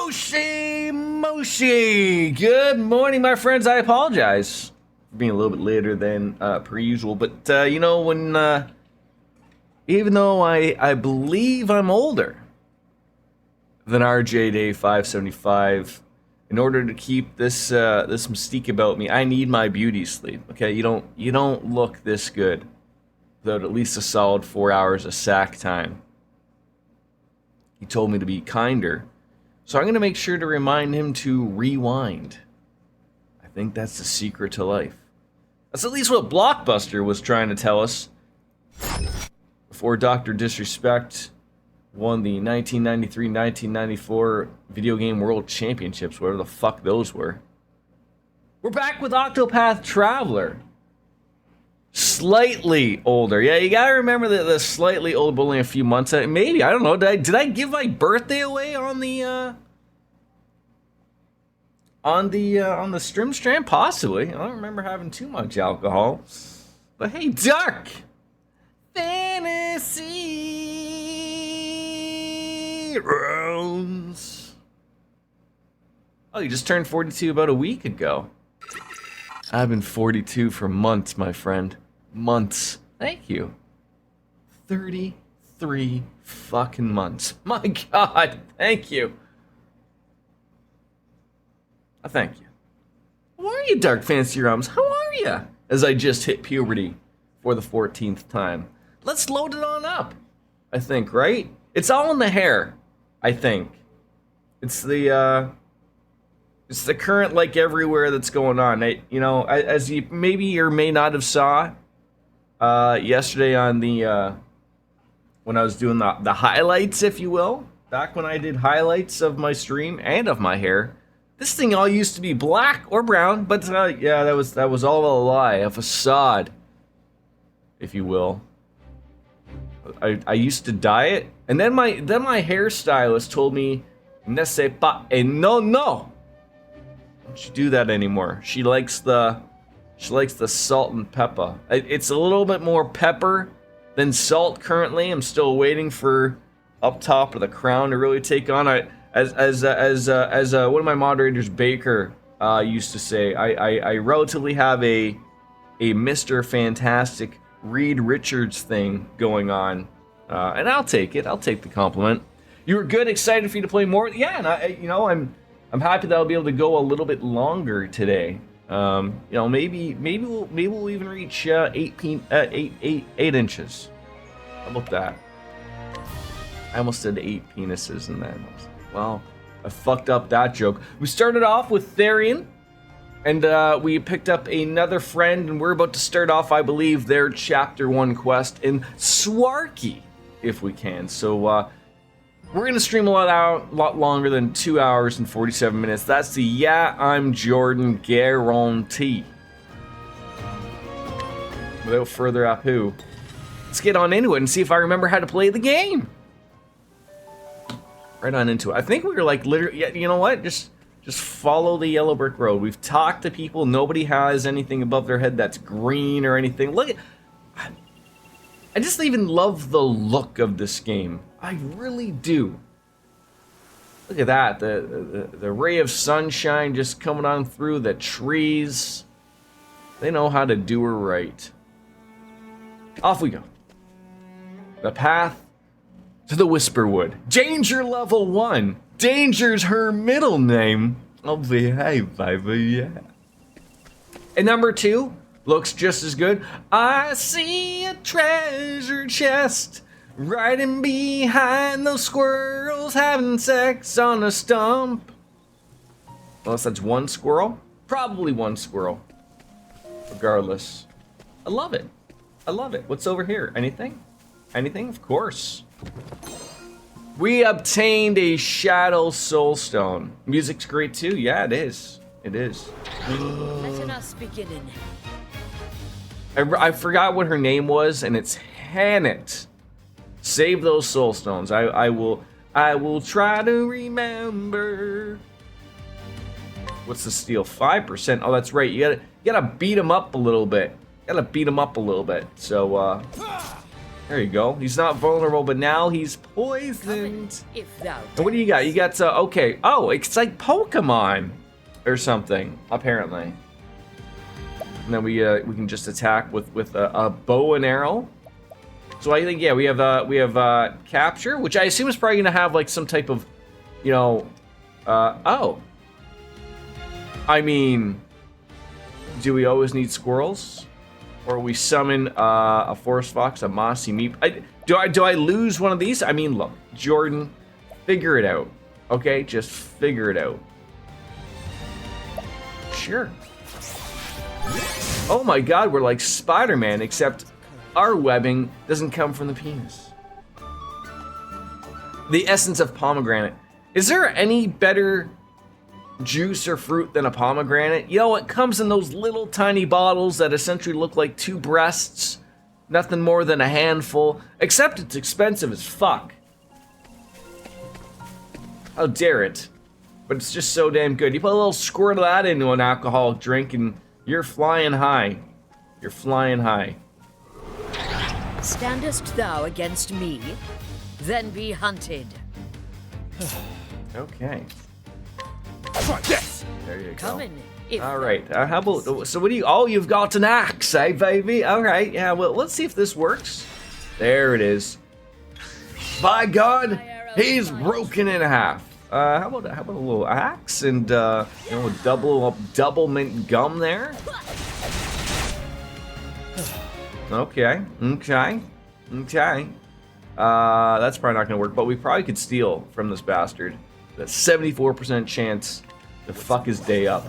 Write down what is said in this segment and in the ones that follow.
Moshi! Good morning, my friends. I apologize for being a little bit later than per usual, but you know, when even though I believe I'm older than RJ Day 575, in order to keep this this mystique about me, I need my beauty sleep. Okay, you don't look this good without at least a solid 4 hours of sack time. He told me to be kinder. So I'm going to make sure to remind him to rewind. I think that's the secret to life. That's at least what Blockbuster was trying to tell us before Dr. Disrespect won the 1993-1994 Video Game World Championships, whatever the fuck those were. We're back with Octopath Traveler. Slightly older. Yeah, you gotta remember that the slightly old, but only a few months. Maybe, I don't know. Did I give my birthday away on the Strim Strand? Possibly. I don't remember having too much alcohol. But hey, Dark Fantasy Rounds. Oh, you just turned 42 about a week ago. I've been 42 for months, my friend. Months. Thank you. 33 fucking months. My God, thank you. Thank you. How are you, Dark Fantasy Realms? How are you? As I just hit puberty for the 14th time. Let's load it on up. I think, right? It's all in the hair, I think. It's the current, like, everywhere that's going on. As you maybe or may not have saw yesterday on the when I was doing the highlights, if you will, back when I did highlights of my stream and of my hair. This thing all used to be black or brown, but yeah, that was all a lie, a facade, if you will. I used to dye it, and then my hairstylist told me, "Ne sais pas et no. Don't you do that anymore." She likes the salt and pepper. It's a little bit more pepper than salt currently. I'm still waiting for up top of the crown to really take on. As one of my moderators, Baker, used to say, I relatively have a Mr. Fantastic Reed Richards thing going on, and I'll take it. I'll take the compliment. You were good, excited for you to play more. Yeah, and I'm happy that I'll be able to go a little bit longer today. Maybe we'll even reach 8 inches. How about that? I almost said 8 penises in that. Well, I fucked up that joke. We started off with Therian, and we picked up another friend, and we're about to start off, I believe, their Chapter 1 quest in Swarky, if we can. So, we're going to stream a lot longer than 2 hours and 47 minutes. That's the Yeah, I'm Jordan guarantee. Without further ado, let's get on into it and see if I remember how to play the game. Right on into it. I think we were like literally, yeah, you know what? Just follow the yellow brick road. We've talked to people. Nobody has anything above their head that's green or anything. Look at, I just even love the look of this game. I really do. Look at that. The ray of sunshine just coming on through the trees. They know how to do her right. Off we go. The path to the Whisperwood. Danger level 1. Danger's her middle name. I'll be hey, baby, yeah. And number 2 looks just as good. I see a treasure chest right in behind those squirrels having sex on a stump. Unless that's one squirrel. Probably one squirrel. Regardless. I love it. I love it. What's over here? Anything? Anything? Of course. We obtained a Shadow Soulstone. Music's great too. Yeah, it is. It is. Let us begin. I forgot what her name was, and it's Hannet. Save those Soulstones. I will try to remember. What's the steal? 5%. Oh, that's right. You gotta beat them up a little bit. So There you go. He's not vulnerable, but now he's Come poisoned. in, if thou And what do you got? You got, okay. Oh, it's like Pokemon or something, apparently. And then we can just attack with a bow and arrow. So I think, yeah, we have capture, which I assume is probably gonna have like some type of, you know, oh. I mean, do we always need squirrels? Or we summon a forest fox, a mossy meep. Do I lose one of these? I mean, look, Jordan, figure it out. Okay, just figure it out. Sure. Oh my God, we're like Spider-Man, except our webbing doesn't come from the penis. The essence of pomegranate. Is there any better juice or fruit than a pomegranate? You know, it comes in those little tiny bottles that essentially look like 2 breasts. Nothing more than a handful, except it's expensive as fuck. How dare it? But it's just so damn good. You put a little squirt of that into an alcoholic drink and you're flying high. You're flying high. Standest thou against me? Then be hunted. Okay. Try this. There you go. Come in, if All thou right. How about, so what do you, oh, you've got an axe, eh, baby? All right. Yeah, well, let's see if this works. There it is. By God, he's broken in half. How about a little axe and, you know, double mint gum there? Okay. That's probably not gonna work, but we probably could steal from this bastard. That's 74% chance to fuck his day up.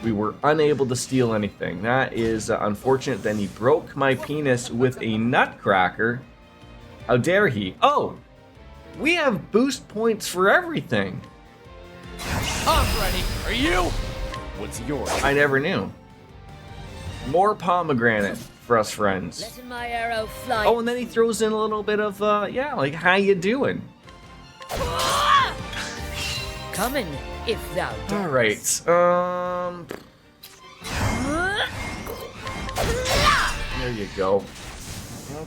We were unable to steal anything. That is unfortunate. Then he broke my penis with a nutcracker. How dare he? Oh! We have boost points for everything. I'm ready. Are you? What's yours? I never knew. More pomegranate for us friends. let my arrow fly. Oh, and then he throws in a little bit of, yeah, like, how you doing? Come in, if thou darest. All right. There you go.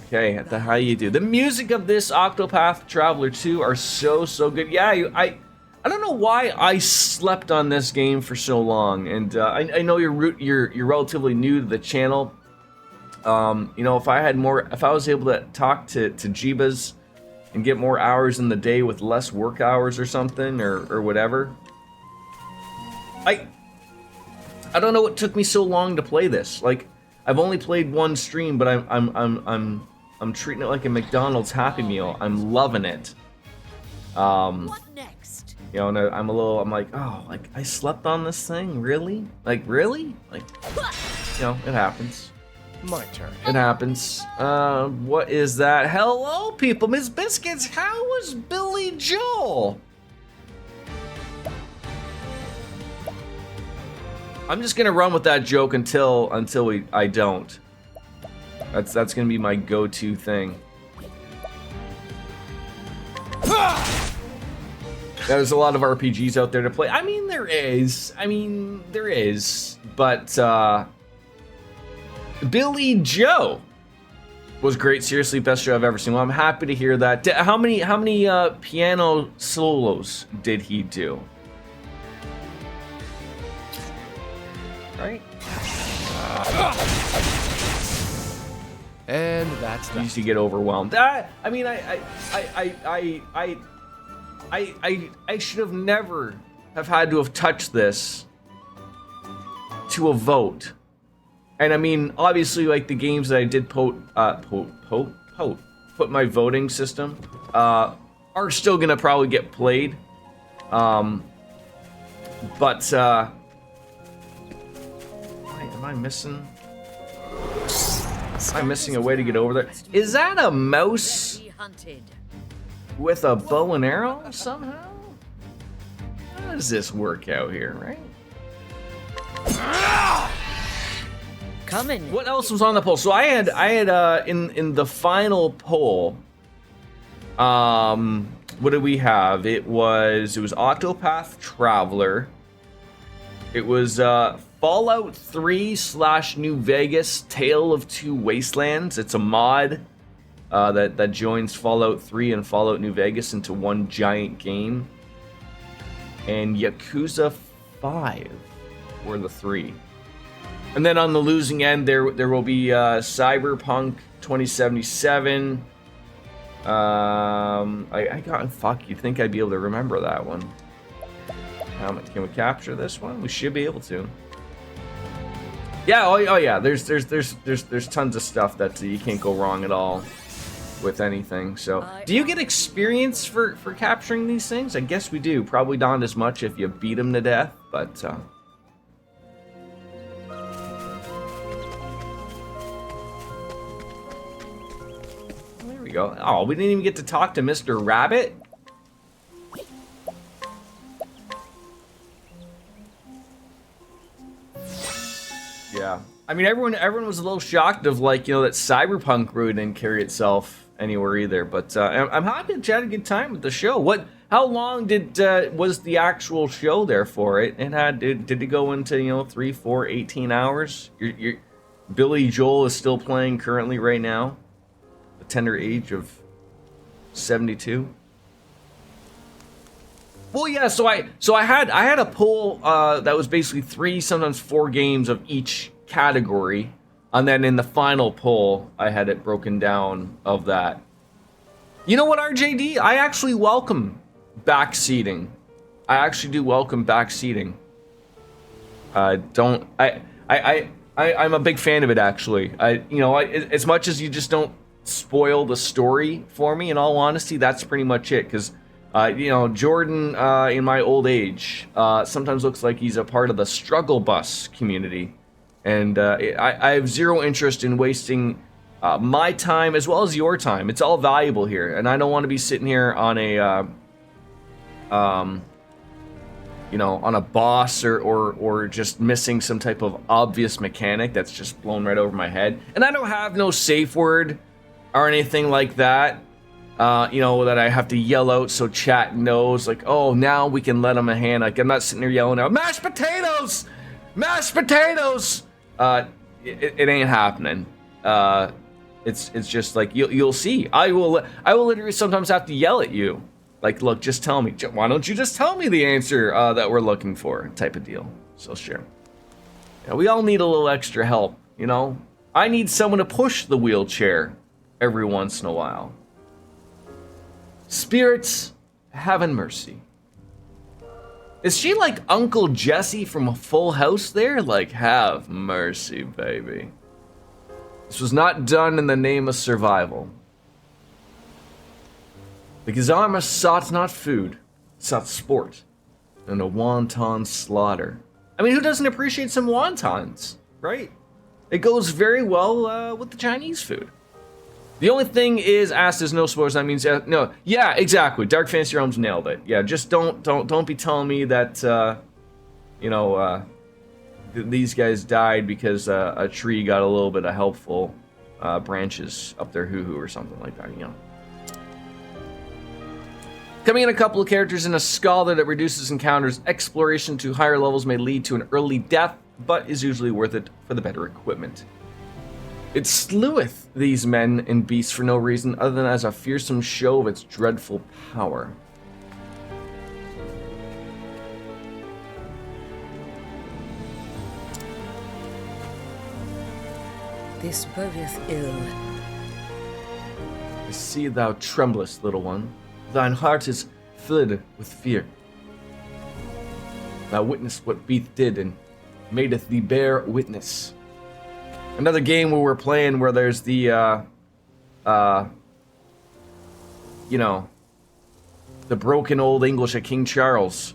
Okay, at the how you do. The music of this Octopath Traveler 2 are so good. Yeah, I don't know why I slept on this game for so long, and I know you're relatively new to the channel. You know, if I was able to talk to Jeebas and get more hours in the day with less work hours or something or whatever. I don't know what took me so long to play this. Like, I've only played one stream, but I'm treating it like a McDonald's Happy Meal. I'm loving it. What next? You know, and I'm like, oh, like, I slept on this thing? Really? Like, really? Like, you know, it happens. My turn. It happens. What is that? Hello, people. Miss Biscuits, how was Billy Joel? I'm just gonna run with that joke until I don't. That's gonna be my go-to thing. There's a lot of RPGs out there to play. I mean, there is. But Billy Joe was great. Seriously, best show I've ever seen. Well, I'm happy to hear that. How many piano solos did he do? Right? And that's I that. used to get overwhelmed. I should have never have had to have touched this to a vote. And I mean, obviously, like the games that I did put my voting system are still gonna probably get played. But am I missing? Am I missing a way to get over there? Is that a mouse Be hunted. with a bow and arrow somehow? How does this work out here, right? Come in. What else was on the poll? So I had in the final poll, what did we have? It was Octopath Traveler. It was Fallout 3 / New Vegas Tale of Two Wastelands. It's a mod that joins Fallout 3 and Fallout New Vegas into one giant game. And Yakuza 5 were the 3. And then on the losing end, there will be Cyberpunk 2077. I got fuck. You'd think I'd be able to remember that one. Can we capture this one? We should be able to. Yeah. Oh yeah. There's tons of stuff that you can't go wrong at all with anything. So, do you get experience for capturing these things? I guess we do. Probably not as much if you beat them to death, but. There we go. Oh, we didn't even get to talk to Mr. Rabbit. Yeah. I mean, everyone was a little shocked of, like, you know, that Cyberpunk really didn't carry itself anywhere either. But I'm happy that you had a good time with the show. How long was the actual show there for? Did it go into 3, 4, 18 hours? Billy Joel is still playing currently right now, the tender age of 72. Well, yeah. So I had a poll that was basically 3, sometimes 4 games of each category, and then in the final poll, I had it broken down of that. You know what, RJD? I actually welcome backseating. I actually do welcome backseating. I'm a big fan of it, actually. As much as you just don't spoil the story for me, in all honesty, that's pretty much it. Because, Jordan, in my old age, sometimes looks like he's a part of the struggle bus community. And I have zero interest in wasting my time as well as your time. It's all valuable here. And I don't want to be sitting here on on a boss or just missing some type of obvious mechanic that's just blown right over my head. And I don't have no safe word or anything like that, that I have to yell out so chat knows, like, oh, now we can let them a hand. Like, I'm not sitting there yelling out, mashed potatoes! Mashed potatoes! It ain't happening. It's just like, you'll see. I will literally sometimes have to yell at you. Like, look, just tell me. Why don't you just tell me the answer that we're looking for, type of deal. So sure. Yeah, we all need a little extra help, I need someone to push the wheelchair every once in a while. Spirits, having mercy. Is she like Uncle Jesse from Full House there? Like, have mercy, baby. This was not done in the name of survival. Because Arma sought not food, sought sport, and a wanton slaughter. I mean, who doesn't appreciate some wontons, right? It goes very well with the Chinese food. The only thing is, asked is no spoilers. That means no. Yeah, exactly. Dark Fantasy Realms nailed it. Yeah, just don't be telling me that these guys died because a tree got a little bit of helpful branches up their hoo-hoo or something like that. Coming in a couple of characters in a scholar that reduces encounters. Exploration to higher levels may lead to an early death, but is usually worth it for the better equipment. It sleweth these men and beasts for no reason other than as a fearsome show of its dreadful power. This bodeth ill. I see thou tremblest, little one. Thine heart is filled with fear. Thou witnessed what Beath did and madeth thee bear witness. Another game where we're playing where there's the, the broken old English of King Charles.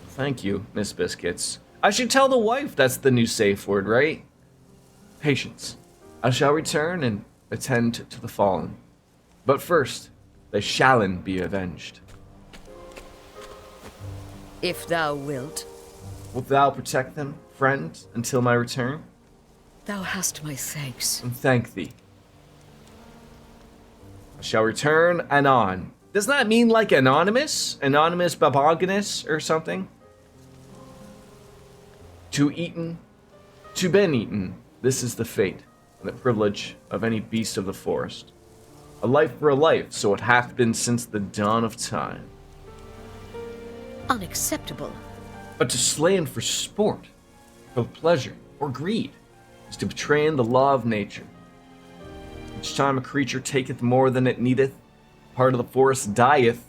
Thank you, Miss Biscuits. I should tell the wife that's the new safe word, right? Patience. I shall return and attend to the fallen. But first, they shallen be avenged. If thou wilt. Wilt thou protect them, friend, until my return? Thou hast my thanks. And thank thee. I shall return anon. Doesn't that mean like anonymous? Anonymous babogonus or something? To eaten, to been eaten, this is the fate and the privilege of any beast of the forest. A life for a life, so it hath been since the dawn of time. Unacceptable. But to slain for sport, for pleasure, or greed, is to betray the law of nature. Each time a creature taketh more than it needeth, part of the forest dieth.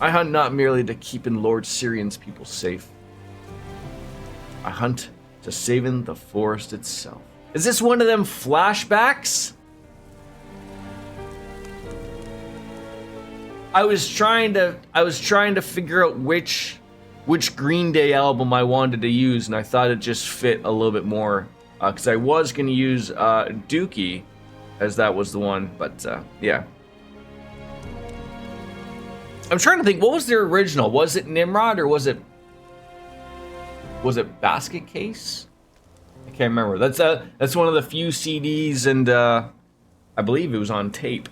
I hunt not merely to keeping Lord Syrian's people safe. I hunt to saving the forest itself. Is this one of them flashbacks? I was trying to figure out which Green Day album I wanted to use, and I thought it just fit a little bit more, because I was going to use Dookie, as that was the one, but yeah. I'm trying to think, what was their original? Was it Nimrod, or was it Basket Case? I can't remember. That's one of the few CDs, and I believe it was on tape.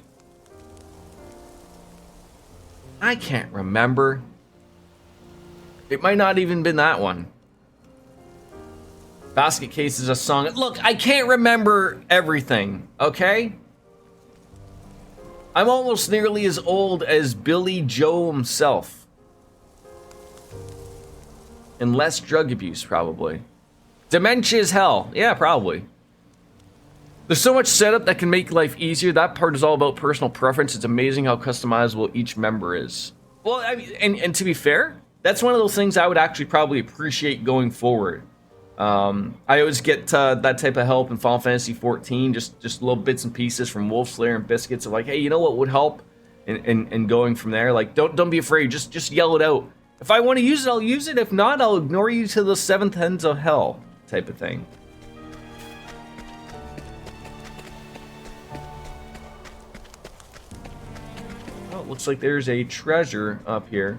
I can't remember. It might not even been that one. Basket Case is a song. Look, I can't remember everything, okay? I'm almost nearly as old as Billy Joe himself. And less drug abuse, probably. Dementia is hell. Yeah, probably. There's so much setup that can make life easier. That part is all about personal preference. It's amazing how customizable each member is. Well, I mean, and to be fair, that's one of those things I would actually probably appreciate going forward. I always get that type of help in Final Fantasy 14, just little bits and pieces from Wolfslayer and Biscuits of like, hey, you know what would help? And going from there, like, don't be afraid, just yell it out. If I want to use it, I'll use it. If not, I'll ignore you to the seventh ends of hell, type of thing. Oh, it looks like there's a treasure up here,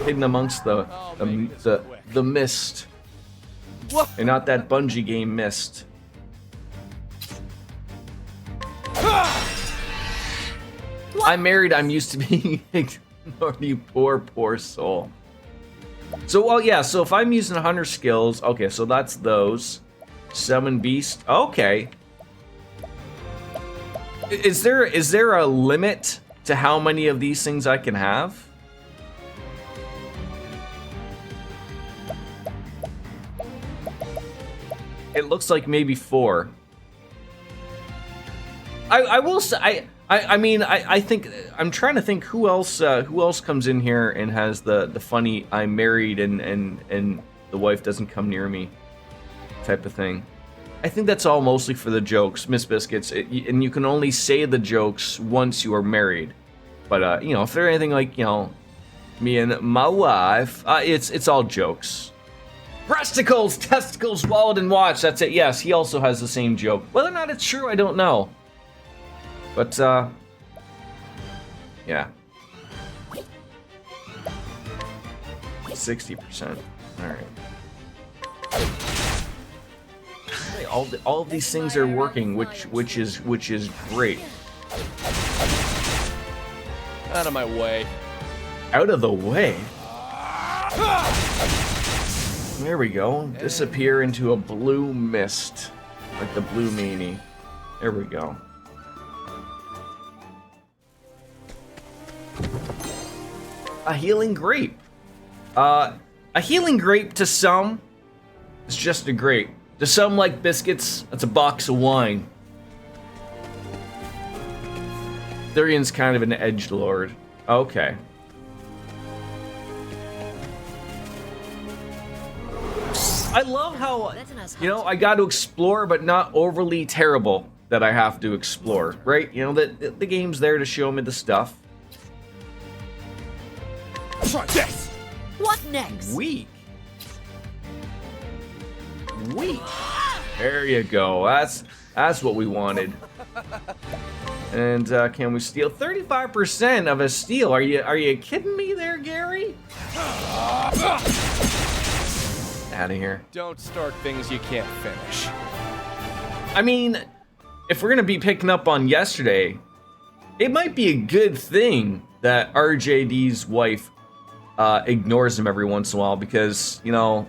hidden amongst the mist. And not that Bungie game Mist. I'm married, I'm used to being ignored, you poor soul. So, well, yeah, so if I'm using hunter skills, okay, so that's those. Summon beast, okay. Is there a limit to how many of these things I can have? It looks like maybe 4. I will say, I mean, I think, I'm trying to think who else comes in here and has the funny I'm married and the wife doesn't come near me type of thing. I think that's all mostly for the jokes, Miss Biscuits, and you can only say the jokes once you are married. But you know, if there's anything like, you know, me and my wife, it's all jokes. Breasticles, testicles, swallowed and watched. That's it. Yes, he also has the same joke. Whether or not it's true, I don't know. But yeah, 60%. All right. Hey, all of these things are working, which is great. Out of my way. Out of the way. There we go. Disappear into a blue mist, like the blue meanie. There we go. A healing grape. A healing grape to some is just a grape. To some, like Biscuits, that's a box of wine. Thurian's kind of an edgelord. Okay. I love how, you know, I got to explore, but not overly terrible that I have to explore, right? You know, the game's there to show me the stuff. Try this. What next? Weak. There you go. That's what we wanted. And can we steal 35% of a steal? Are you kidding me there, Gary? Out of here. Don't start things you can't finish. I mean, if we're gonna be picking up on yesterday, it might be a good thing that RJD's wife ignores him every once in a while because, you know,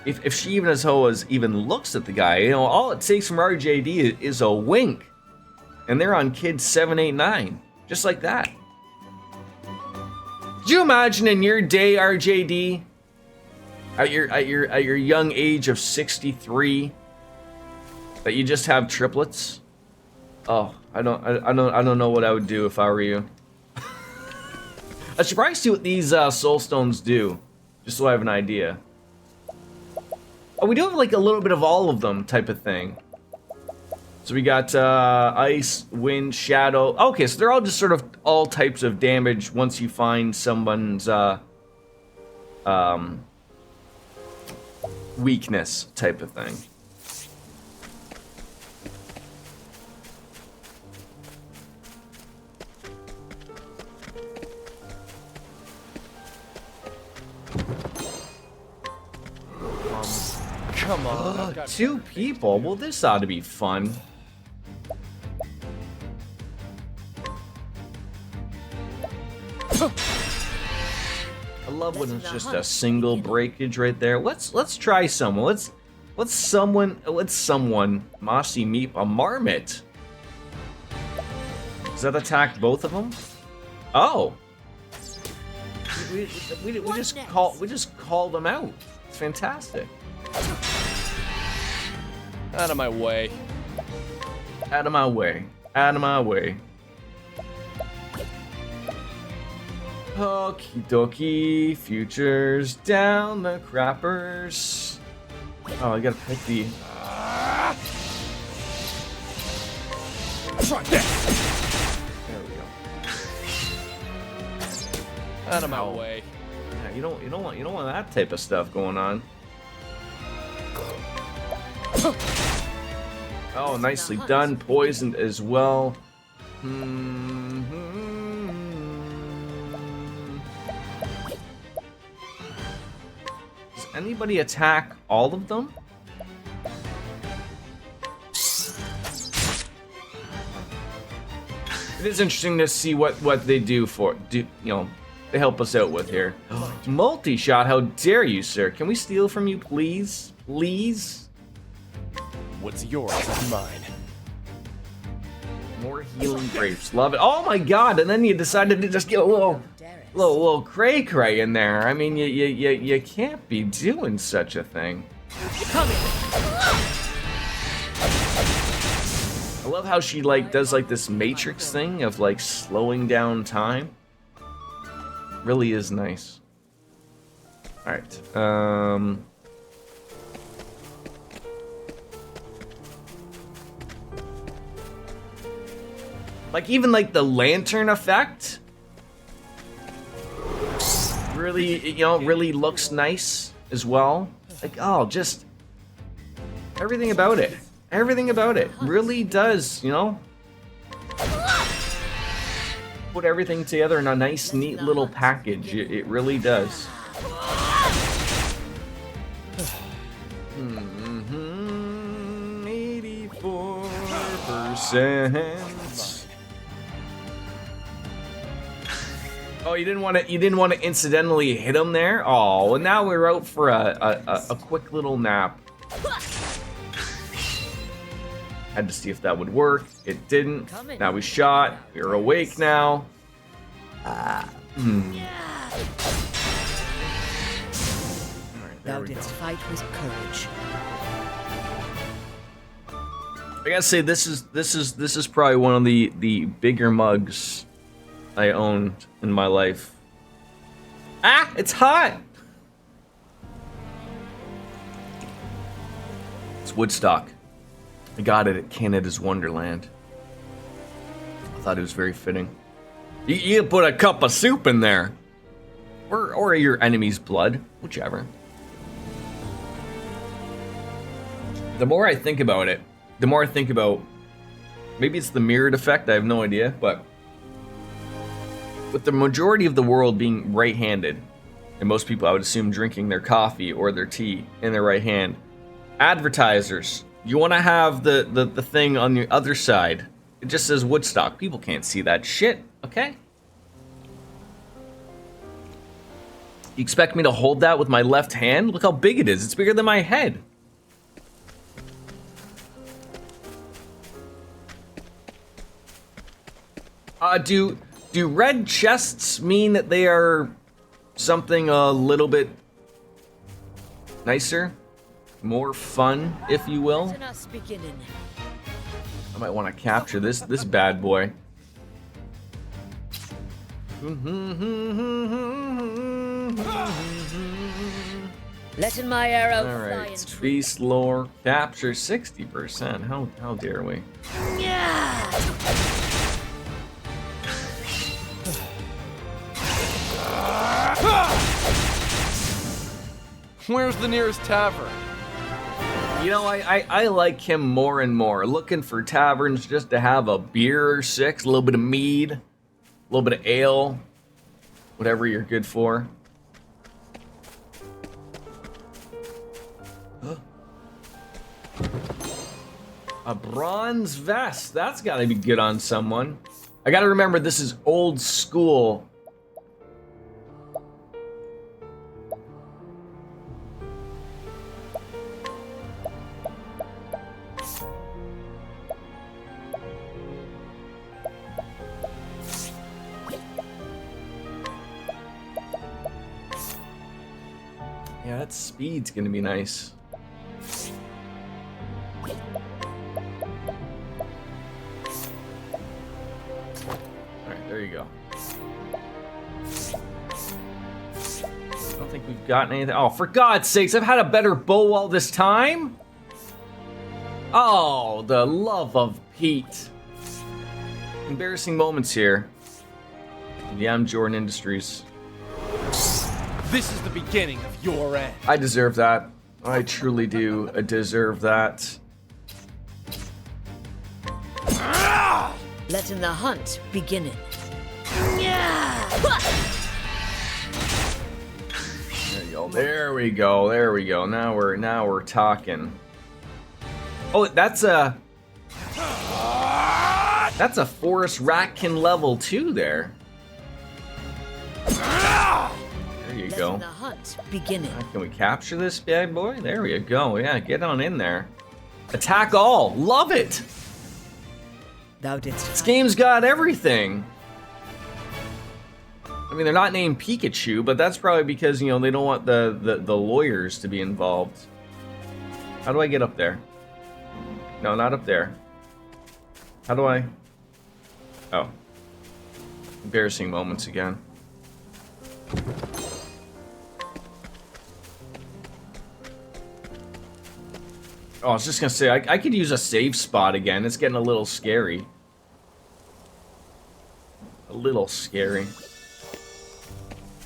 if she even as whole as even looks at the guy, you know, all it takes from RJD is a wink. And they're on kids 7, 8, 9. Just like that. Could you imagine in your day, RJD, at your young age of 63, that you just have triplets? Oh, I don't know what I would do if I were you. I should probably see what these soul stones do, just so I have an idea. Oh, we do have like a little bit of all of them type of thing. So we got ice, wind, shadow. Okay, so they're all just sort of all types of damage once you find someone's weakness type of thing. Come on. 2 people? Well, this ought to be fun. I love when it's just a single breakage right there. Let's try someone. Let's someone Mossy Meep a marmot. Does that attack both of them? Oh. We just called them out. It's fantastic. Out of my way. Out of my way. Out of my way. Okie dokie. Futures down the crappers. Oh, I gotta pick the. Try that. There we go. Out of my way. Yeah, you don't want that type of stuff going on. Oh, nicely done. Poisoned as well. Does anybody attack all of them? It is interesting to see what they do they help us out with here. Multi-shot, how dare you, sir? Can we steal from you, please? Please? What's yours is mine. More healing grapes. Love it. Oh my god, and then you decided to just get a little cray-cray in there. I mean, you can't be doing such a thing. I love how she does this Matrix thing of slowing down time. Really is nice. Alright. Even the lantern effect really, really looks nice as well. Just everything about it. Everything about it really does, put everything together in a nice, neat little package. It really does. 84%. Oh, you didn't want to incidentally hit him there? Oh, and now we're out for a quick little nap. Had to see if that would work. It didn't. Now we shot. We're awake now. Alright, there we go. Fight with courage. I gotta say, this is probably one of the bigger mugs I owned in my life. Ah, it's hot. It's Woodstock. I got it at Canada's Wonderland. I thought it was very fitting. You put a cup of soup in there, or your enemy's blood, whichever. The more I think about it, the more I think about maybe it's the mirrored effect. I have no idea, but with the majority of the world being right-handed, and most people, I would assume, drinking their coffee or their tea in their right hand, advertisers, you want to have the thing on the other side. It just says Woodstock. People can't see that shit, okay? You expect me to hold that with my left hand? Look how big it is. It's bigger than my head. Do red chests mean that they are something a little bit nicer? More fun, if you will? Let us beginning. I might want to capture this bad boy. Letting my arrow All fly right, and true. beast lore capture 60%. How dare we? Yeah. Where's the nearest tavern? You know, I like him more and more. Looking for taverns just to have a beer or six, a little bit of mead, a little bit of ale, whatever you're good for. A bronze vest. That's got to be good on someone. I got to remember this is old school. Yeah, that speed's gonna be nice. Alright, there you go. I don't think we've gotten anything. Oh, for God's sakes, I've had a better bow all this time? Oh, the love of Pete. Embarrassing moments here. Yeah, I'm Jordan Industries. This is the beginning of your end. I deserve that. I truly do deserve that. Letting the hunt beginning. Yeah. There you go. There we go. There we go. Now we're talking. Oh, that's a Forest Ratkin level 2 there. There you go. Letting the hunt beginning. Can we capture this bad boy? There we go. Yeah, get on in there. Attack all. Love it. Thou didst. This game's got everything. I mean, they're not named Pikachu, but that's probably because, you know, they don't want the lawyers to be involved. How do I get up there? No, not up there. How do I? Oh. Embarrassing moments again. Oh, I was just gonna say, I could use a save spot again. It's getting a little scary. A little scary.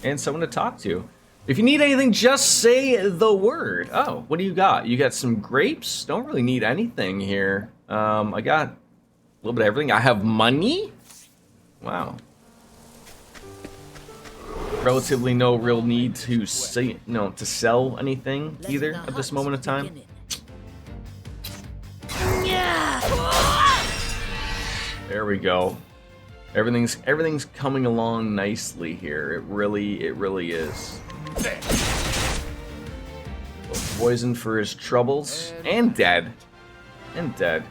And someone to talk to. If you need anything, just say the word. Oh, what do you got? You got some grapes? Don't really need anything here. I got a little bit of everything. I have money? Wow. Relatively no real need to say, no, to sell anything either at this moment of time. There we go. Everything's coming along nicely here. It really is. Poisoned for his troubles and dead. And dead.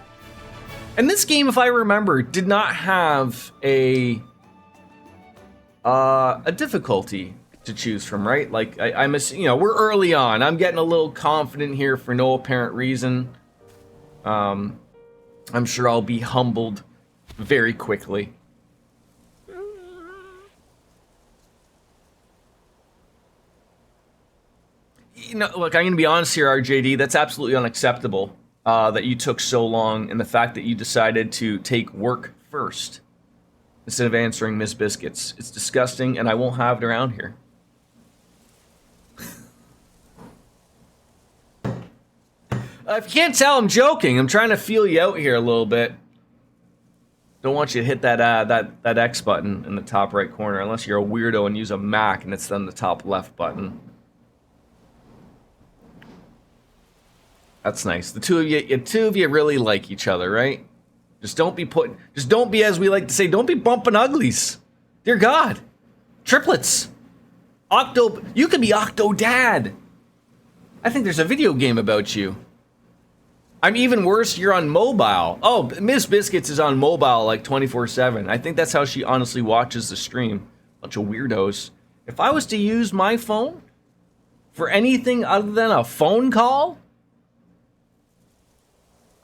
And this game, if I remember, did not have a difficulty to choose from, right? Like I'm you know, we're early on. I'm getting a little confident here for no apparent reason. I'm sure I'll be humbled very quickly. You know, look, I'm gonna be honest here, RJD. That's absolutely unacceptable. That you took so long, and the fact that you decided to take work first instead of answering Miss Biscuits. It's disgusting, and I won't have it around here. If you can't tell, I'm joking. I'm trying to feel you out here a little bit. Don't want you to hit that X button in the top right corner, unless you're a weirdo and use a Mac and it's then the top left button. That's nice. The two of you really like each other, right? Just don't be, as we like to say, don't be bumping uglies. Dear God. Triplets. You could be Octo Dad. I think there's a video game about you. I'm even worse, you're on mobile. Oh, Miss Biscuits is on mobile like 24/7. I think that's how she honestly watches the stream. Bunch of weirdos. If I was to use my phone for anything other than a phone call,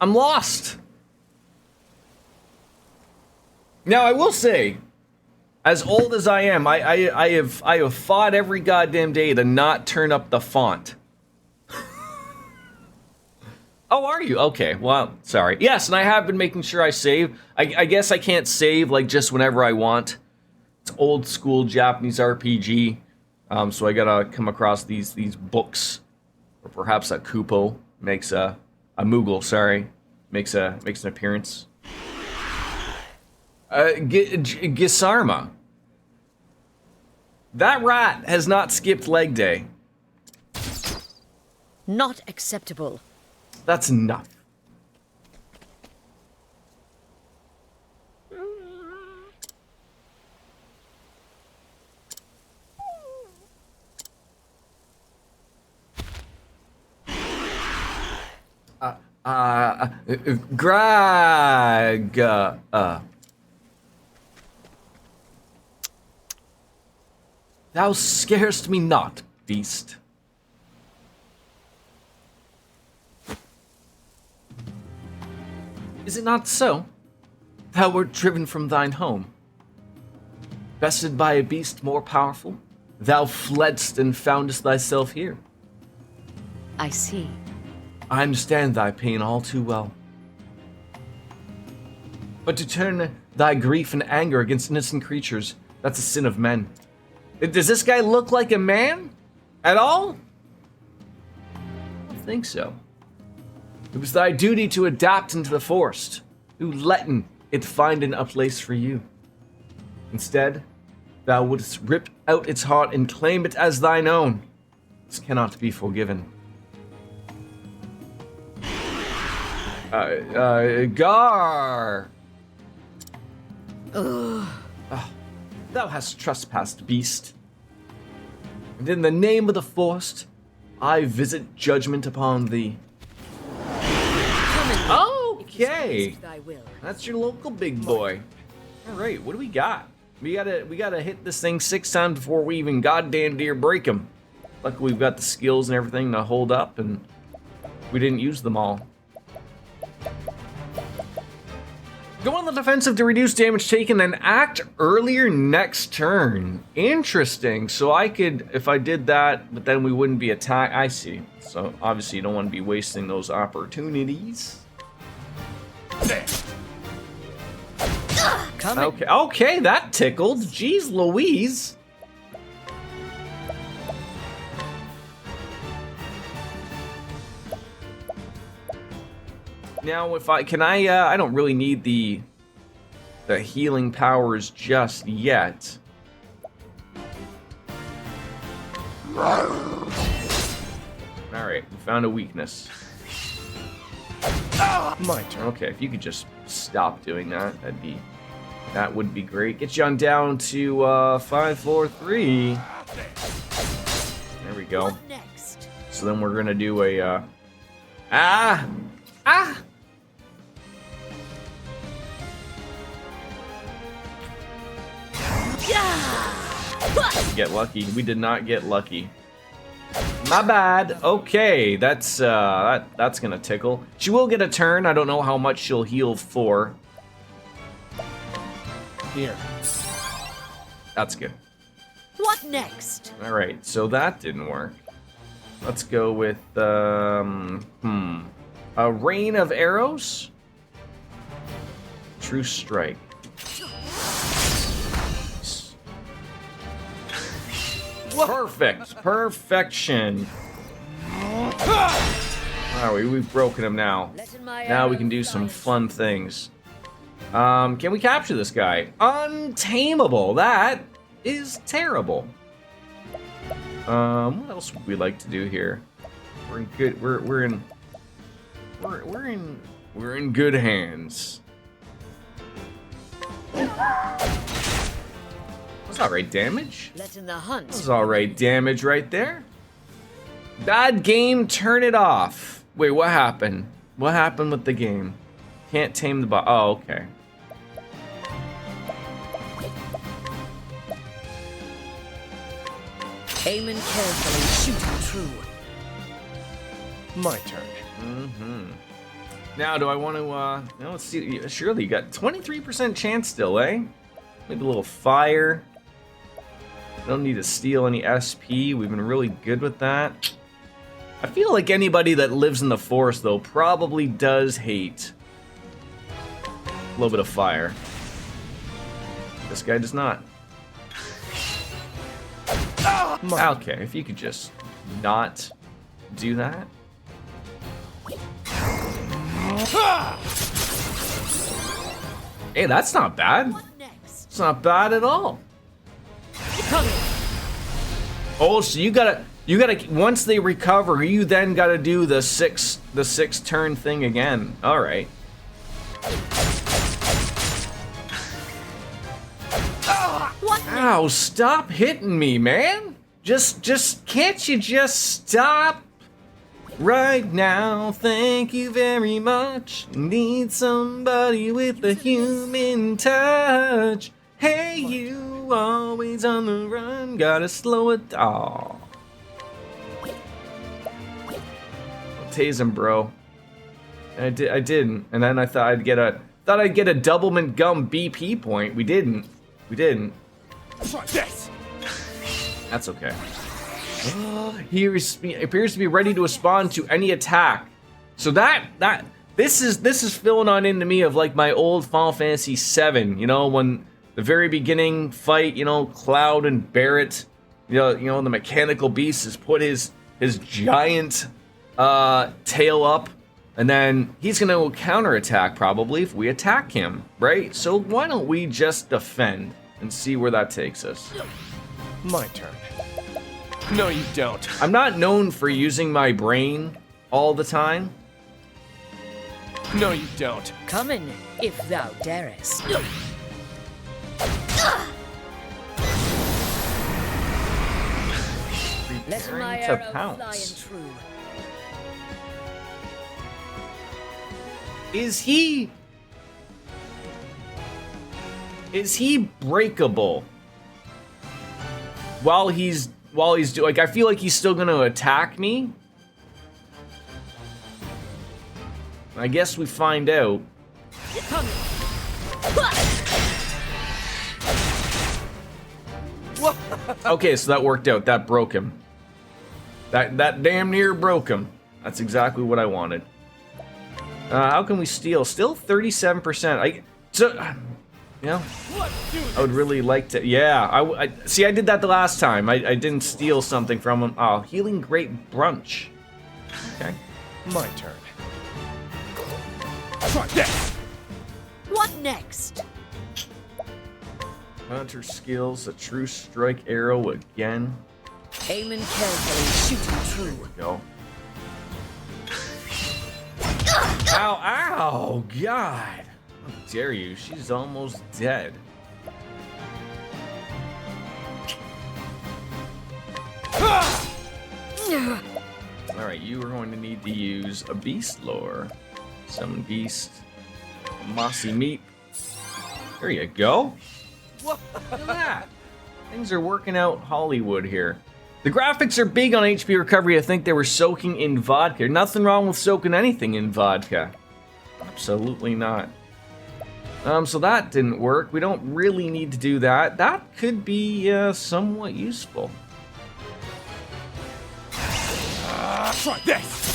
I'm lost. Now, I will say, as old as I am, I have fought every goddamn day to not turn up the font. Oh, are you? Okay, well, sorry. Yes, and I have been making sure I save. I guess I can't save, like, just whenever I want. It's old school Japanese RPG, so I gotta come across these books. Or perhaps a Kupo makes a Moogle, sorry, makes an appearance. Gisarma. That rat has not skipped leg day. Not acceptable. That's enough. Greg. Thou scarest me not, beast. Is it not so? Thou wert driven from thine home. Bested by a beast more powerful, thou fledst and foundest thyself here. I see. I understand thy pain all too well. But to turn thy grief and anger against innocent creatures, that's a sin of men. Does this guy look like a man? At all? I don't think so. It was thy duty to adapt into the forest, who letten it finding a place for you. Instead, thou wouldst rip out its heart and claim it as thine own. This cannot be forgiven. Gar! Thou hast trespassed, beast. And in the name of the forest, I visit judgment upon thee. Okay, that's your local big boy. All right, what do we got? We gotta hit this thing 6 times before we even goddamn dare break him. Luckily, we've got the skills and everything to hold up, and we didn't use them all. Go on the defensive to reduce damage taken and act earlier next turn. Interesting. So I could, if I did that, but then we wouldn't be attacked. I see. So obviously you don't want to be wasting those opportunities. Okay, okay, that tickled. Jeez Louise. Now, if I don't really need the healing powers just yet. All right, we found a weakness. My turn. Okay, if you could just stop doing that, that would be great. Get you on down to 5, 4, 3. There we go. So then we're gonna do a Get lucky. We did not get lucky. My bad. Okay, that's gonna tickle. She will get a turn. I don't know how much she'll heal for. Here. That's good. What next? All right, so that didn't work. Let's go with a rain of arrows. True strike. Perfect. Perfection. Alright, we've broken him now. Now we can do some fun things. Can we capture this guy? Untamable. That is terrible. What else would we like to do here? We're in good. We're in good hands. That's alright damage. Letting the hunt. That's alright damage right there. Bad game, turn it off. Wait, what happened? What happened with the game? Can't tame the bot. Oh, okay. Aiming carefully, shooting true. My turn. Now, do I want to, no, let's see. Surely you got 23% chance still, eh? Maybe a little fire. Don't need to steal any SP. We've been really good with that. I feel like anybody that lives in the forest, though, probably does hate a little bit of fire. This guy does not. Okay, if you could just not do that. Hey, that's not bad. What next? It's not bad at all. Coming. Oh, so you gotta once they recover, you then gotta do the six turn thing again. All right. What? Ow! Stop hitting me, man. Just can't you just stop right now? Thank you very much. Need somebody with a human touch. Hey, you always on the run. Gotta slow it down. Tase him, bro. I didn't, and then I thought I'd get a doublemint gum BP point. We didn't. Try this. That's okay. He appears to be ready to respond to any attack. So this is filling on into me of like my old Final Fantasy VII. You know, when the very beginning fight, you know, Cloud and Barrett, you know, the mechanical beast has put his giant tail up, and then he's gonna counterattack probably if we attack him, right? So why don't we just defend and see where that takes us? My turn. No, you don't. I'm not known for using my brain all the time. No, you don't. Coming, if thou darest. Letting my Preparing to arrow flying pounce. true. Is he breakable? While he's doing, like, I feel like he's still gonna attack me. I guess we find out. Coming. Okay, so that worked out. That broke him. That damn near broke him. That's exactly what I wanted. How can we steal? Still 37%. You know, I would really like to. Yeah, I see. I did that the last time. I didn't steal something from him. Oh, healing great brunch. Okay. My turn. Try this. What next? Hunter skills, a true strike arrow again. Aiming carefully, shooting true. Go. Ow! Ow! God! How dare you? She's almost dead. Alright, you are going to need to use a beast lore. Summon beast. Mossy meat. There you go. Look at that. Things are working out Hollywood here. The graphics are big on HP recovery. I think they were soaking in vodka. Nothing wrong with soaking anything in vodka. Absolutely not. So that didn't work. We don't really need to do that. That could be somewhat useful. Try this.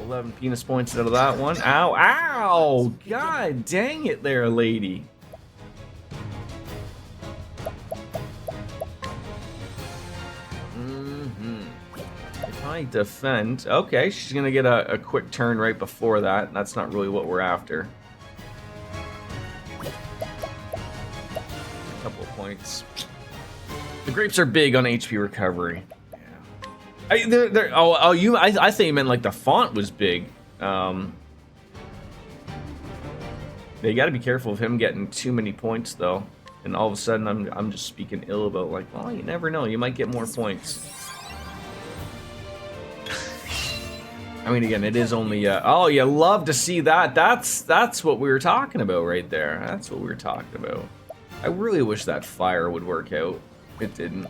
11 penis points out of that one. Ow, ow! God dang it there, lady. If I defend... Okay, she's gonna get a quick turn right before that. That's not really what we're after. A couple of points. The grapes are big on HP recovery. I thought you meant like the font was big. They got to be careful of him getting too many points though. and all of a sudden I'm just speaking ill about, like, well, you never know, you might get more points. I mean, again, it is only oh, you love to see that. That's what we were talking about right there. That's what we were talking about. I really wish that fire would work out. It didn't.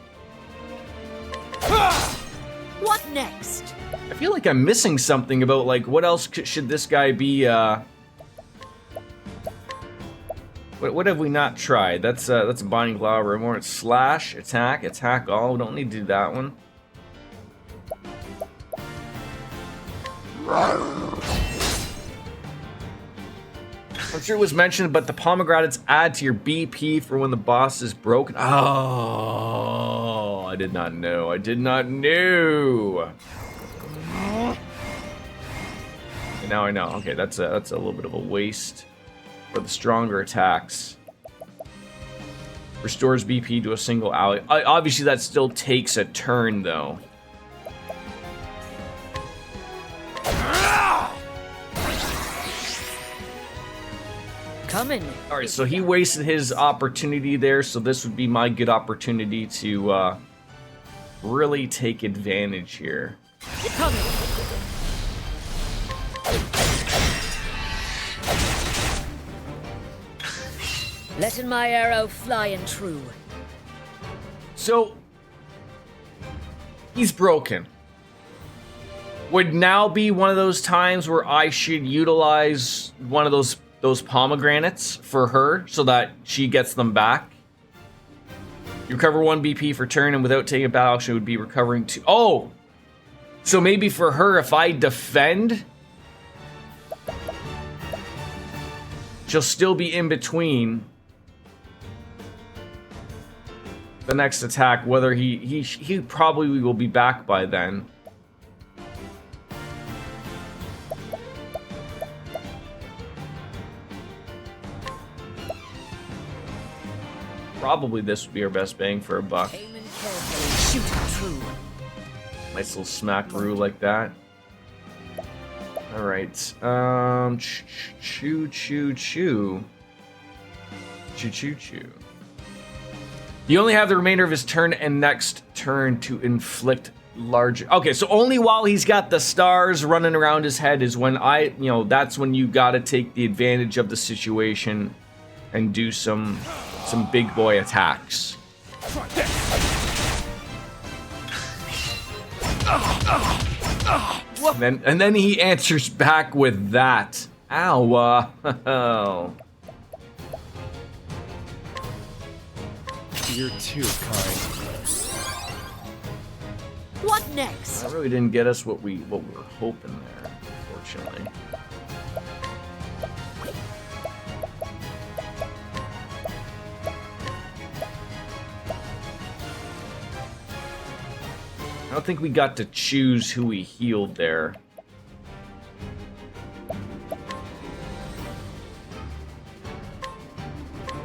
What next? I feel like I'm missing something about, like, what else should this guy be, what have we not tried? That's a binding cloud more. It's slash, attack all. We don't need to do that one. I'm sure it was mentioned, but the pomegranates add to your BP for when the boss is broken. Oh, I did not know. I did not know. And now I know. Okay, that's a little bit of a waste for the stronger attacks. Restores BP to a single ally. Obviously, that still takes a turn, though. Coming. All right, so he wasted his opportunity there, so this would be my good opportunity to really take advantage here. Coming. Letting my arrow fly and true. So he's broken. Would now be one of those times where I should utilize one of those pomegranates for her so that she gets them back. You recover 1 BP for turn, and without taking a battle action, would be recovering 2. Oh! So maybe for her, if I defend, she'll still be in between the next attack, whether he probably will be back by then. Probably this would be our best bang for a buck. Aim and carefully, shoot true. Nice little smackaroo like that. All right. Choo. You only have the remainder of his turn and next turn to inflict large. Okay, so only while he's got the stars running around his head is when that's when you got to take the advantage of the situation and do some big boy attacks. And then he answers back with that. Ow. Oh. You're too kind. What next? That really didn't get us what we were hoping there, unfortunately. I don't think we got to choose who we healed there.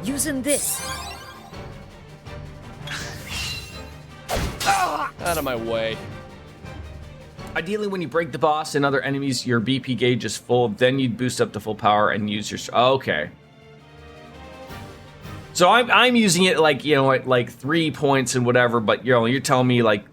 Using this. Out of my way. Ideally, when you break the boss and other enemies, your BP gauge is full. Then you'd boost up to full power and use your. Okay. So I'm using it like at like 3 points and whatever, but you're telling me like,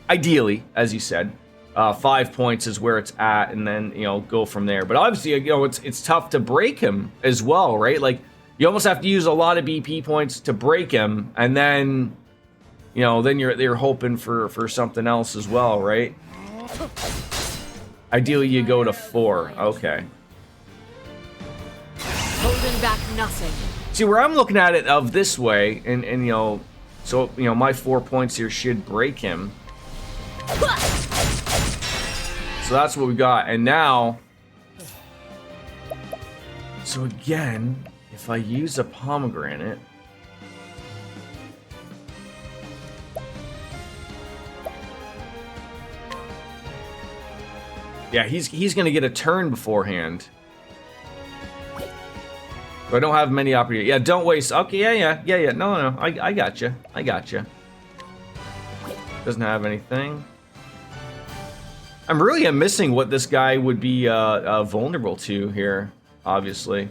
ideally, as you said, 5 points is where it's at, and then go from there. But obviously, it's tough to break him as well, right? Like you almost have to use a lot of BP points to break him, and then then you're hoping for something else as well, right? Ideally, you go to 4. Okay. Holding back nothing. See, where I'm looking at it of this way, and so my 4 points here should break him. So that's what we got, and now. So again, if I use a pomegranate. Yeah, he's gonna get a turn beforehand. But I don't have many opportunities. Yeah, don't waste. Okay, yeah. No. I gotcha. Doesn't have anything. I'm really missing what this guy would be vulnerable to here, obviously.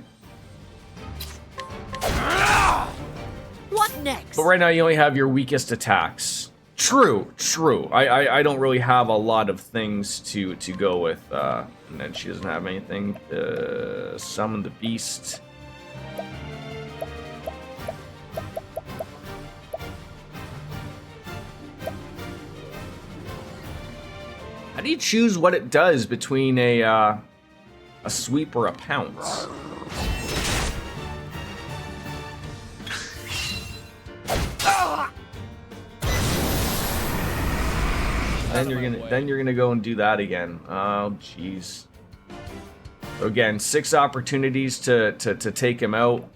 next? But right now you only have your weakest attacks. True. I don't really have a lot of things to go with. And then she doesn't have anything to summon the beast. How do you choose what it does between a sweep or a pounce? Then you're gonna go and do that again. Oh jeez. So again, 6 opportunities to take him out.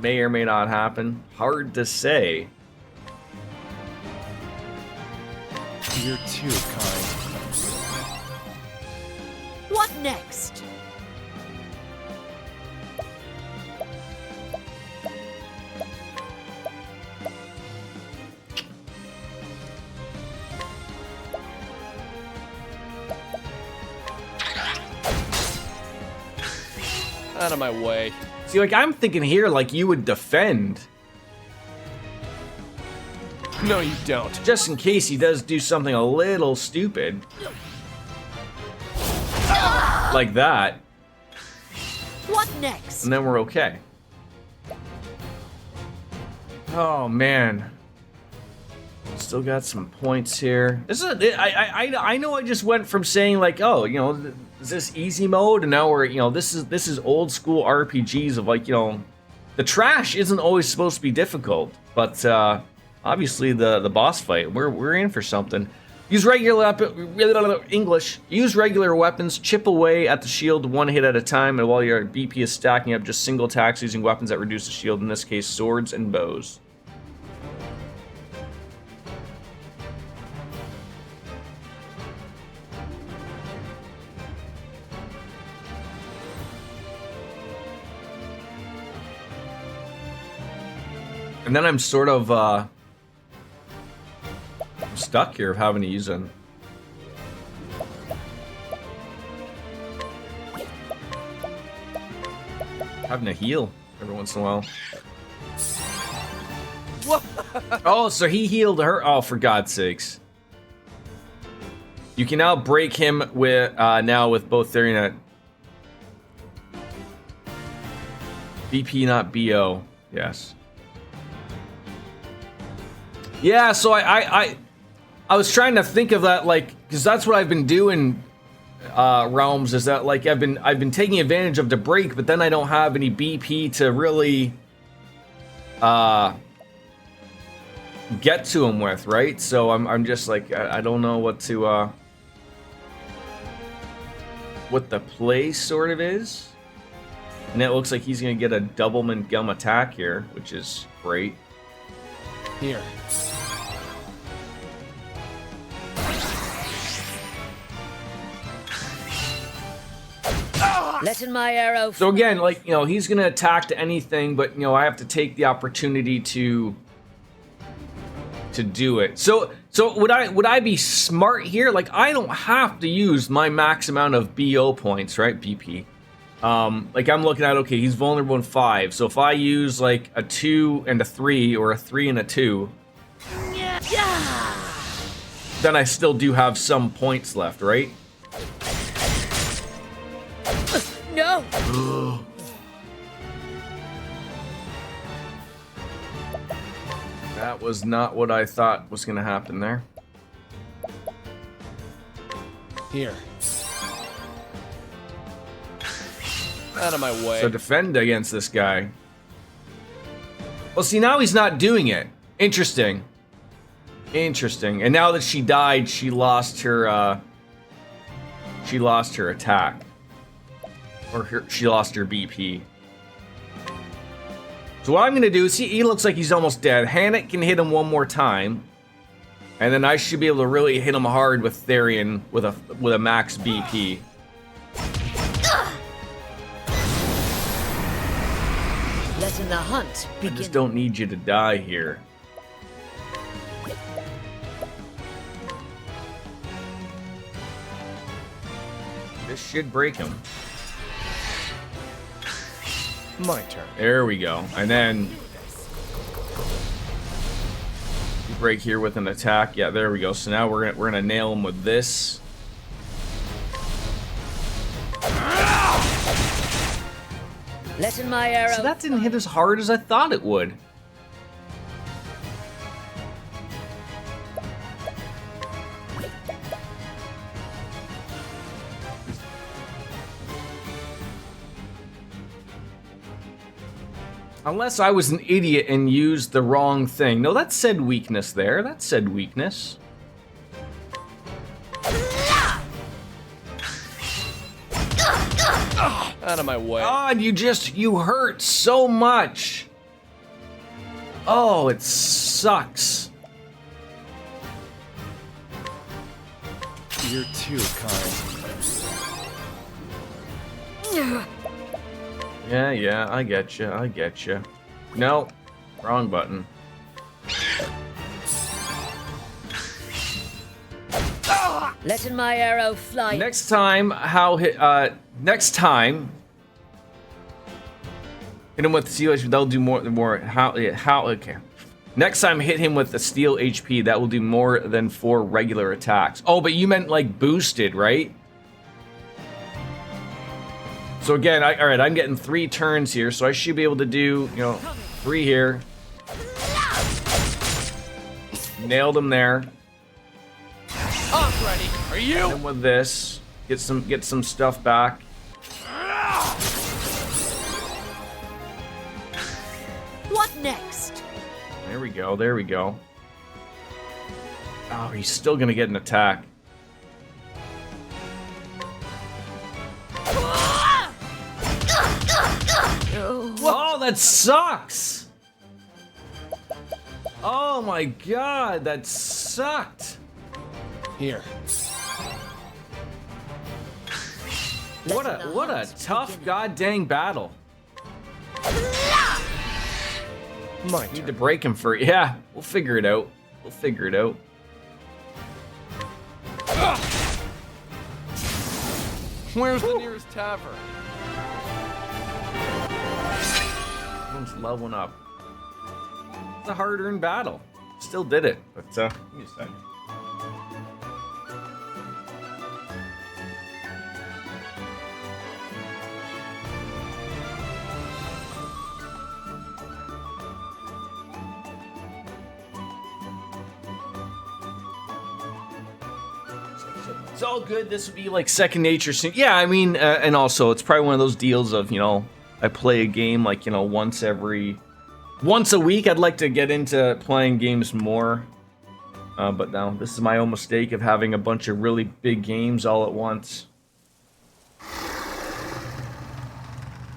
May or may not happen. Hard to say. You're too kind. What next? Out of my way. See, like, I'm thinking here, like, you would defend. No, you don't. Just in case he does do something a little stupid. Like that. What next? And then we're okay. Oh, man. Still got some points here. This is I know I just went from saying, like, oh, you know, is this easy mode? And now we're, you know, this is old school RPGs of, like, you know, the trash isn't always supposed to be difficult, but obviously the boss fight, we're in for something. Use English. Use regular weapons. Chip away at the shield 1 hit at a time, and while your BP is stacking up, just single attacks using weapons that reduce the shield. In this case, swords and bows. And then I'm sort of stuck here of having to use them. Having to heal every once in a while. Oh, so he healed her. Oh, for God's sakes. You can now break him with with both theory and BP, not BO. Yes. Yeah, so I was trying to think of that, like, because that's what I've been doing, Realms, is that, like, I've been taking advantage of the break, but then I don't have any BP to really get to him with, right? So I'm just like, I don't know what to what the play sort of is. And it looks like he's gonna get a doublemint gum attack here, which is great. Here. Letting my arrow. So again, like, you know, he's gonna attack to anything, but, you know, I have to take the opportunity to do it. So would I be smart here? Like, I don't have to use my max amount of BO points, right? BP. Like, I'm looking at, okay, he's vulnerable in 5. So if I use, like, a 2 and a 3, or a 3 and a 2, then I still do have some points left, right? No. That was not what I thought was gonna happen there. Here. Out of my way. So defend against this guy. Well, see, now he's not doing it. Interesting. Interesting. And now that she died, she lost her attack. Or she lost her BP. So what I'm gonna do is, he looks like he's almost dead. Hannet can hit him one more time, and then I should be able to really hit him hard with Therian with a max BP. Letting the hunt begin. I just don't need you to die here. This should break him. My turn. There we go. And then break here with an attack. Yeah, there we go. So now we're gonna nail him with this. Letting my arrow. So that didn't hit as hard as I thought it would. Unless I was an idiot and used the wrong thing. No, that said weakness there. That said weakness. Out of my way. God, you hurt so much. Oh, it sucks. You're too kind. Yeah, I get you. No, wrong button. Letting my arrow fly. Next time, next time, hit him with the steel HP. That'll do more. Okay. Next time, hit him with the steel HP. That will do more than 4 regular attacks. Oh, but you meant like boosted, right? So again, all right, I'm getting 3 turns here, so I should be able to do, 3 here. Nailed him there. I'm ready. Are you? And with this, get some stuff back. What next? There we go. Oh, he's still gonna get an attack. Oh, that sucks! Oh my god, that sucked! Here. What a tough goddamn battle. My Need to turn. break him for yeah. We'll figure it out. Where's the nearest tavern? Everyone's leveling up. It's a hard-earned battle. Still did it, but give me a second. It's all good. This would be like second nature soon. Yeah, I mean, and also it's probably one of those deals of, I play a game like, once a week. I'd like to get into playing games more. But no, this is my own mistake of having a bunch of really big games all at once.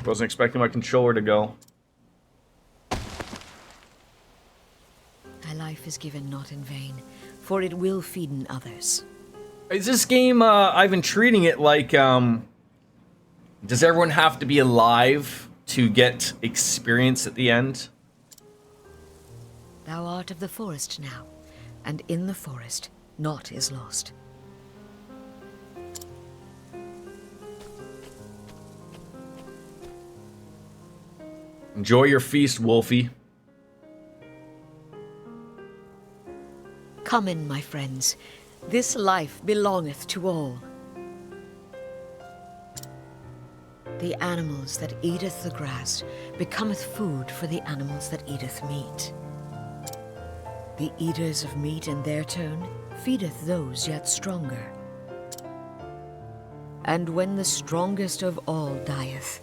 Wasn't expecting my controller to go. My life is given not in vain, for it will feed in others. Is this game, I've been treating it like, does everyone have to be alive to get experience at the end? Thou art of the forest now, and in the forest naught is lost. Enjoy your feast, Wolfie. Come in, my friends. This life belongeth to all. The animals that eateth the grass becometh food for the animals that eateth meat. The eaters of meat in their turn feedeth those yet stronger. And when the strongest of all dieth,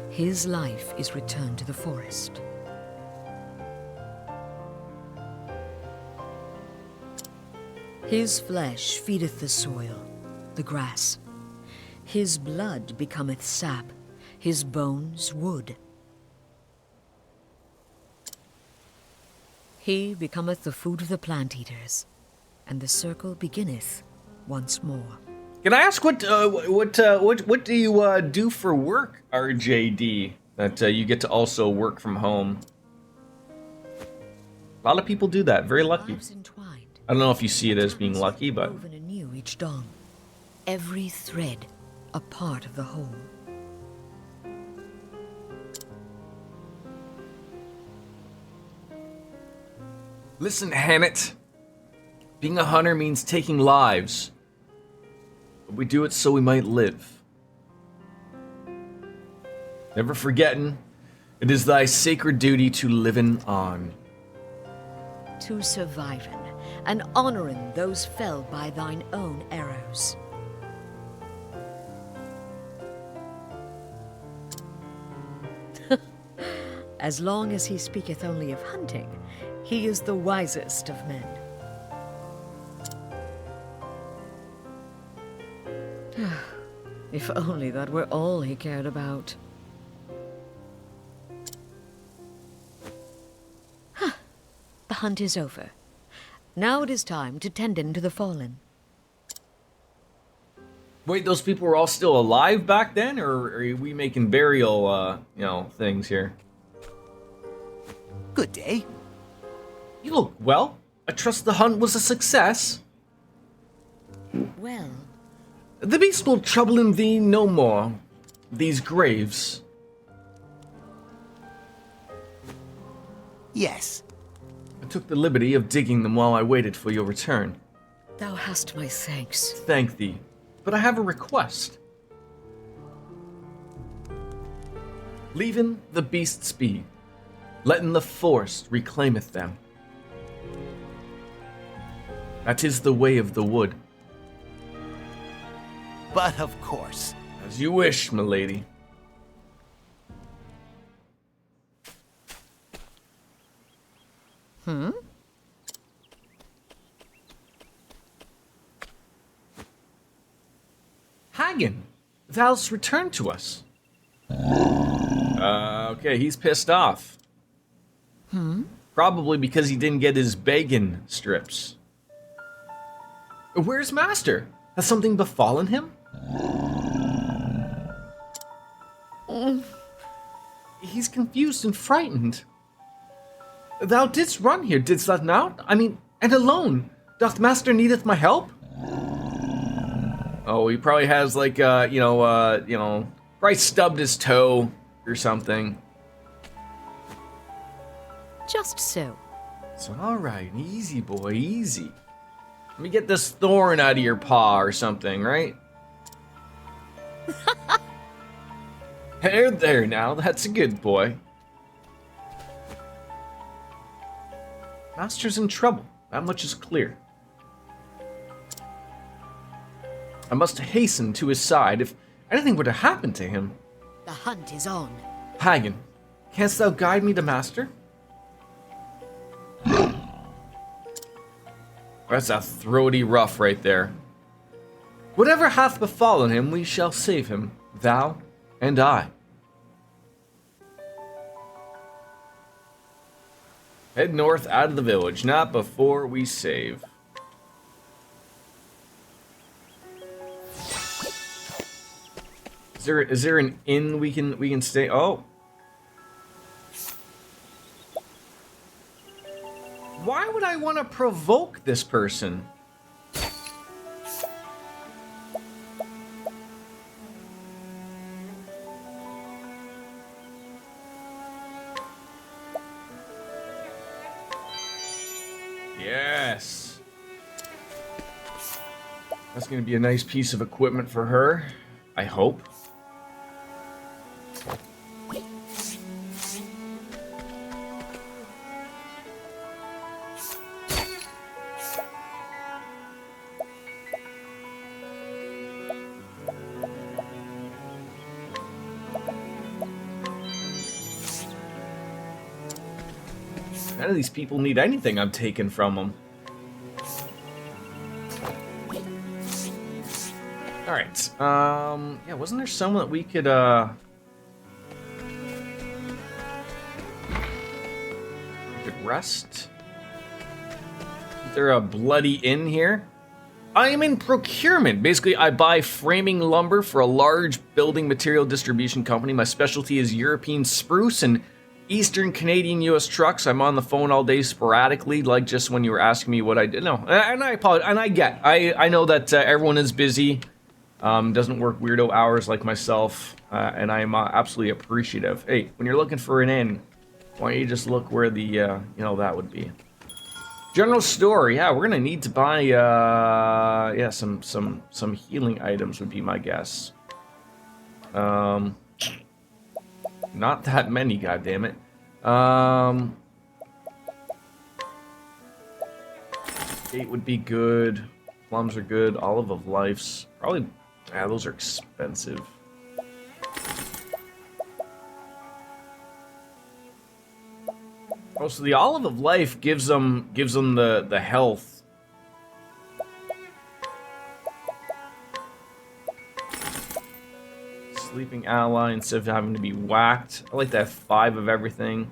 his life is returned to the forest. His flesh feedeth the soil, the grass. His blood becometh sap, his bones wood. He becometh the food of the plant-eaters, and the circle beginneth once more. Can I ask what do you do for work, RJD? That you get to also work from home. A lot of people do that. Very lucky. Lives entwined. I don't know if you see it as being lucky, but Woven anew each dawn, every thread a part of the whole. listen, Hannett. Being a hunter means taking lives. But we do it so we might live. Never forgetting, it is thy sacred duty to living on. To surviving, and honoring those fell by thine own arrows. As long as he speaketh only of hunting, he is the wisest of men. If only that were all he cared about. The hunt is over. Now it is time to tend in to the fallen. Wait, those people were all still alive back then, or are we making burial, things here? Good day. You look well. I trust the hunt was a success. Well, The beast will trouble thee no more. These graves. Yes. I took the liberty of digging them while I waited for your return. thou hast my thanks. Thank thee. But I have a request. Leaving the beasts be, letting the force reclaimeth them. That is the way of the wood. But of course. As you wish, milady. Hagen, thou'st returned to us. Okay, he's pissed off. Probably because he didn't get his bacon strips. Where's Master? Has something befallen him? He's confused and frightened. Thou didst run here, didst thou not? I mean, and alone. Doth Master needeth my help? Oh, he probably has like, probably stubbed his toe or something. Just so. So, alright, easy boy, easy. Let me get this thorn out of your paw or something, right? There now, that's a good boy. Master's in trouble, that much is clear. I must hasten to his side if anything were to happen to him. The hunt is on. Hagen, canst thou guide me to Master? That's a throaty rough right there. Whatever hath befallen him, we shall save him, thou and I. Head north out of the village, not before we save. Is there an inn we can stay? Oh. Why would I want to provoke this person? Yes. That's going to be a nice piece of equipment for her, I hope. None of these people need anything I'm taking from them. Alright, yeah, wasn't there someone that we could, rest? Is there a bloody inn here? I am in procurement. Basically, I buy framing lumber for a large building material distribution company. My specialty is European spruce and Eastern Canadian U.S. trucks. I'm on the phone all day sporadically, like just when you were asking me what I did. No, and I apologize. And I know that everyone is busy, doesn't work weirdo hours like myself, and I am absolutely appreciative. Hey, when you're looking for an inn, why don't you just look where the, that would be. General store. Yeah, we're gonna need to buy yeah, some healing items would be my guess. Not that many, goddammit. Eight would be good. Plums are good. Olive of Life's probably. Yeah, those are expensive. Oh, so the Olive of Life gives them the health. Sleeping ally instead of having to be whacked. I like that 5 of everything.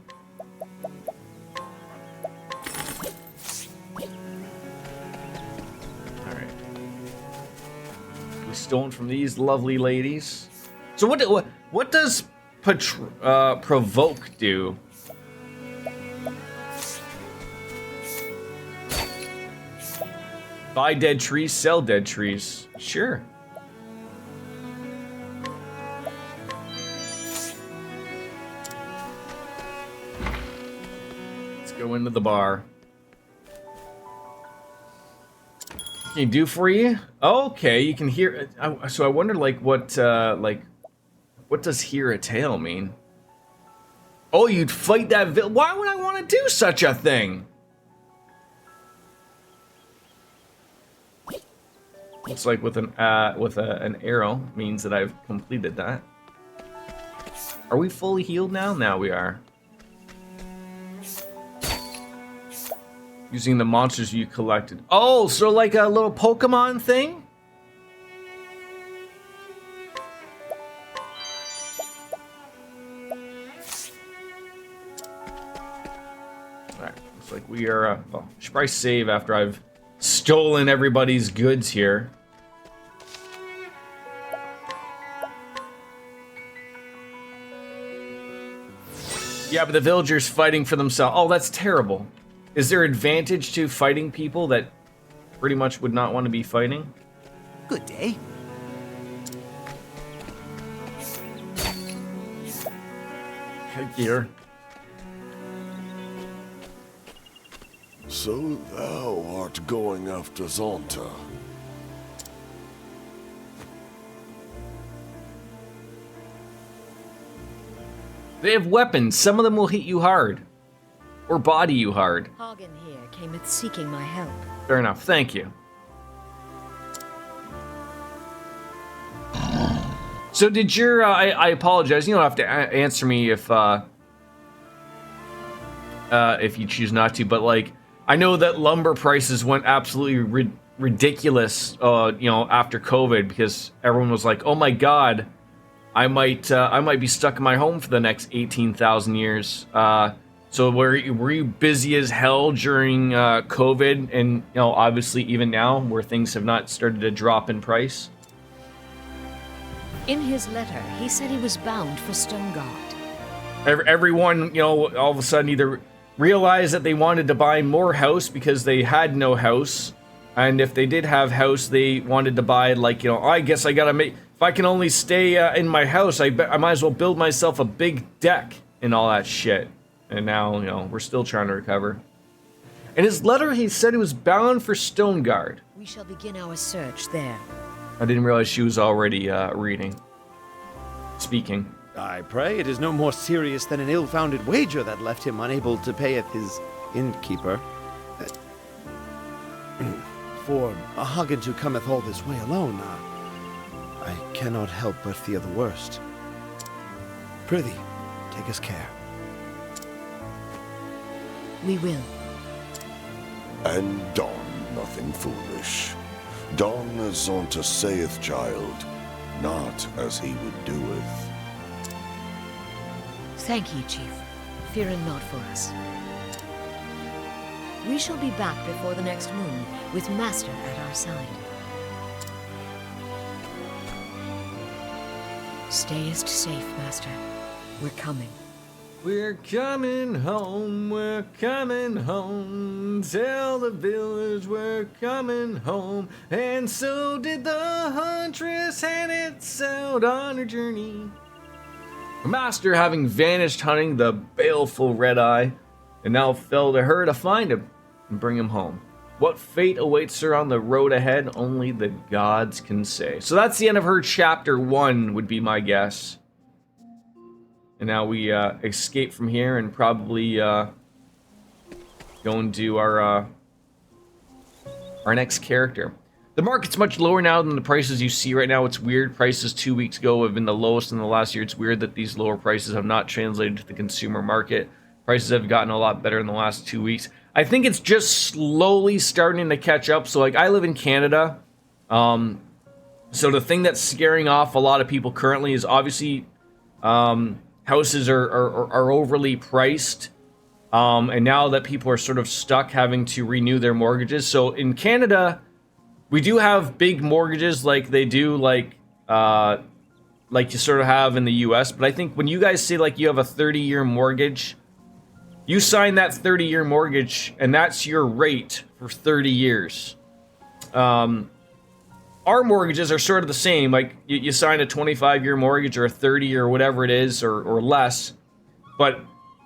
Alright. We stolen from these lovely ladies. So what does provoke do? Buy dead trees, sell dead trees. Sure. Let's go into the bar. What can you do for you? Okay, you can hear. So I wonder, like, what does hear a tale mean? Oh, you'd fight that villain. Why would I want to do such a thing? Looks like with an arrow means that I've completed that. Are we fully healed now? Now we are. Using the monsters you collected. Oh, so like a little Pokemon thing? Alright, looks like we are, should probably save after I've stolen everybody's goods here. Yeah, but the villagers fighting for themselves. Oh, that's terrible. Is there advantage to fighting people that pretty much would not want to be fighting? Good day. Headgear. So thou art going after Zonta. They have weapons. Some of them will hit you hard. Or body you hard. Hagen here cameth seeking my help. Fair enough. Thank you. So did your... I apologize. You don't have to answer me if you choose not to. But, like, I know that lumber prices went absolutely ridiculous, you know, after COVID. Because everyone was like, oh my god, I might be stuck in my home for the next 18,000 years. So were you busy as hell during COVID, and you know, obviously even now where things have not started to drop in price? In his letter, he said he was bound for Stonegard. Everyone, you know, all of a sudden either realized that they wanted to buy more house because they had no house, and if they did have house, they wanted to buy, like, you know, I guess I gotta make. If I can only stay in my house, I might as well build myself a big deck and all that shit. And now, you know, we're still trying to recover. In his letter, he said he was bound for Stonegard. We shall begin our search there. I didn't realize she was already speaking. I pray it is no more serious than an ill-founded wager that left him unable to pay at his innkeeper. For a Hagen who cometh all this way alone, I cannot help but fear the worst. Prithee, take us care. We will. And don nothing foolish. Don as Zonta saith, child, not as he would doeth. Thank ye, Chief. Fear not for us. We shall be back before the next moon, with Master at our side. Stayest safe, Master. We're coming. We're coming home, we're coming home. Tell the village we're coming home. And so did the huntress, and it sailed on her journey. Master, having vanished hunting the baleful red-eye, and now fell to her to find him. and bring him home. What fate awaits her on the road ahead, only the gods can say. So that's the end of her chapter 1, would be my guess. And now we escape from here and probably go and do our next character. The market's much lower now than the prices you see right now. It's weird. Prices 2 weeks ago have been the lowest in the last year. It's weird that these lower prices have not translated to the consumer market. Prices have gotten a lot better in the last 2 weeks. I think it's just slowly starting to catch up. So, like, I live in Canada. So the thing that's scaring off a lot of people currently is obviously houses are overly priced. And now that people are sort of stuck having to renew their mortgages. So in Canada, we do have big mortgages like they do like you sort of have in the US. But I think when you guys say like you have a 30-year mortgage, you sign that 30-year mortgage and that's your rate for 30 years. Our mortgages are sort of the same. Like you sign a 25-year mortgage or a 30 or whatever it is or less. But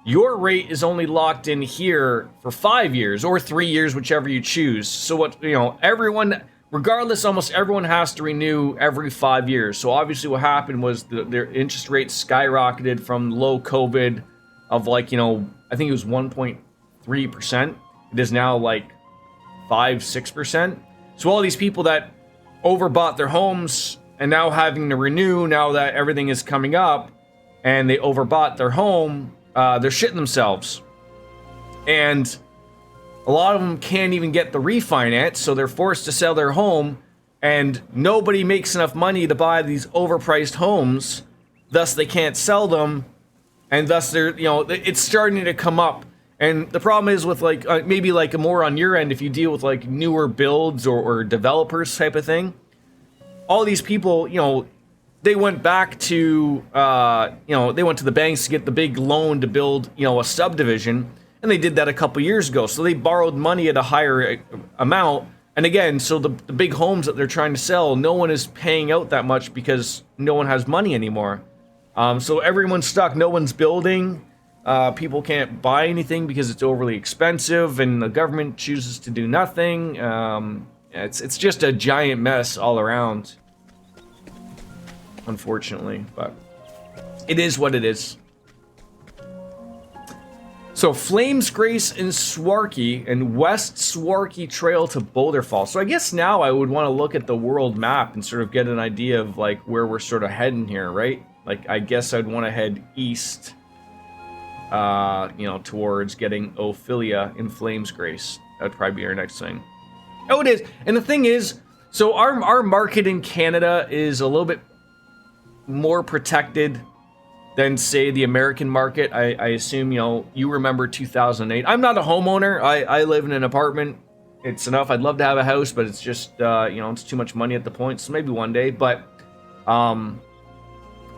your rate is only locked in here for 5 years or 3 years, whichever you choose. So what, everyone, regardless, almost everyone has to renew every 5 years. So obviously what happened was their interest rates skyrocketed from low COVID of like, I think it was 1.3%. It is now like 5-6%. So all these people that overbought their homes and now having to renew now that everything is coming up and they overbought their home, they're shitting themselves. And a lot of them can't even get the refinance, so they're forced to sell their home, and nobody makes enough money to buy these overpriced homes, thus they can't sell them, and thus they're, it's starting to come up. And the problem is with like, maybe like more on your end, if you deal with like newer builds or developers type of thing, all these people, they went back to, they went to the banks to get the big loan to build, a subdivision, and they did that a couple years ago. So they borrowed money at a higher amount. And again, so the big homes that they're trying to sell, no one is paying out that much because no one has money anymore. So everyone's stuck. No one's building. People can't buy anything because it's overly expensive, and the government chooses to do nothing. It's just a giant mess all around, unfortunately, but it is what it is. So Flames Grace in Swarky and West Swarky Trail to Boulder Falls. So I guess now I would want to look at the world map and sort of get an idea of like where we're sort of heading here, right? Like I guess I'd want to head east, towards getting Ophelia in Flames Grace. That would probably be our next thing. Oh, it is. And the thing is, so our market in Canada is a little bit more protected than, say, the American market. I assume, you remember 2008. I'm not a homeowner. I live in an apartment. It's enough. I'd love to have a house, but it's just, it's too much money at the point. So maybe one day. But I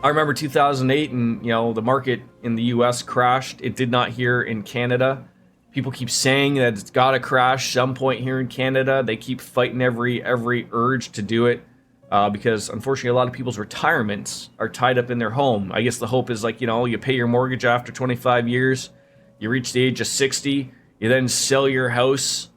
remember 2008 and, the market in the US crashed. It did not here in Canada. People keep saying that it's got to crash some point here in Canada. They keep fighting every urge to do it. Because unfortunately a lot of people's retirements are tied up in their home. I guess the hope is like, you pay your mortgage after 25 years, you reach the age of 60, you then sell your house,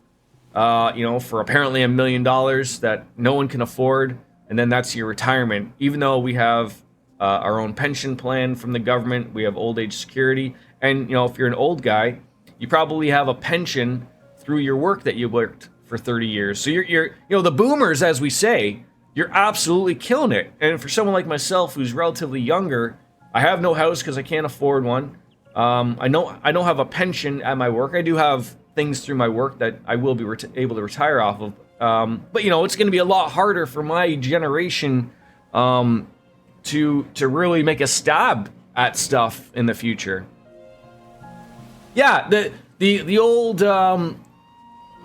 for apparently $1 million that no one can afford, and then that's your retirement. Even though we have our own pension plan from the government, we have old age security, and if you're an old guy, you probably have a pension through your work that you worked for 30 years. So you're the boomers, as we say, you're absolutely killing it. And for someone like myself who's relatively younger, I have no house because I can't afford one. I don't have a pension at my work. I do have things through my work that I will be able to retire off of. But it's going to be a lot harder for my generation to really make a stab at stuff in the future. Yeah, the old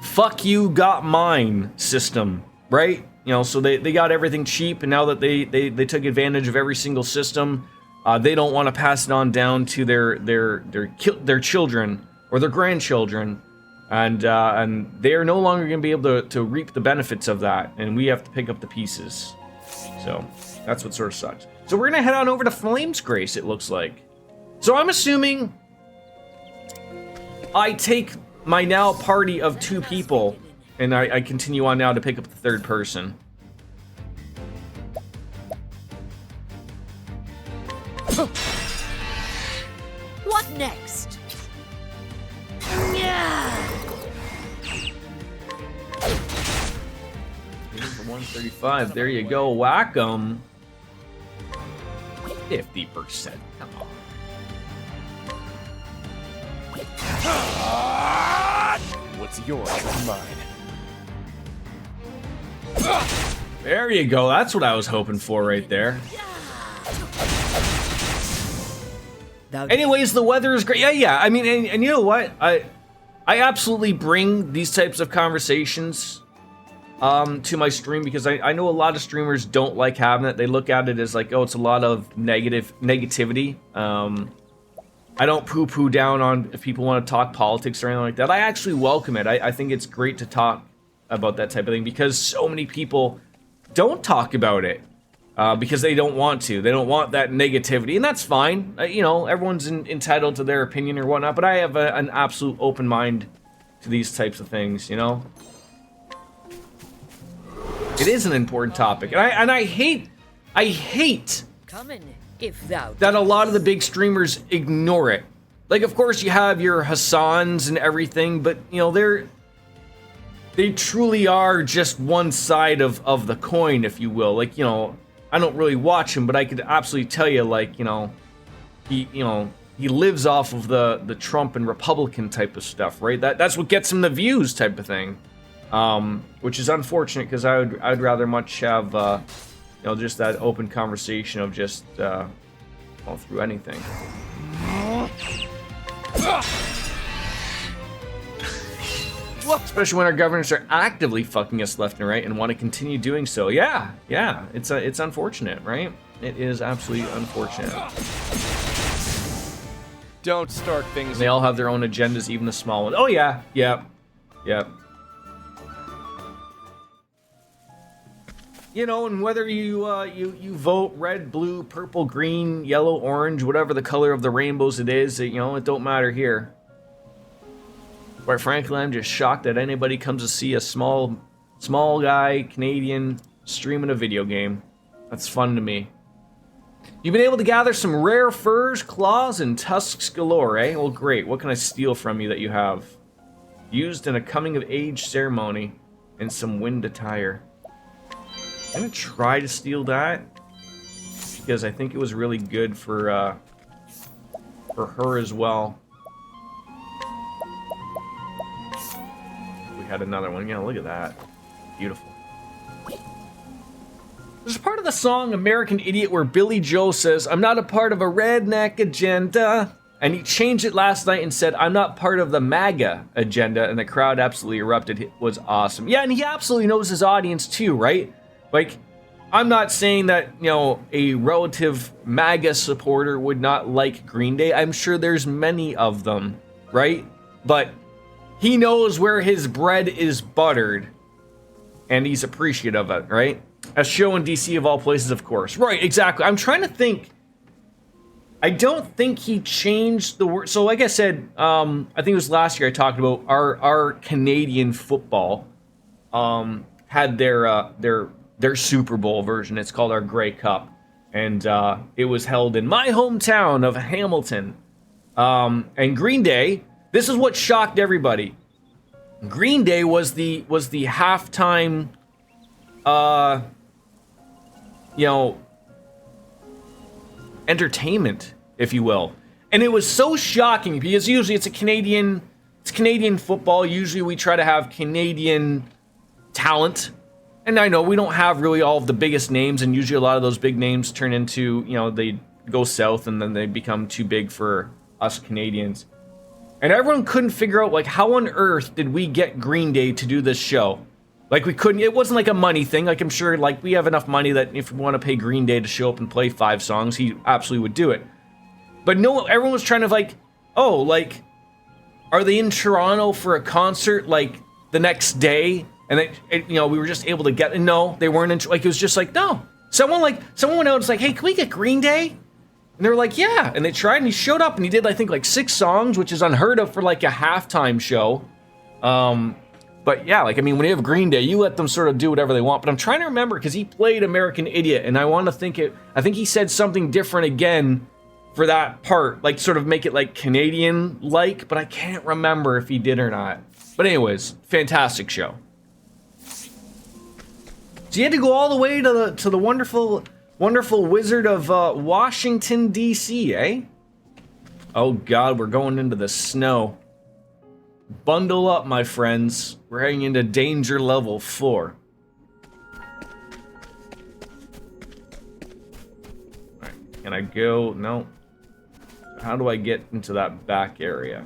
fuck you got mine system, right? So they got everything cheap, and now that they took advantage of every single system, they don't want to pass it on down to their children or their grandchildren, and they are no longer going to be able to reap the benefits of that, and we have to pick up the pieces. So that's what sort of sucks. So we're gonna head on over to Flames Grace, it looks like. So I'm assuming I take my now party of 2 people, and I continue on now to pick up the 3rd person. What next? Yeah. 135. There you go. Whack 'em. 50%. Come on. What's yours is mine. There you go. That's what I was hoping for right there. Anyways, the weather is great. Yeah. I mean, and you know what? I absolutely bring these types of conversations to my stream because I know a lot of streamers don't like having it. They look at it as like, oh, it's a lot of negativity. I don't poo-poo down on if people want to talk politics or anything like that. I actually welcome it. I think it's great to talk about that type of thing because so many people don't talk about it because they don't want to. They don't want that negativity, and that's fine. You know, everyone's entitled to their opinion or whatnot, but I have an absolute open mind to these types of things, you know? It is an important topic, and I hate Come in, if thou that a lot of the big streamers ignore it. Like, of course, you have your Hassans and everything, but you know they truly are just one side of the coin, if you will. Like, you know, I don't really watch him, but I could absolutely tell you, like, you know, he lives off of the Trump and Republican type of stuff, right? That's what gets him the views, type of thing. Which is unfortunate because I'd rather much have you know, just that open conversation of just all through anything. Especially when our governors are actively fucking us left and right and want to continue doing so. Yeah, it's unfortunate, right? It is absolutely unfortunate. Don't start things. They all have their own agendas, even the small ones. Oh yeah, yep. You know, and whether you vote red, blue, purple, green, yellow, orange, whatever the color of the rainbows it is, you know, it don't matter here. Quite frankly, I'm just shocked that anybody comes to see a small guy, Canadian, streaming a video game. That's fun to me. You've been able to gather some rare furs, claws, and tusks galore, eh? Well, great. What can I steal from you that you have? Used in a coming-of-age ceremony and some wind attire. I'm gonna try to steal that because I think it was really good for her as well. We had another one. Yeah, look at that. Beautiful. There's a part of the song American Idiot where Billy Joe says, "I'm not a part of a redneck agenda." And he changed it last night and said, "I'm not part of the MAGA agenda." And the crowd absolutely erupted. It was awesome. Yeah, and he absolutely knows his audience too, right? Like, I'm not saying that, you know, a relative MAGA supporter would not like Green Day. I'm sure there's many of them, right? But he knows where his bread is buttered, and he's appreciative of it, right? A show in DC of all places, of course. Right, exactly. I'm trying to think. I don't think he changed the word. So like I said, I think it was last year I talked about our Canadian football had their Super Bowl version. It's called our Grey Cup. And it was held in my hometown of Hamilton. And Green Day, this is what shocked everybody. Green Day was the halftime you know, entertainment, if you will. And it was so shocking because usually it's Canadian football. Usually we try to have Canadian talent. And I know we don't have really all of the biggest names, and usually a lot of those big names turn into, you know, they go south and then they become too big for us Canadians. And everyone couldn't figure out, like, how on earth did we get Green Day to do this show? Like, we couldn't, it wasn't like a money thing. Like, I'm sure, like, we have enough money that if we want to pay Green Day to show up and play 5 songs, he absolutely would do it. But no, everyone was trying to, like, oh, like, are they in Toronto for a concert, like, the next day? And you know, we were just able to get, no, they weren't in, like, it was just like, no. Someone went out and was like, hey, can we get Green Day? And they were like, yeah. And they tried, and he showed up, and he did, I think, like 6 songs, which is unheard of for like a halftime show. But yeah, like, I mean, when you have Green Day, you let them sort of do whatever they want. But I'm trying to remember, because he played American Idiot, and I want to think I think he said something different again for that part, like sort of make it like Canadian-like, but I can't remember if he did or not. But anyways, fantastic show. So you had to go all the way to the wonderful Wizard of Washington, D.C., eh? Oh God, we're going into the snow. Bundle up, my friends. We're heading into danger level 4. Alright, can I go? No. How do I get into that back area?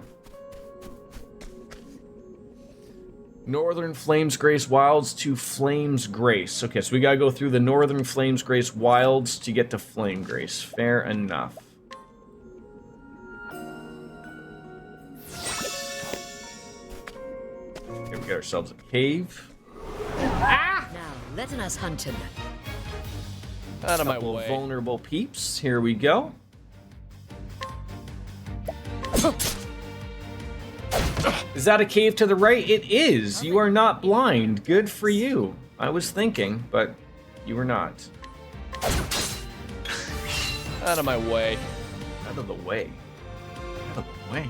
Northern Flames Grace Wilds to Flames Grace. Okay, so we gotta go through the Northern Flames Grace Wilds to get to Flame Grace. Fair enough. Here we get ourselves a cave. Now, letting us hunt him. Out of my Couple of way. vulnerable peeps. Here we go. Is that a cave to the right? It is. You are not blind. Good for you. I was thinking, but you were not. Out of my way. Out of the way. Out of the way.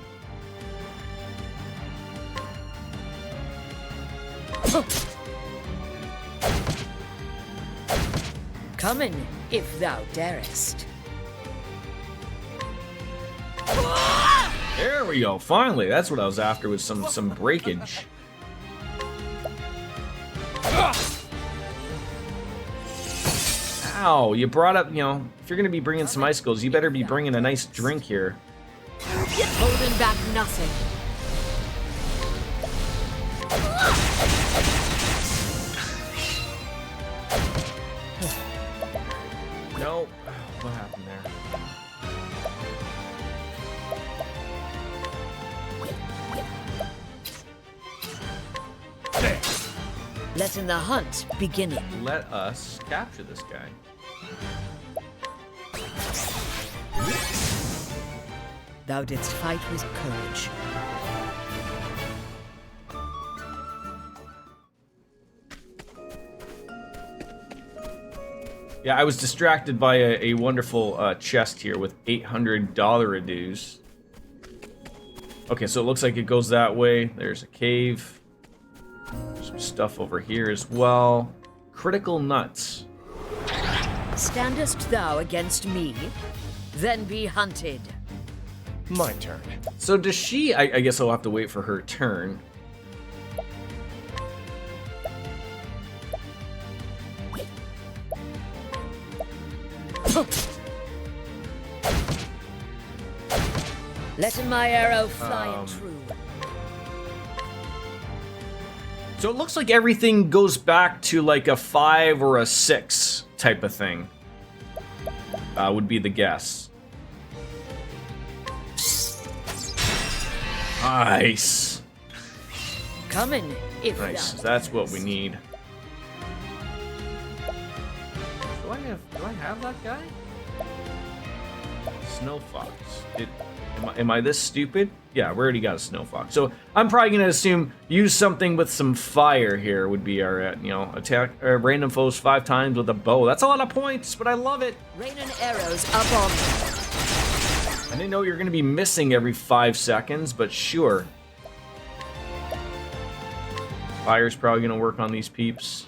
Come in, if thou darest. There we go. Finally, that's what I was after, was some breakage. Ow! You brought up, you know, if you're gonna be bringing some icicles, you better be bringing a nice drink here. Holding back nothing. No. What happened there? Letting the hunt begin. Let us capture this guy. Thou didst fight with courage. Yeah, I was distracted by a wonderful chest here with $800 dues. Okay, so it looks like it goes that way. There's a cave. Some stuff over here as well. Critical nuts. Standest thou against me? Then be hunted. My turn. So does she... I guess I'll have to wait for her turn. Letting my arrow fly true. So it looks like everything goes back to like a 5 or a 6 type of thing. Would be the guess. Nice. Coming, if Nice. thou That's what we darest. need. Do I have that guy? Snow Fox. Am I this stupid? Yeah, we already got a Snow Fox. So I'm probably gonna assume use something with some fire here would be our, you know, attack random foes 5 times with a bow. That's a lot of points, but I love it. Raining arrows up on me. I didn't know you're gonna be missing every 5 seconds, but sure. Fire's probably gonna work on these peeps.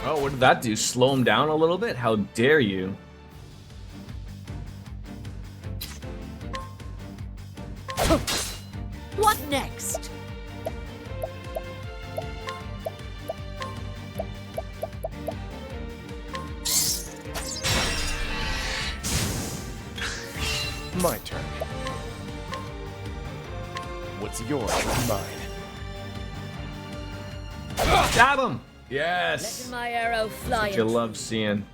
Oh, what did that do? Slow him down a little bit? How dare you? What next? My turn. What's yours is mine. Stab him! Letting Yes! my arrow fly What you true. love seeing.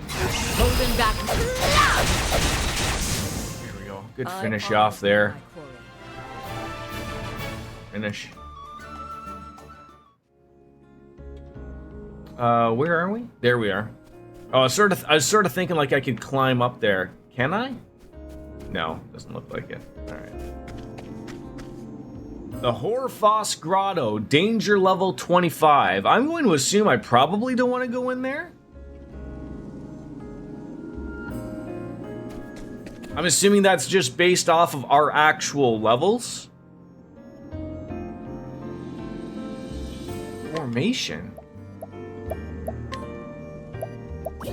Holding back. Here we go. Good I finish honor off there. my quarry. Finish. Where are we? There we are. Oh, I was sort of thinking like I could climb up there. Can I? No, doesn't look like it. All right. The Horfoss Grotto, danger level 25. I'm going to assume I probably don't want to go in there. I'm assuming that's just based off of our actual levels. Formation.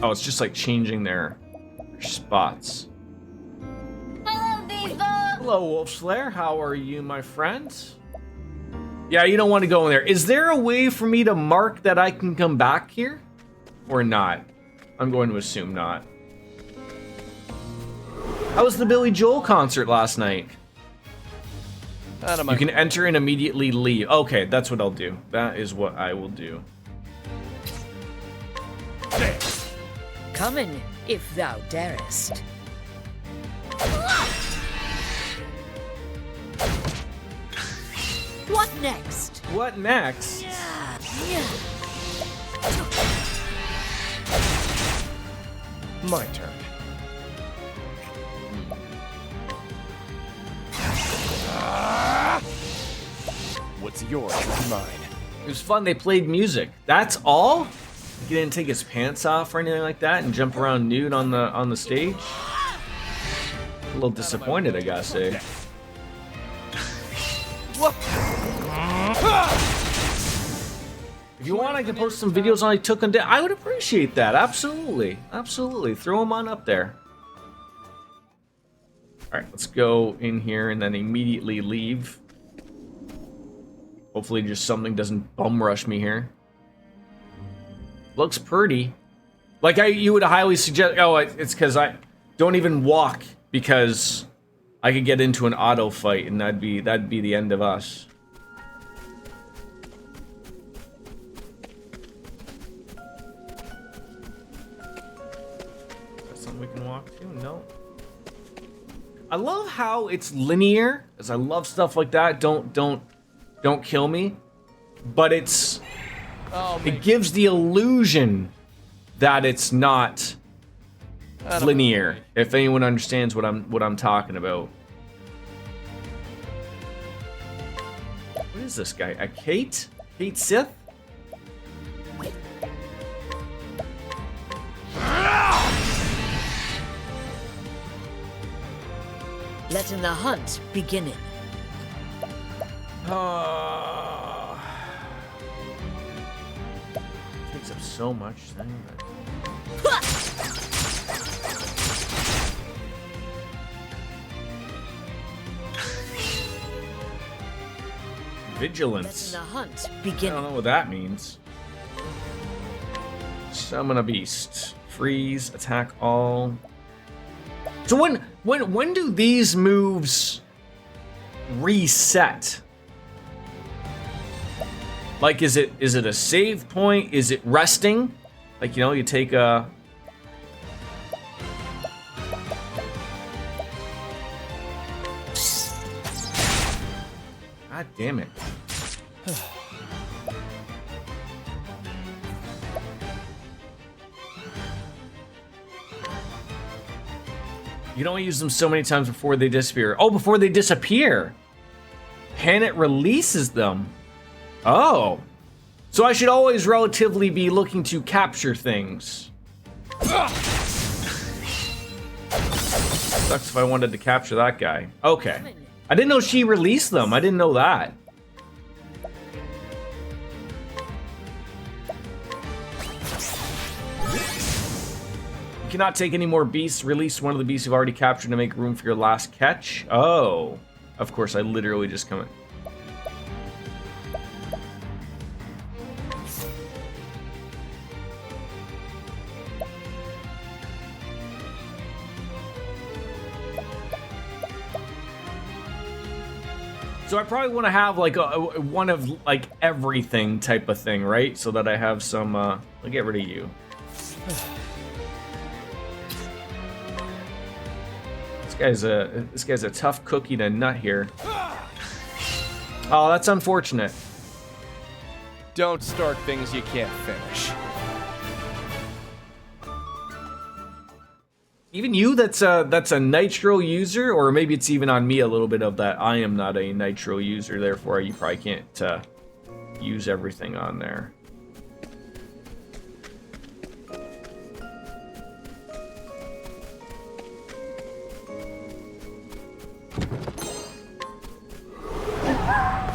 Oh, it's just like changing their spots. Hello, Viva! Hello, Wolf Slayer. How are you, my friend? Yeah, you don't want to go in there. Is there a way for me to mark that I can come back here? Or not? I'm going to assume not. How was the Billy Joel concert last night? You can enter and immediately leave. Okay, that's what I'll do. That is what I will do. Come in, if thou darest. What next? What next? My turn. What's yours is mine. It was fun. They played music. That's all? He didn't take his pants off or anything like that and jump around nude on the stage. A little disappointed, I gotta say. If you want, I can post some videos on I took them down. I would appreciate that. Absolutely, absolutely. Throw them on up there. All right, let's go in here and then immediately leave. Hopefully, just something doesn't bum rush me here. Looks pretty. Like you would highly suggest. Oh, it's because I don't even walk because I could get into an auto fight and that'd be the end of us. Is that something we can walk to? No. I love how it's linear, as I love stuff like that. Don't kill me, but it gives the illusion that it's not linear. If anyone understands what I'm talking about. What is this guy? A Kate? Kate Sith? Letting the hunt begin. Takes up so much thing. Vigilance. Letting the hunt I begin. don't know what that means. Summon a beast. Freeze. Attack all. So when do these moves reset? Like, is it a save point? Is it resting? Like, you take a... God damn it. You can only use them so many times before they disappear. Oh, before they disappear. And it releases them. Oh. So I should always relatively be looking to capture things. Sucks if I wanted to capture that guy. Okay. I didn't know she released them. I didn't know that. You cannot take any more beasts. Release one of the beasts you've already captured to make room for your last catch. Oh. Of course, I literally just come in. So I probably want to have like one of like everything type of thing, right? So that I have some. I'll get rid of you. This guy's a tough cookie to nut here. Oh, that's unfortunate. Don't start things you can't finish. Even you, that's a Nitro user, or maybe it's even on me a little bit of that. I am not a Nitro user, therefore you probably can't use everything on there.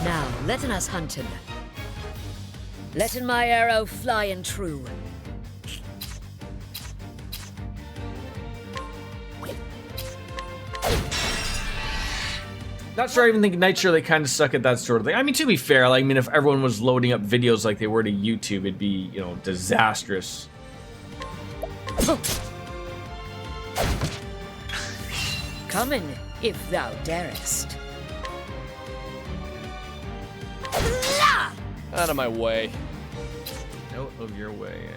Now, letting us hunt him. Letting my arrow fly and true. Not sure I even think Nitro, they kind of suck at that sort of thing. I mean, to be fair, like, I mean, if everyone was loading up videos like they were to YouTube, it'd be, you know, disastrous. Come in, if thou darest. Out of my way. Out of your way, eh?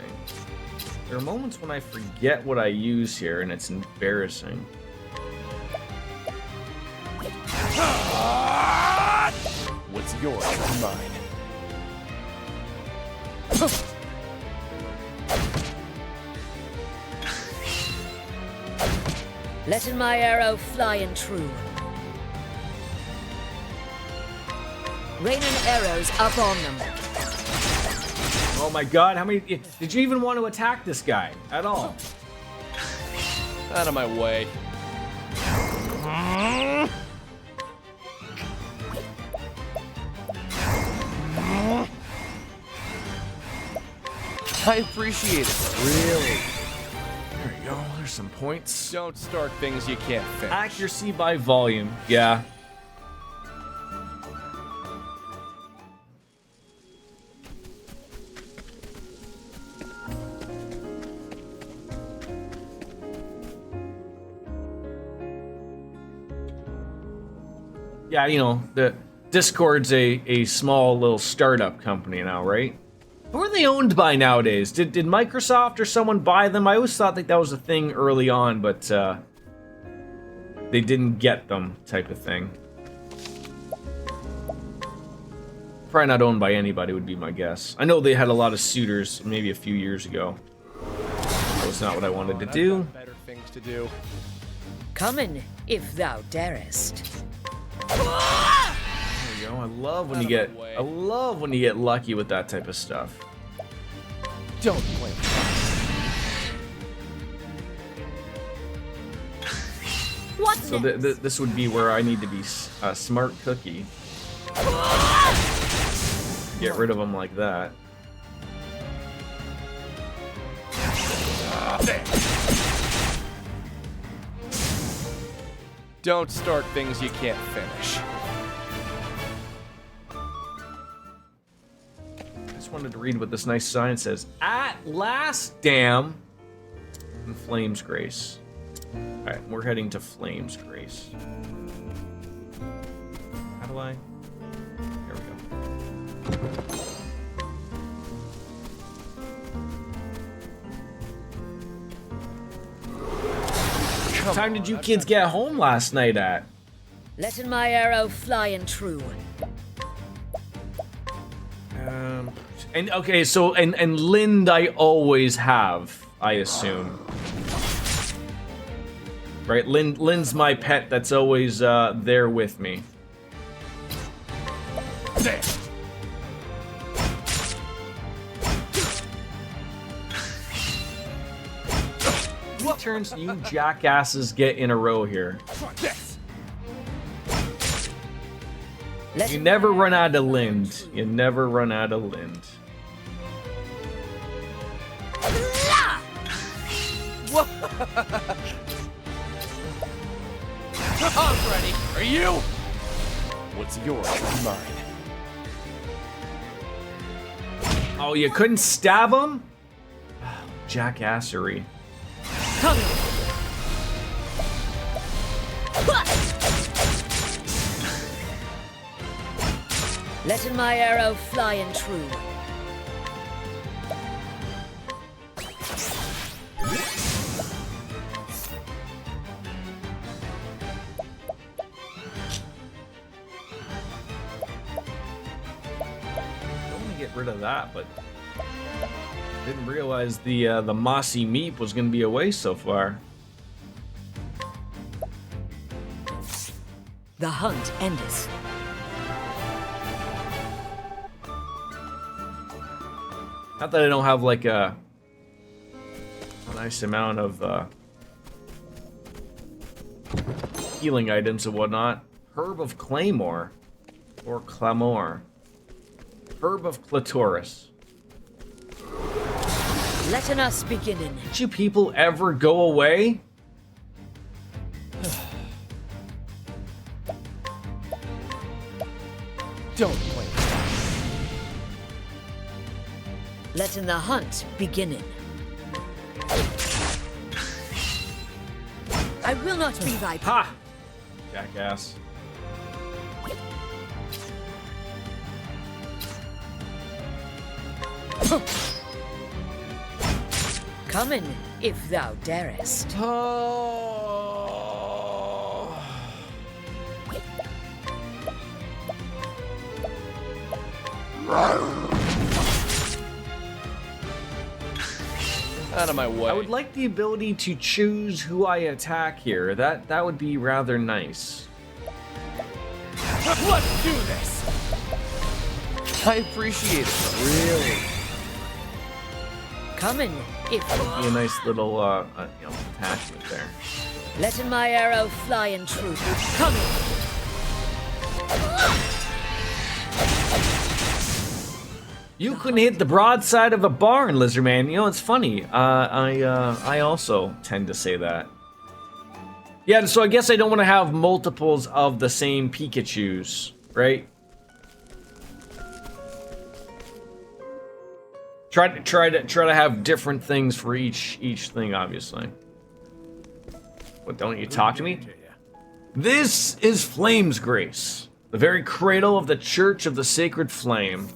There are moments when I forget what I use here, and it's embarrassing. What's yours is mine. Letting my arrow fly and true. Raining arrows up on them. Oh my god, how many... Did you even want to attack this guy at all? Out of my way. I appreciate it. Really? There you go, there's some points. Don't start things you can't finish. Accuracy by volume, yeah. Yeah, you know, the Discord's a small little startup company now, right? Who are they owned by nowadays? Did Microsoft or someone buy them? I always thought that was a thing early on, but they didn't get them, type of thing. Probably not owned by anybody would be my guess. I know they had a lot of suitors maybe a few years ago. That was not what I wanted to do. I've got better things to do. Come in, if thou darest. There you go. I love when you get lucky with that type of stuff. Don't blame me. What So next? this would be where I need to be a smart cookie. Get rid of them like that. Don't start things you can't finish. I just wanted to read what this nice sign says. At last, damn. And Flames Grace. Alright, we're heading to Flames Grace. How do I? There we go. What time did you kids get home last night at? Letting my arrow fly and true. And okay, so and Lind I always have, I assume. Right, Lynn's my pet that's always there with me. What turns do you jackasses get in a row here? You never run out of Lind. You never run out of Lind. I'm ready. Are you? What's yours is mine. Oh, you couldn't stab him? Jackassery. Come in. Letting my arrow fly and true. Get rid of that, but didn't realize the mossy meep was going to be away so far. the hunt endeth. Not that I don't have like a nice amount of healing items and whatnot. Herb of Claymore or Clamor. Herb of Clitoris. Let us begin. Did you people ever go away? Don't blame me. Letting the hunt begin. I will not be thy Ha! Jackass. Come in, if thou darest. Out of my way. I would like the ability to choose who I attack here. That would be rather nice. Let's do this. I appreciate it. Really. Come in, if Be a nice little attachment there. letting my arrow fly in truth. Come in. You couldn't hit the broadside of a barn, Lizardman. You know, it's funny. I also tend to say that. Yeah, so I guess I don't want to have multiples of the same Pikachus, right? Try to have different things for each thing, obviously. But don't you talk to me? This is Flame's Grace, the very cradle of the Church of the Sacred Flame.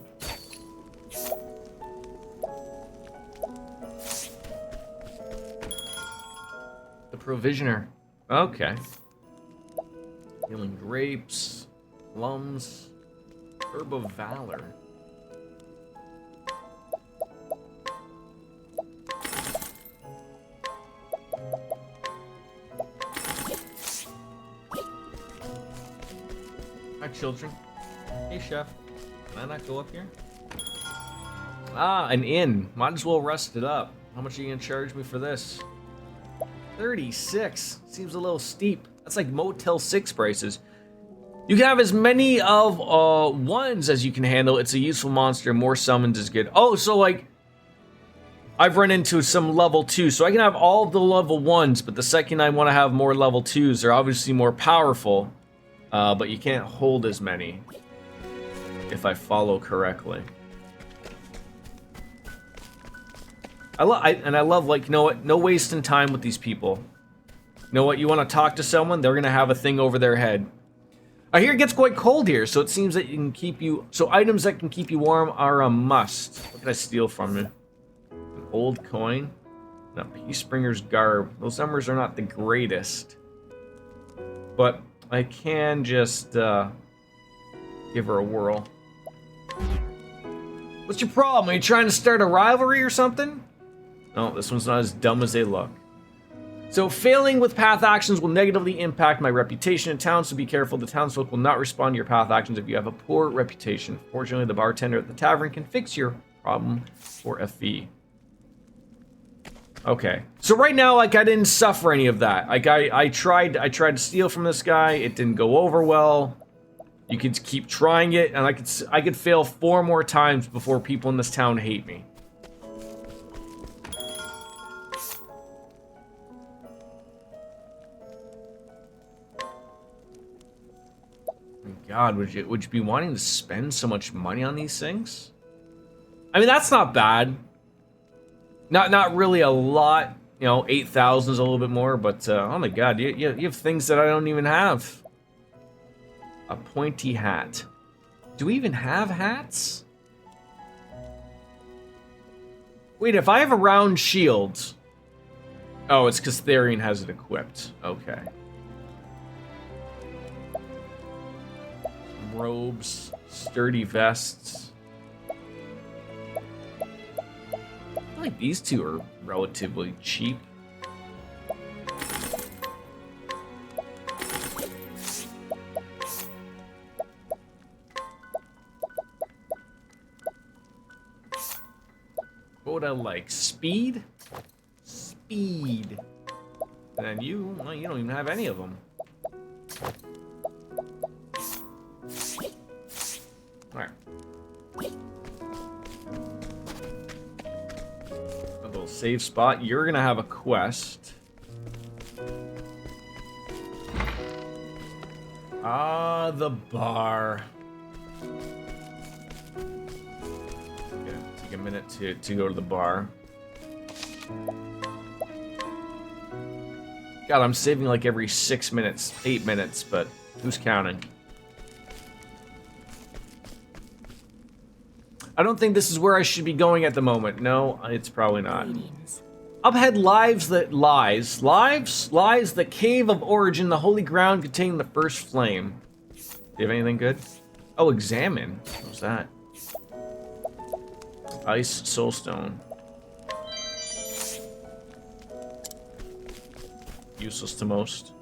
The Provisioner. Okay. Healing grapes, plums, herb of valor. Hi, children. Hey, chef. Can I not go up here? Ah, an inn. Might as well rest it up. How much are you gonna charge me for this? 36. Seems a little steep. That's like Motel 6 prices. You can have as many of ones as you can handle. It's a useful monster. More summons is good. Oh, so like I've run into some level 2, so I can have all of the level 1s, but the second I want to have more level 2s, they're obviously more powerful, but you can't hold as many if I follow correctly. I love, like, you know what? No wasting time with these people. You know what? You want to talk to someone, they're going to have a thing over their head. I hear it gets quite cold here, so it seems that you can keep you... So items that can keep you warm are a must. What can I steal from you? An old coin? No, Peacebringer's garb. Those numbers are not the greatest. But I can just give her a whirl. What's your problem? Are you trying to start a rivalry or something? No, this one's not as dumb as they look. So failing with path actions will negatively impact my reputation in town, so be careful. The townsfolk will not respond to your path actions if you have a poor reputation. Fortunately, the bartender at the tavern can fix your problem for a fee. Okay, so right now, like, I didn't suffer any of that. Like, I tried to steal from this guy. It didn't go over well. You could keep trying it, and I could fail 4 more times before people in this town hate me. God, would you be wanting to spend so much money on these things? I mean, that's not bad. Not really a lot. You know, 8,000 is a little bit more, but oh my God, you have things that I don't even have. A pointy hat. Do we even have hats? Wait, if I have a round shield... Oh, it's because Therian has it equipped. Okay. Robes, sturdy vests. I feel like these two are relatively cheap. What would I like? Speed? Speed. And then you, well, you don't even have any of them. Alright. A little save spot. You're gonna have a quest. Ah, the bar. Okay, take a minute to go to the bar. God, I'm saving like every 6 minutes, 8 minutes, but who's counting? I don't think this is where I should be going at the moment. No, it's probably not. Uphead lies the cave of origin, the holy ground containing the first flame. Do you have anything good? Oh, examine. What's that? Ice soulstone. Useless to most.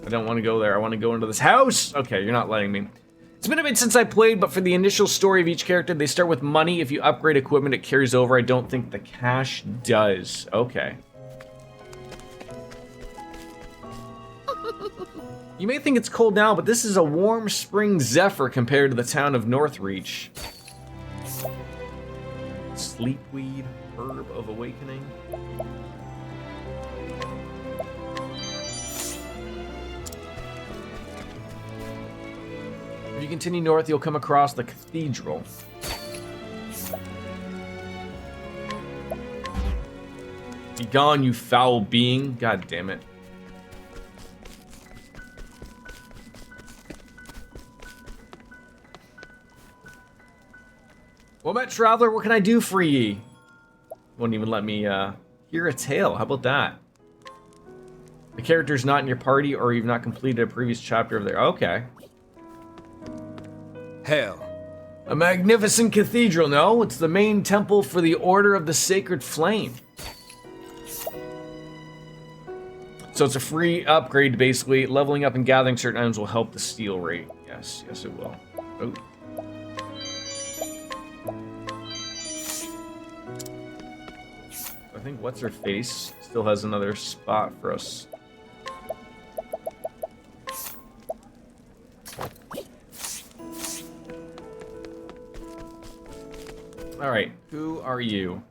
I don't want to go there. I want to go into this house. Okay, you're not letting me. It's been a bit since I played, but for the initial story of each character, they start with money. If you upgrade equipment, it carries over. I don't think the cash does. Okay. You may think it's cold now, but this is a warm spring zephyr compared to the town of Northreach. Sleepweed, herb of awakening. If you continue north, you'll come across the cathedral. Be gone, you foul being. God damn it. Well met, traveler, what can I do for ye? Won't even let me hear a tale. How about that? The character's not in your party, or you've not completed a previous chapter of their... Okay. Hail. A magnificent cathedral, no? It's the main temple for the Order of the Sacred Flame. So it's a free upgrade, basically. Leveling up and gathering certain items will help the steal rate. Yes, yes it will. Oh. I think What's-Her-Face still has another spot for us. Alright, who are you?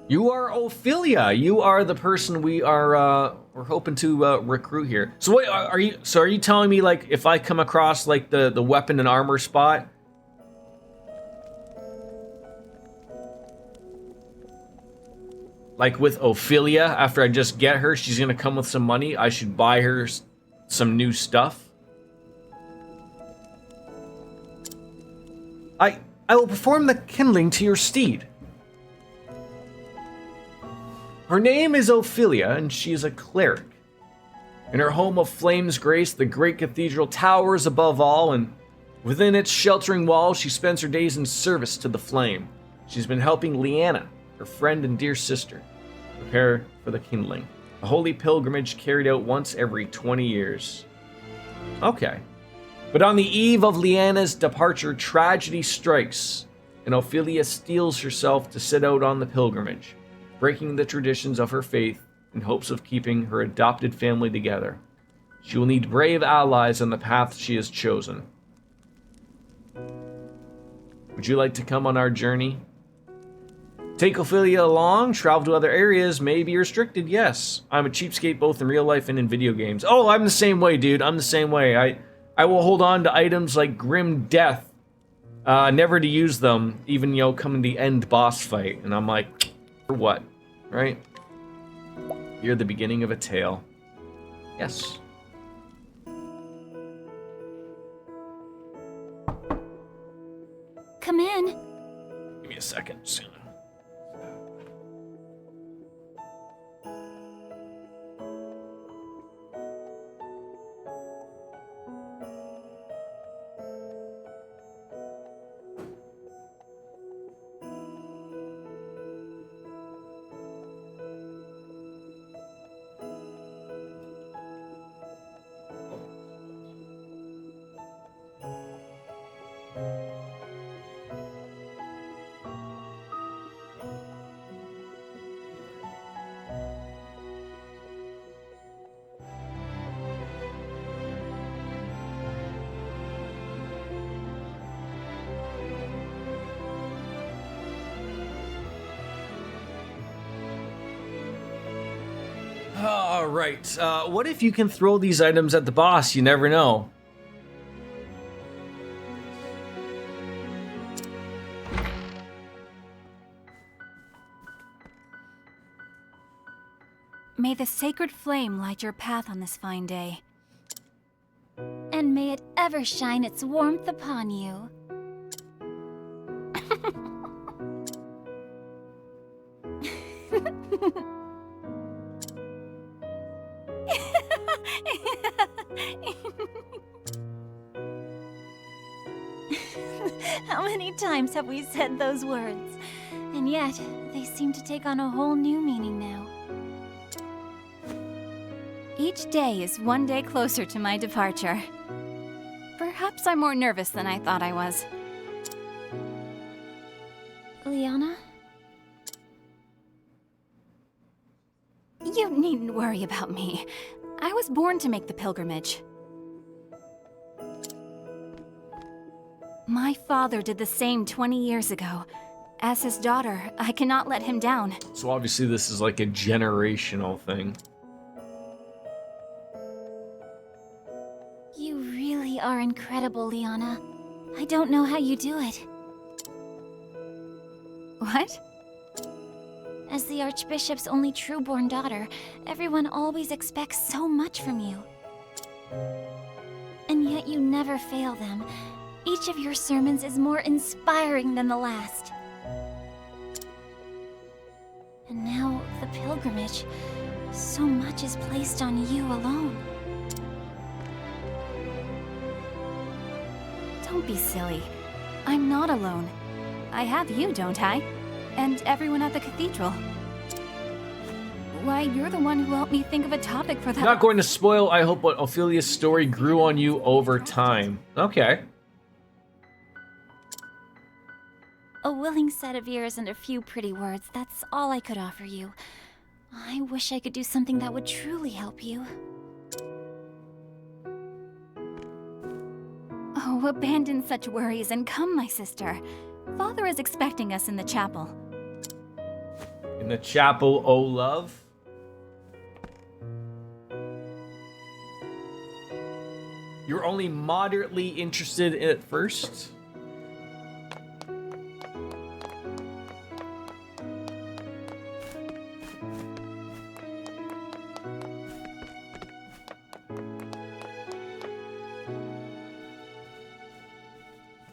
You are Ophelia. You are the person we're hoping to recruit here. So what are you? So are you telling me, like, if I come across like the weapon and armor spot, like with Ophelia, after I just get her, she's gonna come with some money. I should buy her some new stuff. I will perform the kindling to your steed. Her name is Ophelia, and she is a cleric. In her home of Flame's Grace, the great cathedral towers above all, and within its sheltering walls, she spends her days in service to the flame. She's been helping Leanna, her friend and dear sister, prepare for the kindling. A holy pilgrimage carried out once every 20 years. Okay. But on the eve of Leanna's departure, tragedy strikes, and Ophelia steels herself to set out on the pilgrimage, breaking the traditions of her faith in hopes of keeping her adopted family together. She will need brave allies on the path she has chosen. Would you like to come on our journey? Take Ophelia along, travel to other areas, may be restricted, yes. I'm a cheapskate both in real life and in video games. Oh, I'm the same way, dude. I'm the same way. I will hold on to items like Grim Death, never to use them, even, you know, coming the end boss fight. And I'm like, for what, right? You're the beginning of a tale. Yes. Come in. Give me a second soon. Right. What if you can throw these items at the boss? You never know. May the sacred flame light your path on this fine day. And may it ever shine its warmth upon you. How many times have we said those words? And yet, they seem to take on a whole new meaning now. Each day is one day closer to my departure. Perhaps I'm more nervous than I thought I was. Liana? You needn't worry about me. I was born to make the pilgrimage. My father did the same 20 years ago. As his daughter, I cannot let him down. So obviously this is like a generational thing. You really are incredible, Liana. I don't know how you do it. What? As the Archbishop's only true-born daughter, everyone always expects so much from you. And yet you never fail them. Each of your sermons is more inspiring than the last. And now, the pilgrimage. So much is placed on you alone. Don't be silly. I'm not alone. I have you, don't I? And everyone at the cathedral. Why, you're the one who helped me think of a topic for that. Not going to spoil, I hope, what Ophelia's story grew on you over time. Okay. A willing set of ears and a few pretty words, that's all I could offer you. I wish I could do something that would truly help you. Oh, abandon such worries and come, my sister. Father is expecting us in the chapel. In the chapel, oh love. You're only moderately interested in it first?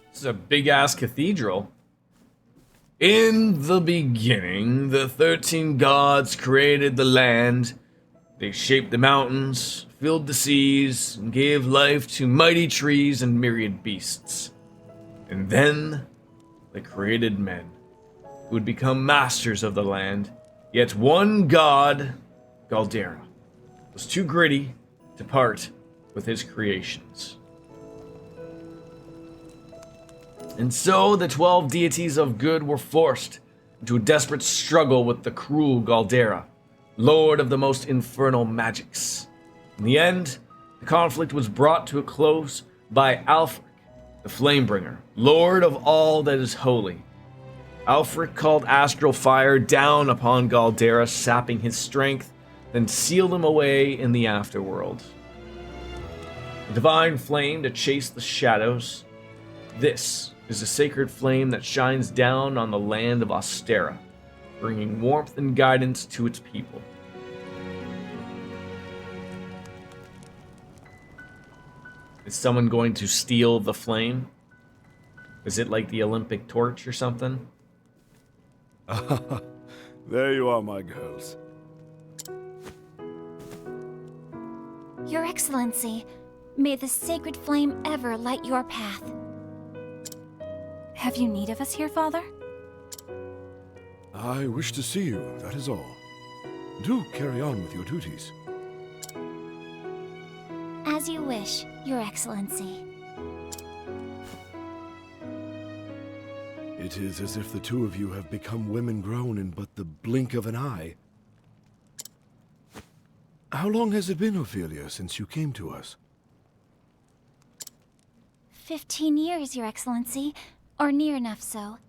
This is a big-ass cathedral. In the beginning, the 13 gods created the land. They shaped the mountains, filled the seas, and gave life to mighty trees and myriad beasts. And then they created men, who would become masters of the land. Yet one god, Galdera, was too gritty to part with his creations. And so the 12 deities of good were forced into a desperate struggle with the cruel Galdera, lord of the most infernal magics. In the end, the conflict was brought to a close by Alfric, the Flamebringer, lord of all that is holy. Alfric called astral fire down upon Galdera, sapping his strength, then sealed him away in the afterworld. A divine flame to chase the shadows. This is a sacred flame that shines down on the land of Ostera, bringing warmth and guidance to its people. Is someone going to steal the flame? Is it like the Olympic torch or something? There you are, my girls. Your Excellency, may the sacred flame ever light your path. Have you need of us here, Father? I wish to see you, that is all. Do carry on with your duties. As you wish, Your Excellency. It is as if the two of you have become women grown in but the blink of an eye. How long has it been, Ophelia, since you came to us? 15 years, Your Excellency, or near enough so.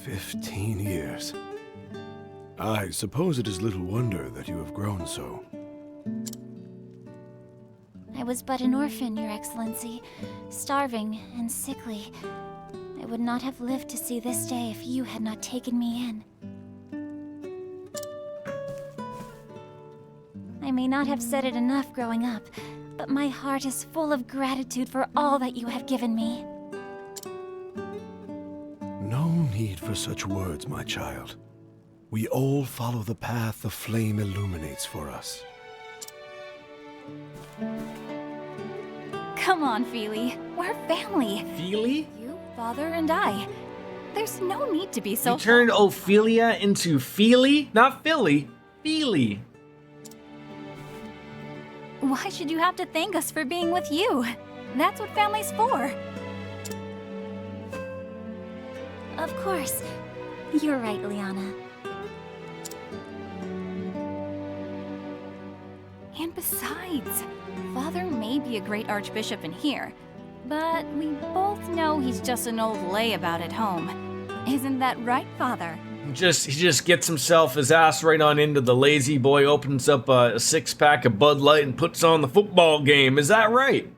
15 years. I suppose it is little wonder that you have grown so. I was but an orphan, Your Excellency, starving and sickly. I would not have lived to see this day if you had not taken me in. I may not have said it enough growing up, but my heart is full of gratitude for all that you have given me. No need for such words, my child. We all follow the path the flame illuminates for us. Come on, Feely. We're family. Feely? You, Father, and I. There's no need to be so... You turned Ophelia into Feely? Not Philly. Feely. Why should you have to thank us for being with you? That's what family's for. Of course. You're right, Liana. And besides, Father may be a great archbishop in here, but we both know he's just an old layabout at home. Isn't that right, Father? He just gets his ass right on into the lazy boy, opens up a 6-pack of Bud Light and puts on the football game. Is that right?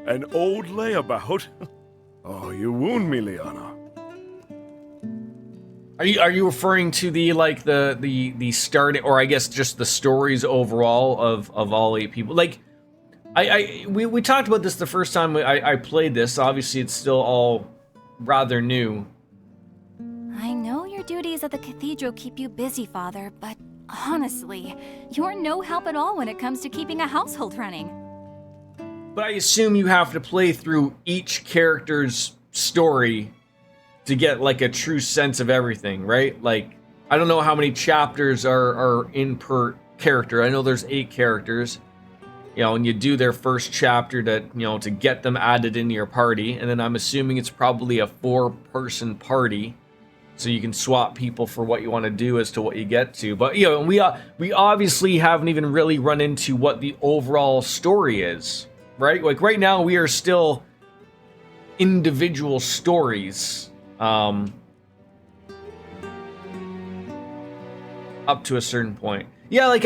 An old layabout? Oh, you wound me, Liana. Are you referring to the starting, or I guess just the stories overall of all 8 people? Like, we talked about this the first time I played this. Obviously, it's still all rather new. I know your duties at the cathedral keep you busy, Father, but honestly, you're no help at all when it comes to keeping a household running. But I assume you have to play through each character's story to get like a true sense of everything, right? Like, I don't know how many chapters are in per character. I know there's 8 characters, you know, and you do their first chapter to get them added into your party, and then I'm assuming it's probably a 4-person party, so you can swap people for what you want to do as to what you get to. But we obviously haven't even really run into what the overall story is, right? Like right now we are still individual stories. Up to a certain point. Yeah, like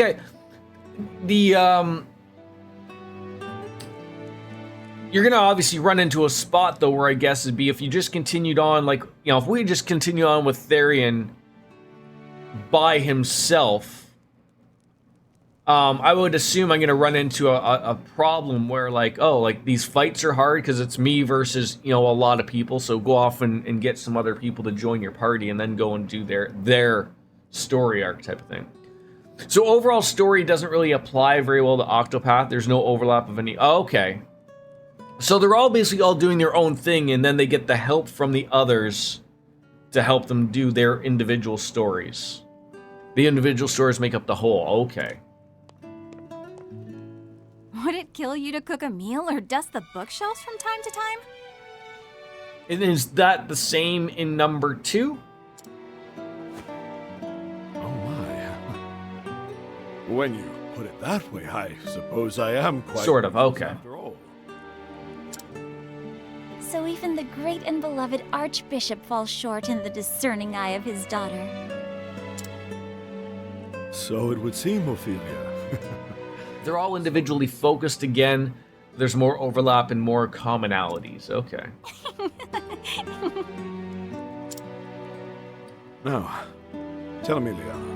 you're gonna obviously run into a spot though where I guess it'd be if you just continued on, like, if we just continue on with Therian by himself, I would assume I'm gonna run into a problem where like these fights are hard because it's me versus a lot of people, so go off and get some other people to join your party and then go and do their story arc type of thing. So overall story doesn't really apply very well to Octopath. There's no overlap of any. Oh, okay, so they're all basically all doing their own thing, and then they get the help from the others to help them do their individual stories. The individual stories make up the whole. Okay. Would it kill you to cook a meal or dust the bookshelves from time to time? And is that the same in number 2? Oh my. When you put it that way, I suppose I am quite... Sort of, okay. After all. So even the great and beloved Archbishop falls short in the discerning eye of his daughter. So it would seem, Ophelia. They're all individually focused again. There's more overlap and more commonalities. Okay. Now, tell me, Liana.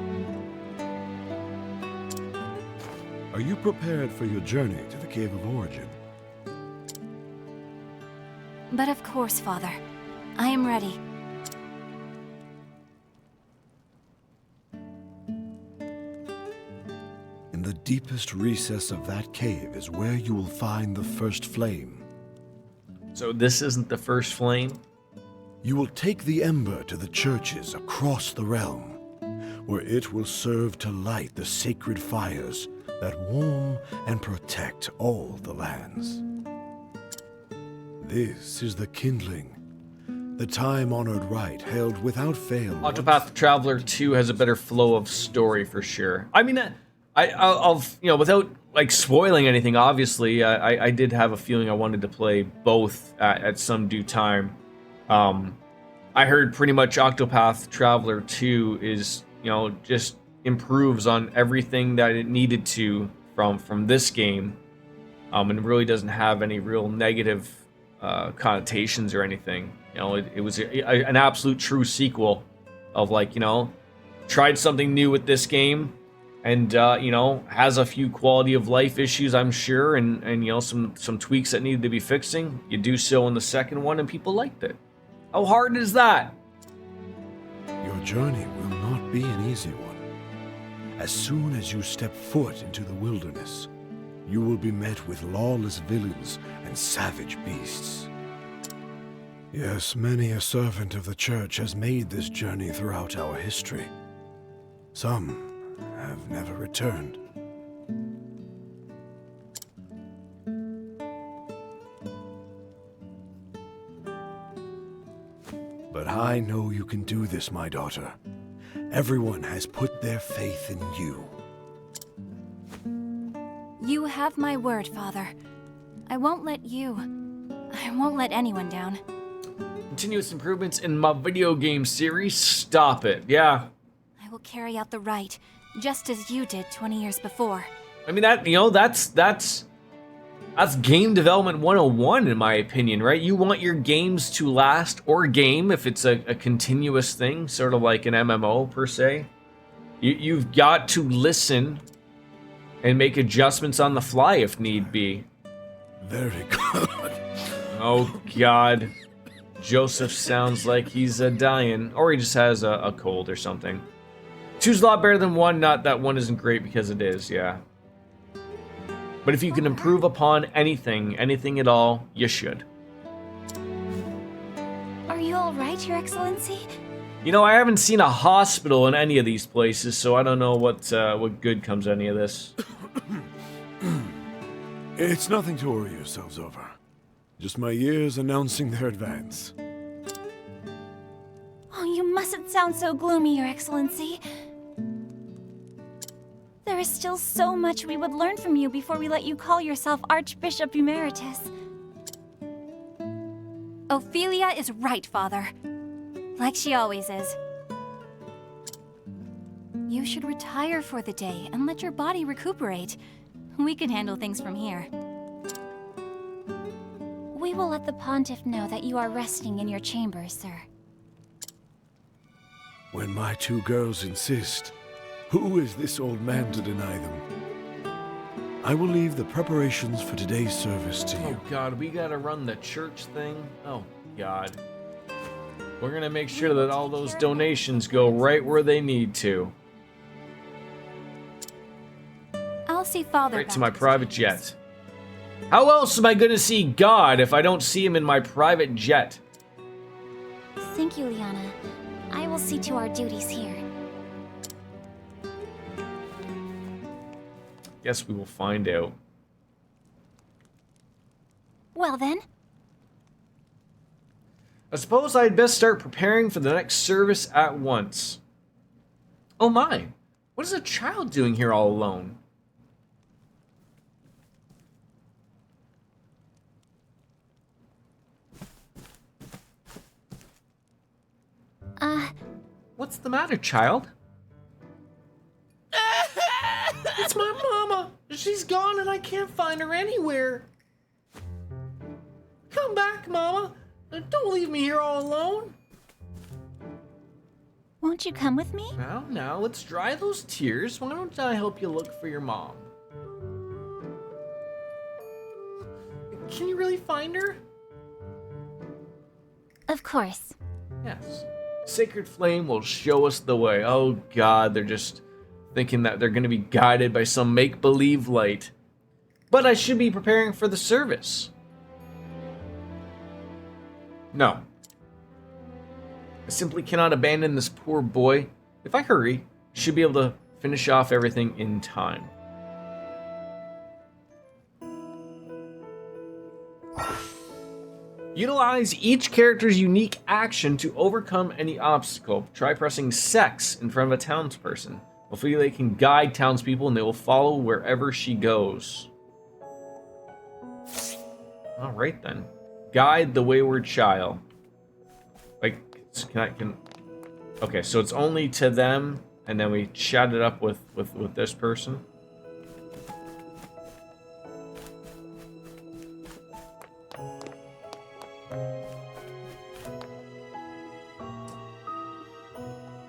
Are you prepared for your journey to the Cave of Origin? But of course, Father. I am ready. In the deepest recess of that cave is where you will find the first flame. So this isn't the first flame? You will take the ember to the churches across the realm, where it will serve to light the sacred fires that warm and protect all the lands. This is the kindling, the time-honored rite held without fail. Octopath Traveler 2 has a better flow of story for sure. I mean, I'll without like spoiling anything, obviously, I did have a feeling I wanted to play both at some due time. I I heard pretty much Octopath Traveler 2 is, you know, just improves on everything that it needed to from this game, and really doesn't have any real negative connotations or anything. You know, it was an absolute true sequel of, like, you know, tried something new with this game, and you know, has a few quality of life issues, I'm sure, and you know, some tweaks that needed to be fixing. You do so in the second one, and people liked it. How hard is that? Your journey will not be an easy one. As soon as you step foot into the wilderness, you will be met with lawless villains and savage beasts. Yes, many a servant of the church has made this journey throughout our history. Some have never returned. But I know you can do this, my daughter. Everyone has put their faith in you. You have my word, Father. I won't let anyone down. Continuous improvements in my video game series? Stop it. Yeah. I will carry out the right, just as you did 20 years before. I mean, that, you know, that's game development 101 in my opinion, right? You want your games to last, or game if it's a continuous thing, sort of like an MMO per se. You've got to listen and make adjustments on the fly if need be. Very good. Oh God. Joseph sounds like he's dying, or he just has a cold or something. Two's a lot better than one, not that one isn't great, because it is, yeah. But if you can improve upon anything at all, you should. Are you all right, Your Excellency? You know, I haven't seen a hospital in any of these places, so I don't know what good comes of any of this. It's nothing to worry yourselves over. Just my ears announcing their advance. Oh, you mustn't sound so gloomy, Your Excellency. There is still so much we would learn from you before we let you call yourself Archbishop Emeritus. Ophelia is right, Father. Like she always is. You should retire for the day and let your body recuperate. We can handle things from here. We will let the Pontiff know that you are resting in your chambers, sir. When my two girls insist, who is this old man to deny them? I will leave the preparations for today's service to you. Oh God, we gotta run the church thing? Oh God. We're gonna make sure that all those donations go right where they need to. I'll see Father Right back to my his private chambers. jet. How else am I gonna see God if I don't see him in my private jet? Thank you, Liana. I will see to our duties here. Guess we will find out. Well then, I suppose I'd best start preparing for the next service at once. Oh my, what is a child doing here all alone? What's the matter, child? It's my mama. She's gone and I can't find her anywhere. Come back, Mama. Don't leave me here all alone. Won't you come with me? Now, let's dry those tears. Why don't I help you look for your mom? Can you really find her? of course. Yes. Sacred Flame will show us the way. Oh God, they're just thinking that they're going to be guided by some make-believe light. But I should be preparing for the service. No. I simply cannot abandon this poor boy. If I hurry, I should be able to finish off everything in time. Utilize each character's unique action to overcome any obstacle. Try pressing sex in front of a townsperson. Hopefully they can guide townspeople and they will follow wherever she goes. Alright then. Guide the wayward child. Like, So okay, so it's only to them, and then we chat it up with this person.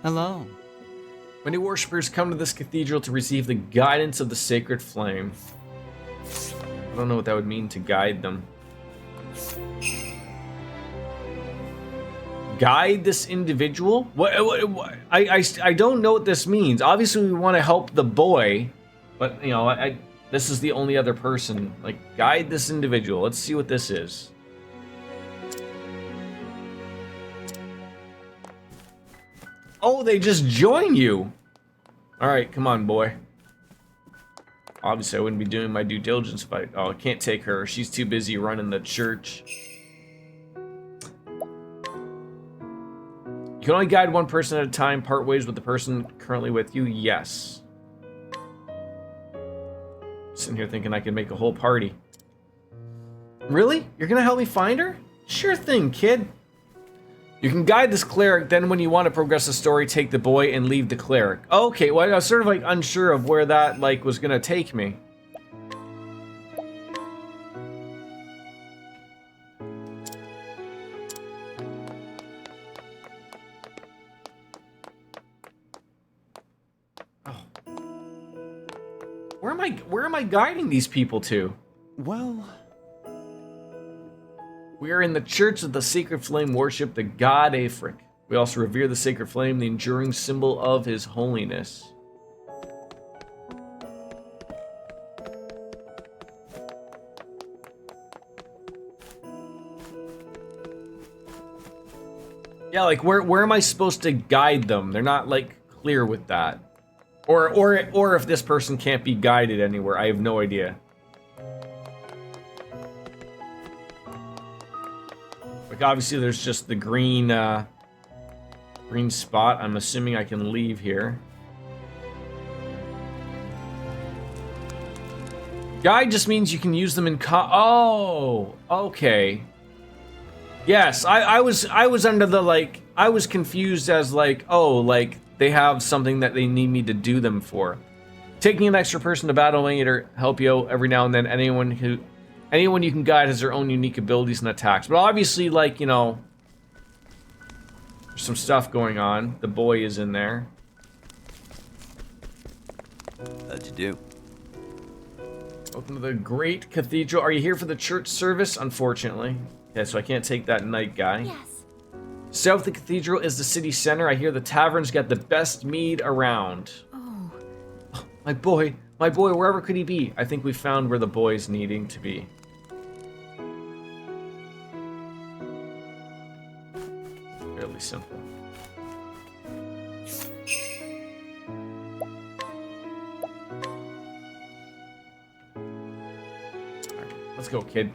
Hello. Many worshippers come to this cathedral to receive the guidance of the sacred flame. I don't know what that would mean to guide them. Guide this individual? What I don't know what this means. Obviously, we want to help the boy, but you know, this is the only other person. Like, guide this individual. Let's see what this is. Oh, they just join you. All right, come on, boy. Obviously, I wouldn't be doing my due diligence if I can't take her. She's too busy running the church. You can only guide one person at a time, part ways with the person currently with you. Yes. Sitting here thinking I could make a whole party. Really? You're gonna help me find her? Sure thing, kid. You can guide this cleric, then when you want to progress the story, take the boy and leave the cleric. Okay, well, I was sort of like unsure of where that like was gonna take me. Oh. Where am I guiding these people to? Well, We are in the Church of the Sacred Flame, worship the god Afric. We also revere the sacred flame, the enduring symbol of his holiness. Yeah, like where am I supposed to guide them? They're not like clear with that. Or if this person can't be guided anywhere, I have no idea. Like obviously there's just the green green spot. I'm assuming I can leave here. Guide just means you can use them in oh, okay. Yes, I was under the like I was confused as like, oh, like they have something that they need me to do them for. Taking an extra person to battle may help you out every now and then. Anyone you can guide has their own unique abilities and attacks. But obviously, like, you know, there's some stuff going on. The boy is in there. How'd you do? Welcome to the Great Cathedral. Are you here for the church service? Unfortunately. Okay, so I can't take that knight guy. Yes. South of the cathedral is the city center. I hear the tavern's got the best mead around. Oh, My boy, wherever could he be? I think we found where the boy's needing to be. Fairly simple. Alright, let's go, kid.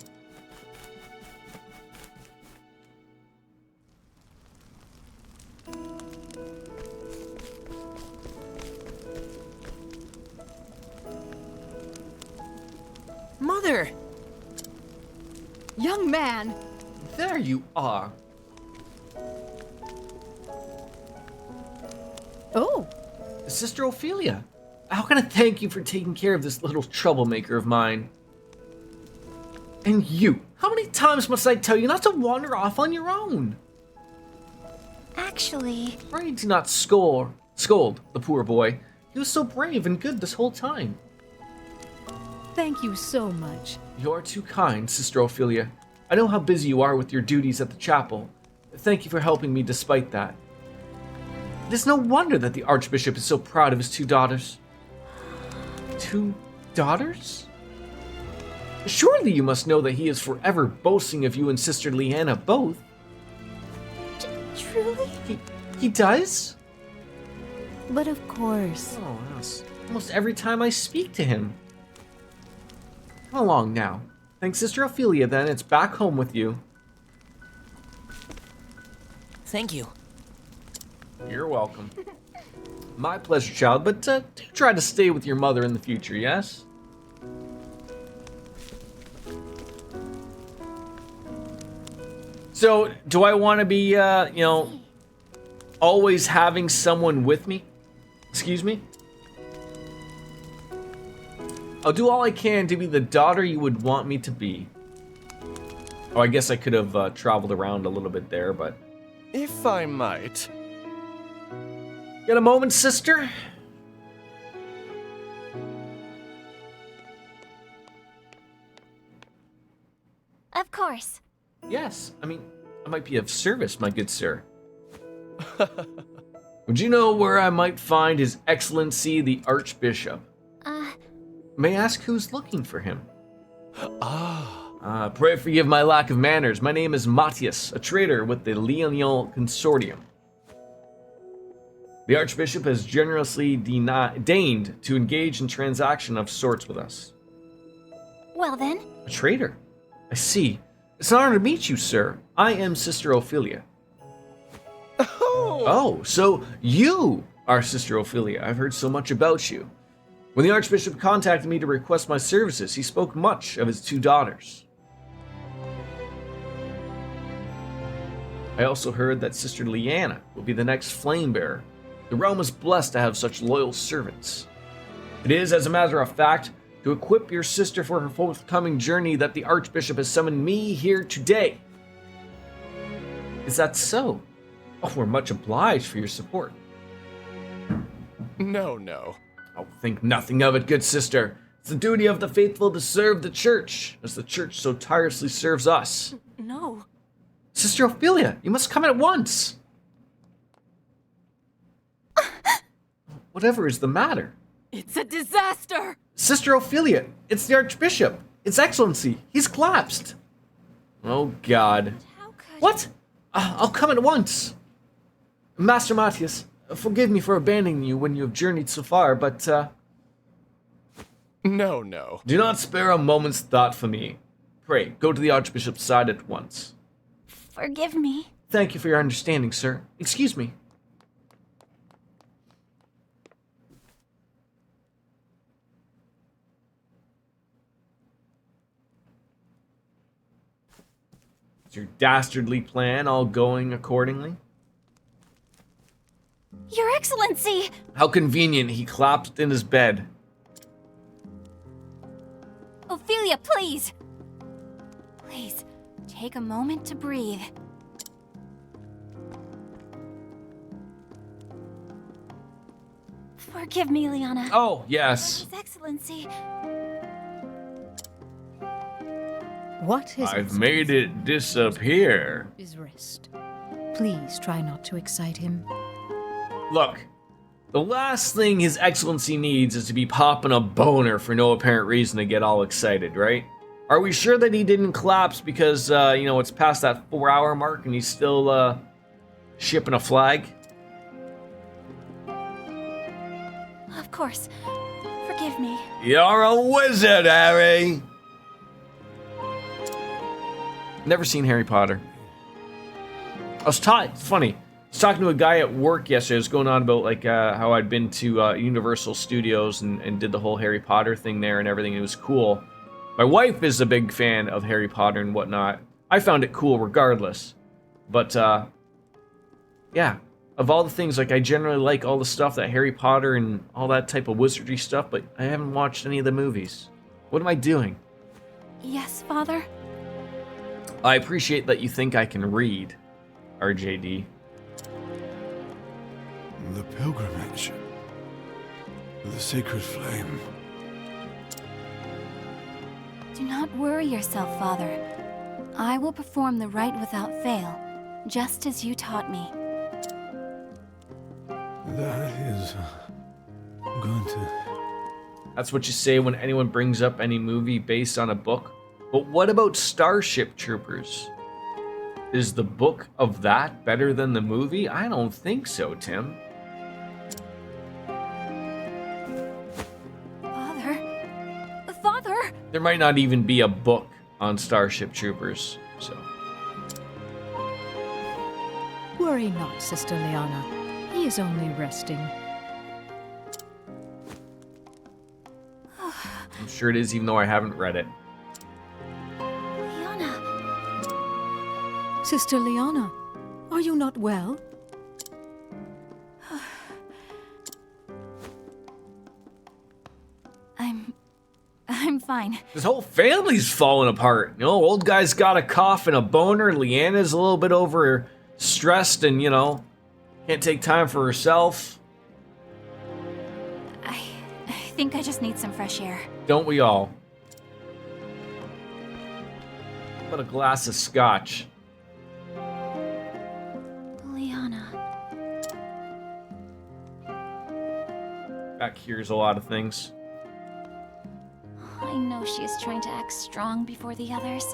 Mother! Young man! There you are. Oh, Sister Ophelia, how can I thank you for taking care of this little troublemaker of mine? And you, how many times must I tell you not to wander off on your own? Actually, Pray do not scold the poor boy. He was so brave and good this whole time. thank you so much. You're too kind, Sister Ophelia. I know how busy you are with your duties at the chapel. Thank you for helping me despite that. It is no wonder that the Archbishop is so proud of his 2 daughters. 2 daughters? Surely you must know that he is forever boasting of you and Sister Leanna both. truly? He does? But of course. Oh, that's almost every time I speak to him. Come along now. Thanks, Sister Ophelia, then. It's back home with you. Thank you. You're welcome. My pleasure, child, but do try to stay with your mother in the future, yes? So, do I want to be, you know, always having someone with me. Excuse me? I'll do all I can to be the daughter you would want me to be. Oh, I guess I could have traveled around a little bit there, but... If I might. Got a moment, sister? Of course. Yes, I mean, I might be of service, my good sir. Would you know where I might find His Excellency the Archbishop? May I ask who's looking for him? Pray forgive my lack of manners. My name is Matthias, a trader with the Leonian Consortium. The Archbishop has generously deigned to engage in transaction of sorts with us. Well then. A trader? I see. It's an honor to meet you, sir. I am Sister Ophelia. Oh, so you are Sister Ophelia. I've heard so much about you. When the Archbishop contacted me to request my services, he spoke much of his 2 daughters. I also heard that Sister Leanna will be the next flame bearer. The realm is blessed to have such loyal servants. It is, as a matter of fact, to equip your sister for her forthcoming journey that the Archbishop has summoned me here today. Is that so? Oh, we're much obliged for your support. No. Oh, think nothing of it, good sister. It's the duty of the faithful to serve the Church, as the Church so tirelessly serves us. No. Sister Ophelia, you must come at once. Whatever is the matter? It's a disaster! Sister Ophelia, it's the Archbishop. His Excellency, he's collapsed. Oh, God. How could... What? I'll come at once. Master Matthias, forgive me for abandoning you when you have journeyed so far, but, No. do not spare a moment's thought for me. Pray, go to the Archbishop's side at once. Forgive me. Thank you for your understanding, sir. Excuse me. Is your dastardly plan all going accordingly? Your Excellency! How convenient, he collapsed in his bed. Ophelia, please! Please, take a moment to breathe. Forgive me, Liana. Oh, yes. His Excellency. What his I've made it disappear. is rest. Please try not to excite him. Look, the last thing His Excellency needs is to be popping a boner for no apparent reason to get all excited, right? Are we sure that he didn't collapse because, it's past that 4-hour mark and he's still, shipping a flag? Of course. Forgive me. You're a wizard, Harry! Never seen Harry Potter. It's funny. I was talking to a guy at work yesterday. I was going on about how I'd been to Universal Studios and did the whole Harry Potter thing there and everything. It was cool. My wife is a big fan of Harry Potter and whatnot. I found it cool regardless. But, yeah. Of all the things, I generally like all the stuff that Harry Potter and all that type of wizardry stuff, but I haven't watched any of the movies. What am I doing? Yes, Father? I appreciate that you think I can read, RJD. The pilgrimage. The sacred flame. Do not worry yourself, Father. I will perform the rite without fail, just as you taught me. That is going to... That's what you say when anyone brings up any movie based on a book. But what about Starship Troopers? Is the book of that better than the movie? I don't think so, Tim. Father! There might not even be a book on Starship Troopers, so... Worry not, Sister Liana. He is only resting. I'm sure it is, even though I haven't read it. Sister Liana, are you not well? fine. This whole family's falling apart. You know, old guy's got a cough and a boner. Leanna's a little bit over stressed and, you know, can't take time for herself. I think I just need some fresh air. Don't we all? How about a glass of scotch? Liana. Back here's a lot of things. I know she is trying to act strong before the others.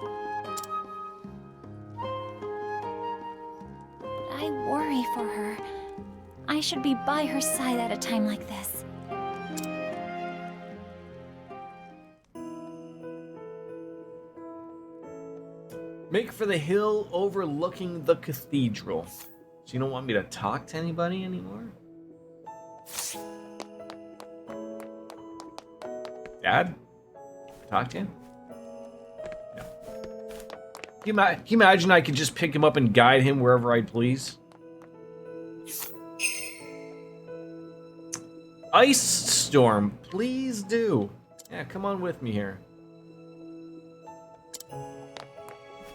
But I worry for her. I should be by her side at a time like this. Make for the hill overlooking the cathedral. So you don't want me to talk to anybody anymore? Dad? Talk to him? No. Can you imagine I could just pick him up and guide him wherever I please? Ice storm, please do. Yeah, come on with me here.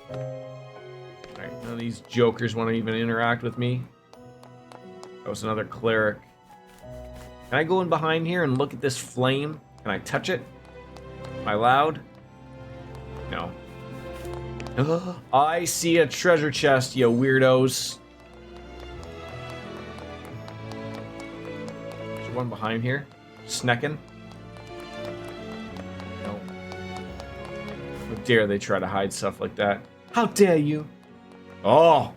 Alright, none of these jokers want to even interact with me. That was another cleric. Can I go in behind here and look at this flame? Can I touch it? Am I loud? No. I see a treasure chest, you weirdos. There's one behind here. Snecking. No. How dare they try to hide stuff like that? How dare you? Oh!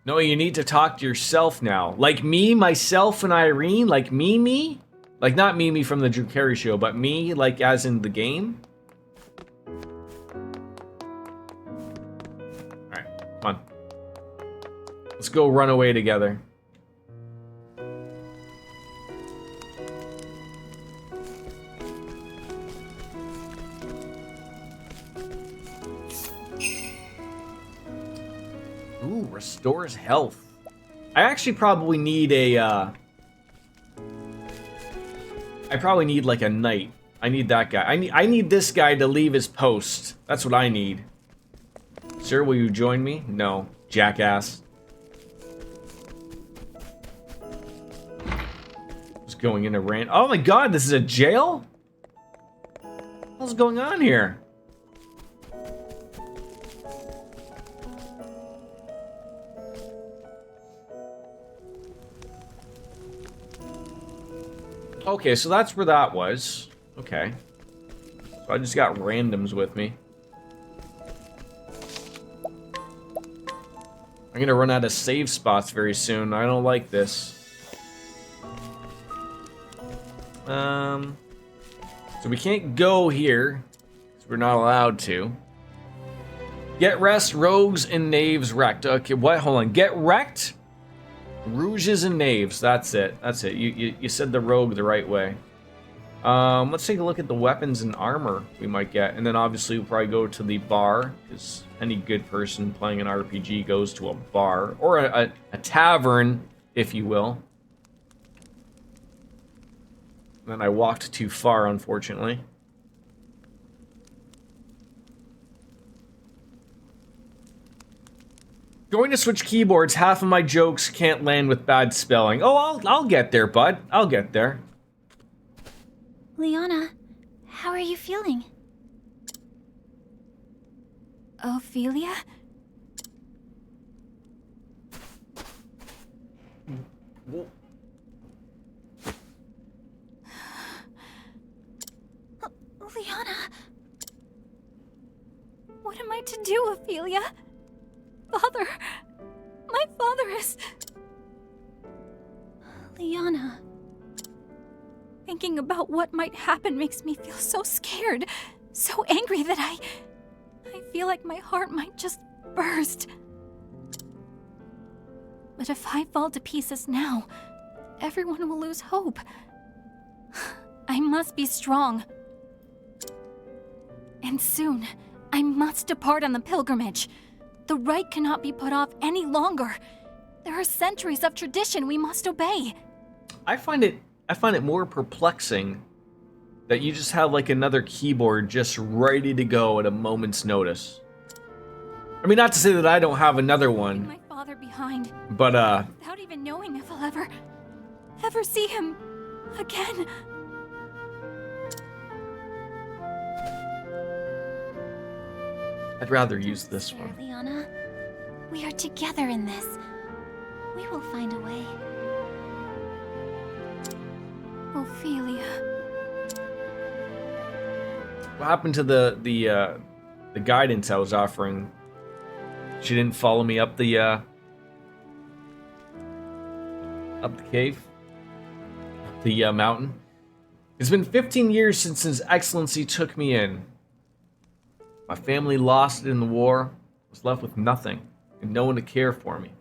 No, you need to talk to yourself now. Like me, myself, and Irene? Like me? Like not Mimi from the Drew Carey show, but me, like as in the game? Alright, come on. Let's go run away together. Ooh, restores health. I actually probably need a, I probably need like a knight. I need that guy. I need this guy to leave his post. That's what I need. Sir, will you join me? No, jackass. Just going into rant. Oh my god, this is a jail? What's going on here? Okay, so that's where that was. Okay. So I just got randoms with me. I'm gonna run out of save spots very soon. I don't like this. So we can't go here, because we're not allowed to. Get rest, rogues, and knaves wrecked. Okay, what? Hold on. Get wrecked? Rouges and knaves. That's it. That's it. You said the rogue the right way. Let's take a look at the weapons and armor we might get. And then obviously we'll probably go to the bar, because any good person playing an RPG goes to a bar. Or a tavern, if you will. And then I walked too far, unfortunately. Going to switch keyboards, half of my jokes can't land with bad spelling. Oh, I'll get there, bud. I'll get there. Liana, how are you feeling? Ophelia? Liana! What am I to do, Ophelia? Father! My father is... Liana. Thinking about what might happen makes me feel so scared, so angry that I feel like my heart might just burst. But if I fall to pieces now, everyone will lose hope. I must be strong. And soon, I must depart on the pilgrimage. The rite cannot be put off any longer. There are centuries of tradition we must obey. I find it more perplexing that you just have like another keyboard just ready to go at a moment's notice. I mean, not to say that I don't have another one, My father behind, but without even knowing if I'll ever see him again. I'd rather use this Sir one. Liana, we are together in this. We will find a way. Ophelia. What happened to the guidance I was offering? She didn't follow me up the cave, up the mountain. It's been 15 years since His Excellency took me in. My family lost it in the war, was left with nothing, and no one to care for me.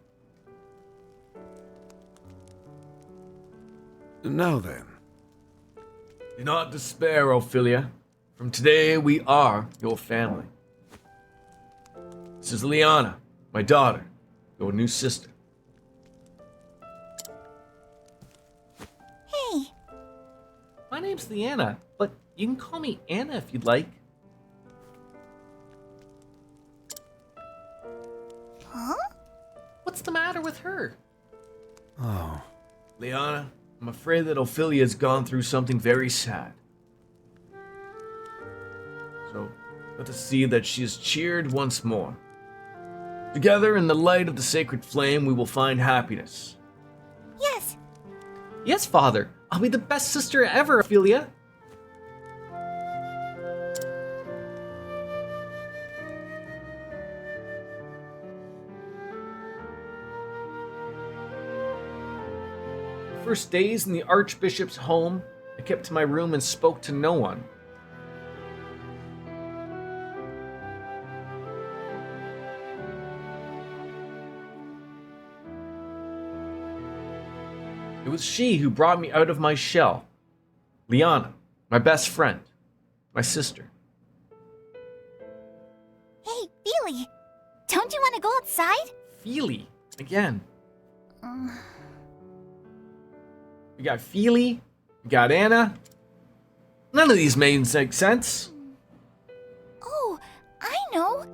Now then. Do not despair, Ophelia. From today, we are your family. This is Liana, my daughter, your new sister. Hey, My name's Liana, but you can call me Anna if you'd like. huh? What's the matter with her? Oh. Liana, I'm afraid that Ophelia's gone through something very sad. So, let us see that she is cheered once more. Together, in the light of the sacred flame, we will find happiness. Yes, Yes, Father. I'll be the best sister ever, Ophelia. The first days in the Archbishop's home, I kept to my room and spoke to no one. It was she who brought me out of my shell. Liana, my best friend, my sister. hey, Feely. Don't you want to go outside? Feely, again. Uh, We got Feely, we got Anna. None of these made sense. oh, I know.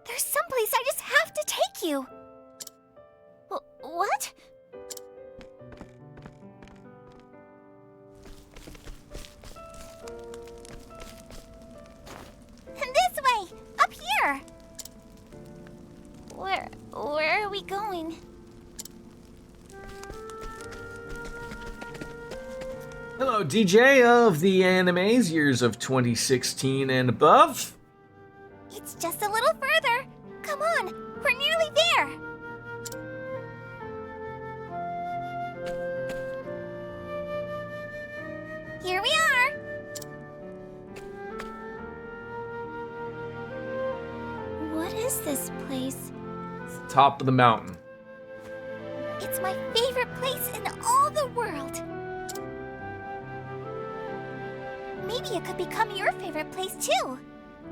There's someplace I just have to take you. What? This way! Up here! Where are we going? Hello, DJ of the animes, years of 2016 and above. It's just a little further. Come on, we're nearly there. Here we are. What is this place? It's the top of the mountain. It's my favorite place in all the world. Maybe it could become your favorite place too.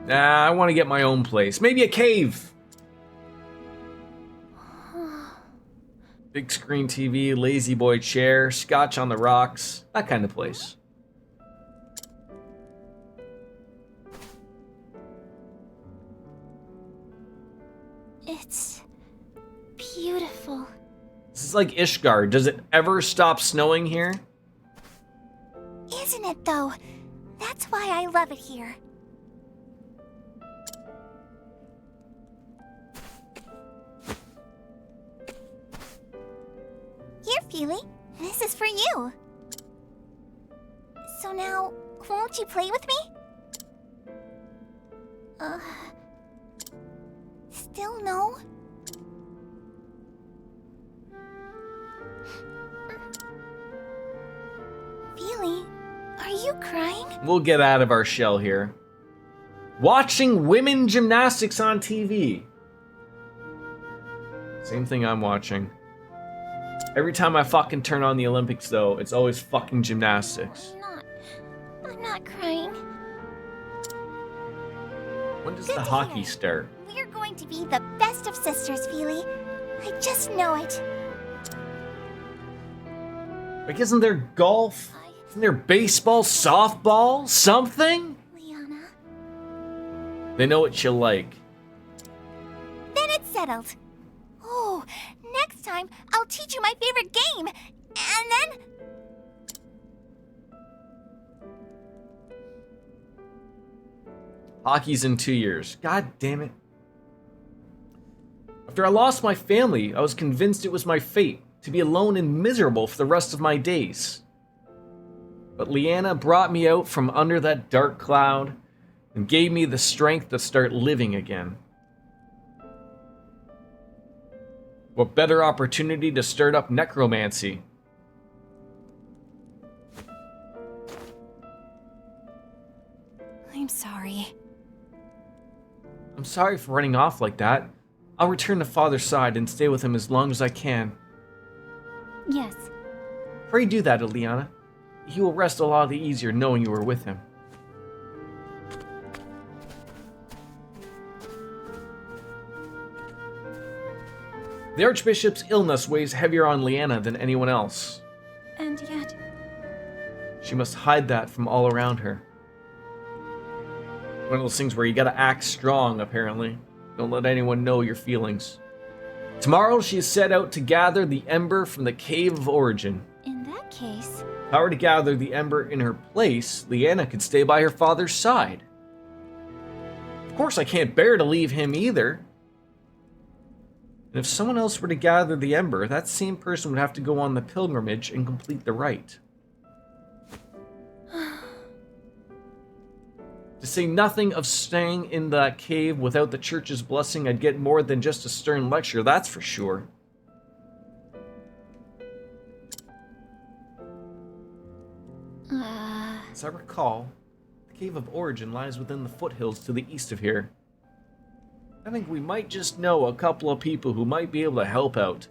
Nah, I want to get my own place. Maybe a cave. Big screen TV, lazy boy chair, scotch on the rocks, that kind of place. It's beautiful. This is like Ishgard. Does it ever stop snowing here? Isn't it though? That's why I love it here. Here, Feely. This is for you. So now, won't you play with me? Still no? Feely, are you crying? We'll get out of our shell here. Watching women gymnastics on TV. Same thing I'm watching. Every time I fucking turn on the Olympics, though, it's always fucking gymnastics. I'm not crying. When does Good the to hockey hear. start? We're going to be the best of sisters, Feely. I just know it. Like, isn't there golf? Isn't there baseball, softball, something? Liana. They know what you like. Then it's settled. Oh, next time I'll teach you my favorite game. And then... Hockey's in 2 years. God damn it. After I lost my family, I was convinced it was my fate to be alone and miserable for the rest of my days. But Liana brought me out from under that dark cloud and gave me the strength to start living again. What better opportunity to start up necromancy? I'm sorry. I'm sorry for running off like that. I'll return to Father's side and stay with him as long as I can. Yes. Pray do that, Liana. He will rest a lot the easier knowing you were with him. The Archbishop's illness weighs heavier on Liana than anyone else. And yet... She must hide that from all around her. One of those things where you gotta act strong, apparently. Don't let anyone know your feelings. Tomorrow she is set out to gather the ember from the Cave of Origin. In that case... If I were to gather the ember in her place, Liana could stay by her father's side. Of course, I can't bear to leave him either. And if someone else were to gather the ember, that same person would have to go on the pilgrimage and complete the rite. To say nothing of staying in that cave without the church's blessing, I'd get more than just a stern lecture, that's for sure. As I recall, the Cave of Origin lies within the foothills to the east of here. I think we might just know a couple of people who might be able to help out.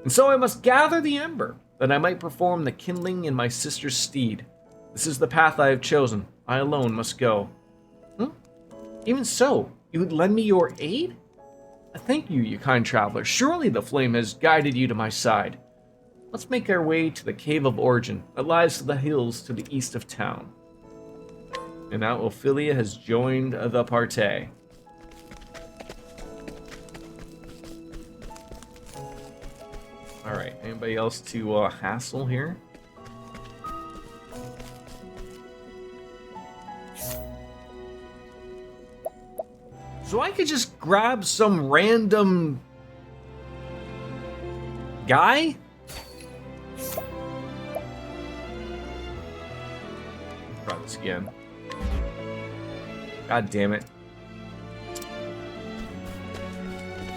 And so I must gather the ember, that I might perform the kindling in my sister's stead. This is the path I have chosen. I alone must go. Even so, you would lend me your aid? Thank you, you kind traveler. Surely the flame has guided you to my side. Let's make our way to the Cave of Origin that lies to the hills to the east of town. And now Ophelia has joined the party. Alright, anybody else to hassle here? So I could just grab some random guy? Try this again. God damn it.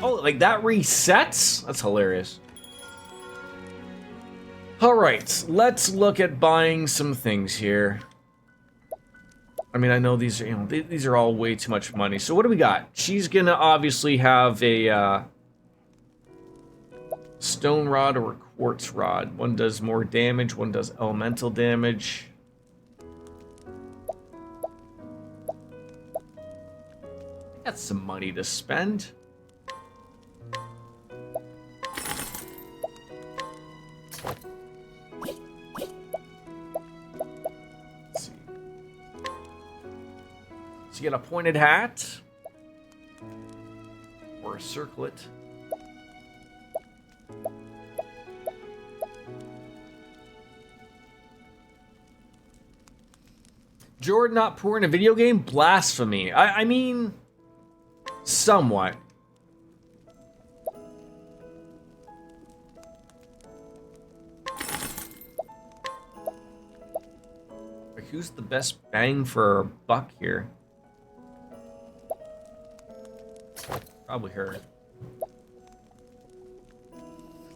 Oh, like that resets? That's hilarious. Alright, let's look at buying some things here. I mean, I know these are, these are all way too much money. So what do we got? She's gonna obviously have a stone rod or a quartz rod. One does more damage, one does elemental damage. Got some money to spend. You get a pointed hat or a circlet. Jordan not poor in a video game? Blasphemy. I mean, somewhat. Like, who's the best bang for a buck here? Probably her.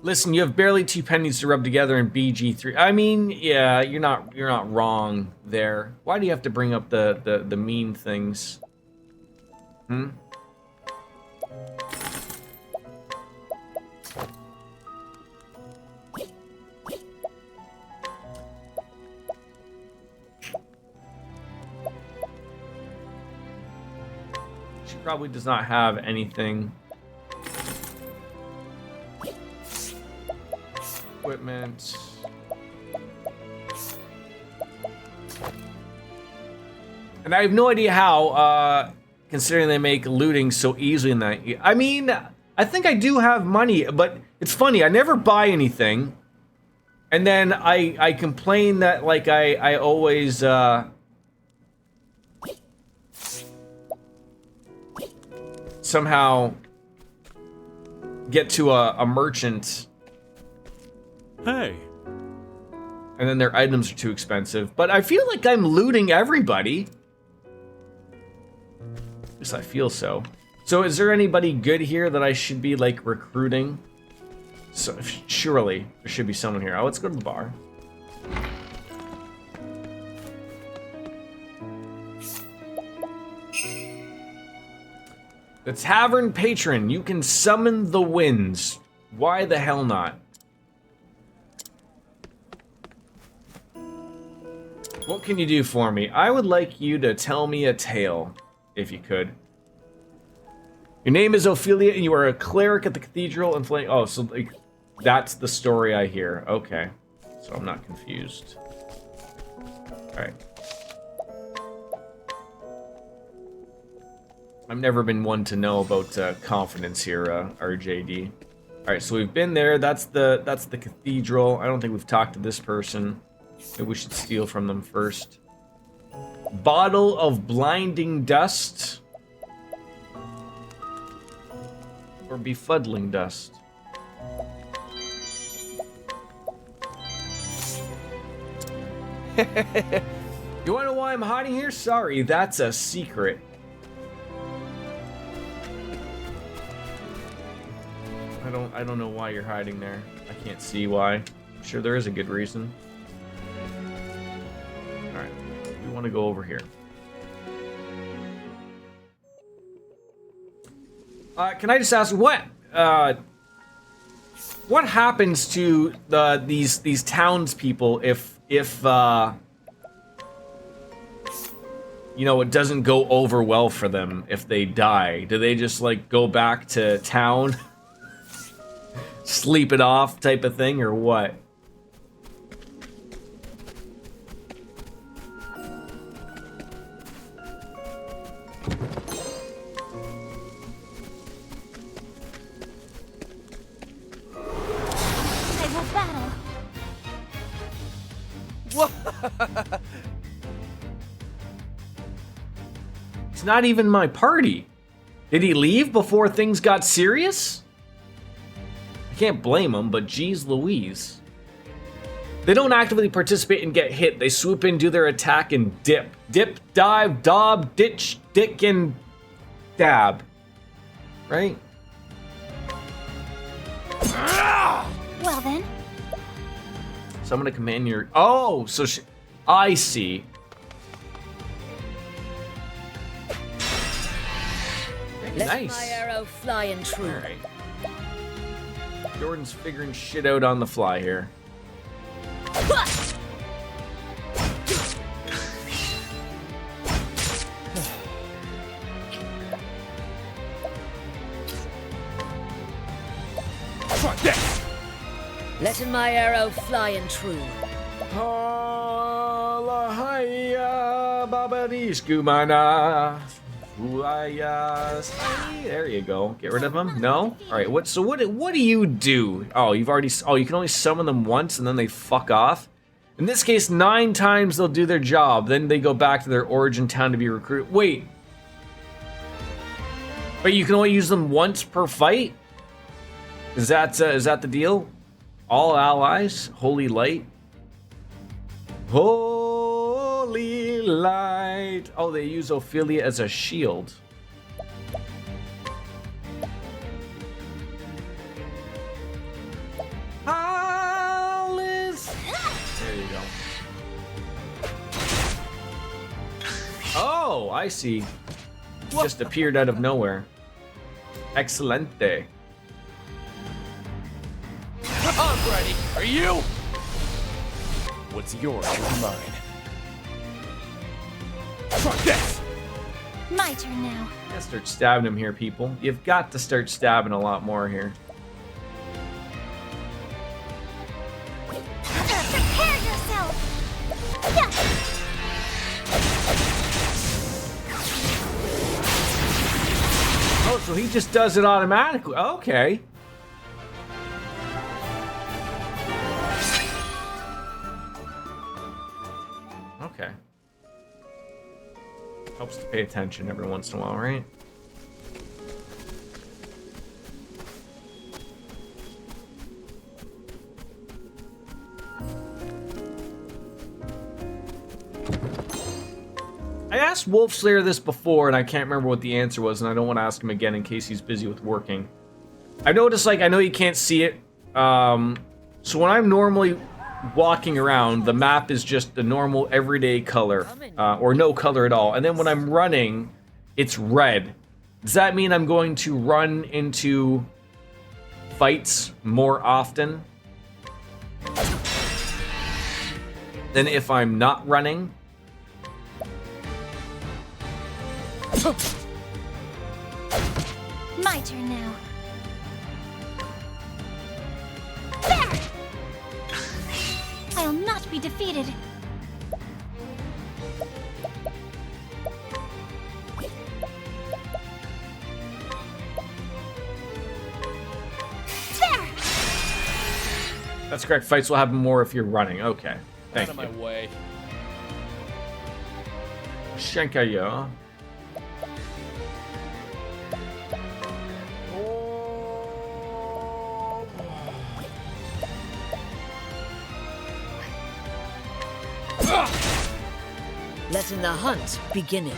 Listen, you have barely 2 pennies to rub together in BG3. I mean, yeah, you're not wrong there. Why do you have to bring up the mean things? Hmm? Probably does not have anything. Equipment. And I have no idea how, considering they make looting so easily in that. I mean, I think I do have money, but it's funny, I never buy anything. And then I complain that, like, I always, somehow get to a merchant. Hey. And then their items are too expensive. But I feel like I'm looting everybody. At least I feel so. So is there anybody good here that I should be, like, recruiting? So surely there should be someone here. Oh, let's go to the bar. The tavern patron, you can summon the winds. Why the hell not? What can you do for me? I would like you to tell me a tale, if you could. Your name is Ophelia, and you are a cleric at the cathedral and flank. Oh, so like, that's the story I hear. Okay, so I'm not confused. All right. I've never been one to know about confidence here, RJD. All right, so we've been there. That's the cathedral. I don't think we've talked to this person. Maybe we should steal from them first. Bottle of blinding dust. Or befuddling dust. You wanna know why I'm hiding here? Sorry, that's a secret. I don't know why you're hiding there. I can't see why. I'm sure there is a good reason. Alright, we want to go over here. Can I just ask what happens to these townspeople if you know, it doesn't go over well for them if they die? Do they just like go back to town? Sleep it off type of thing, or what? I will battle. It's not even my party. Did he leave before things got serious? I can't blame him, but geez Louise. They don't actively participate and get hit. They swoop in, do their attack, and dip. Dip, dive, dob, ditch, dick, and dab. Right? Well then. So I'm gonna command your... Oh, so I see. Let Nice. my arrow fly and true. All right. Jordan's figuring shit out on the fly here. Letting my arrow fly and true. There you go. Get rid of them. No. All right. What do you do? Oh, you've already. Oh, you can only summon them once, and then they fuck off. In this case, 9 times they'll do their job. Then they go back to their origin town to be recruited. Wait. But you can only use them once per fight. Is that the deal? All allies, holy light. Holy light. Oh, they use Ophelia as a shield. Alice. There you go. Oh, I see. Just appeared out of nowhere. Excelente. I'm ready. Are you? What's yours is mine. Try this. My turn now. You gotta start stabbing him here, people. You've got to start stabbing a lot more here. Prepare yourself! Oh, so he just does it automatically. Okay. Okay. Helps to pay attention every once in a while, right? I asked Wolfslayer this before, and I can't remember what the answer was, and I don't want to ask him again in case he's busy with working. I noticed, like, I know you can't see it, so when I'm normally walking around, the map is just the normal everyday color, or no color at all, and then when I'm running, it's red. Does that mean I'm going to run into fights more often than if I'm not running? My turn now. There! I'll not be defeated. There! That's correct. Fights will happen more if you're running. Okay. Thank Out you. of my way. Shenkayo. Letting the hunt begin.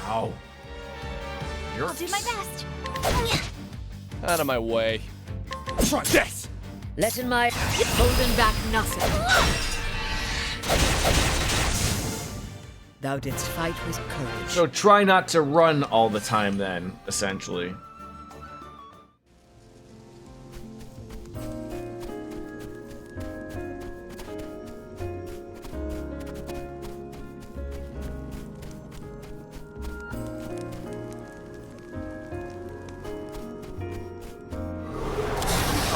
Ow. I'll do my best. Out of my way. Try this! Letting my holding back nothing. Thou didst fight with courage. So try not to run all the time then, essentially.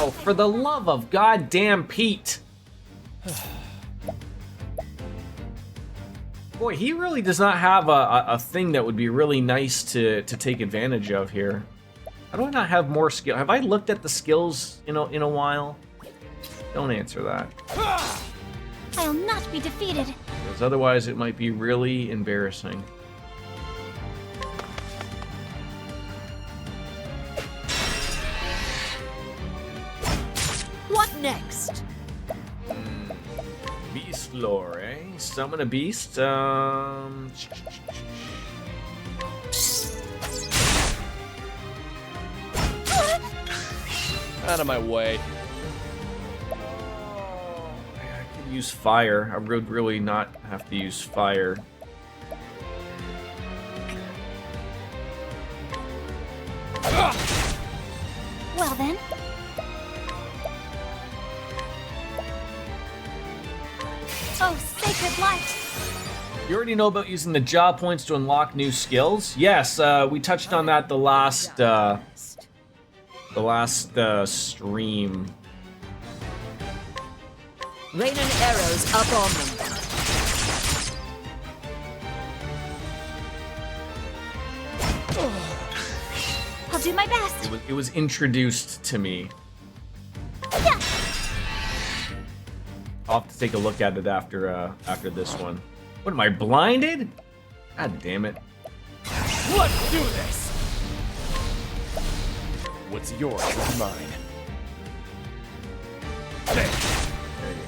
Oh, for the love of goddamn Pete. Boy, he really does not have a thing that would be really nice to take advantage of here. How do I not have more skill? Have I looked at the skills in a while? Don't answer that. I'll not be defeated. Because otherwise it might be really embarrassing. What next? Beast lore, eh? Summon a beast. Out of my way. I could use fire. I would really not have to use fire. Well then. Oh, sacred light! You already know about using the job points to unlock new skills? Yes, we touched on that the last stream. Raining arrows up on them. I'll do my best. It was introduced to me. Yeah. I'll have to take a look at it after this one. What am I, blinded? God damn it. Let's do this! What's yours is mine. There you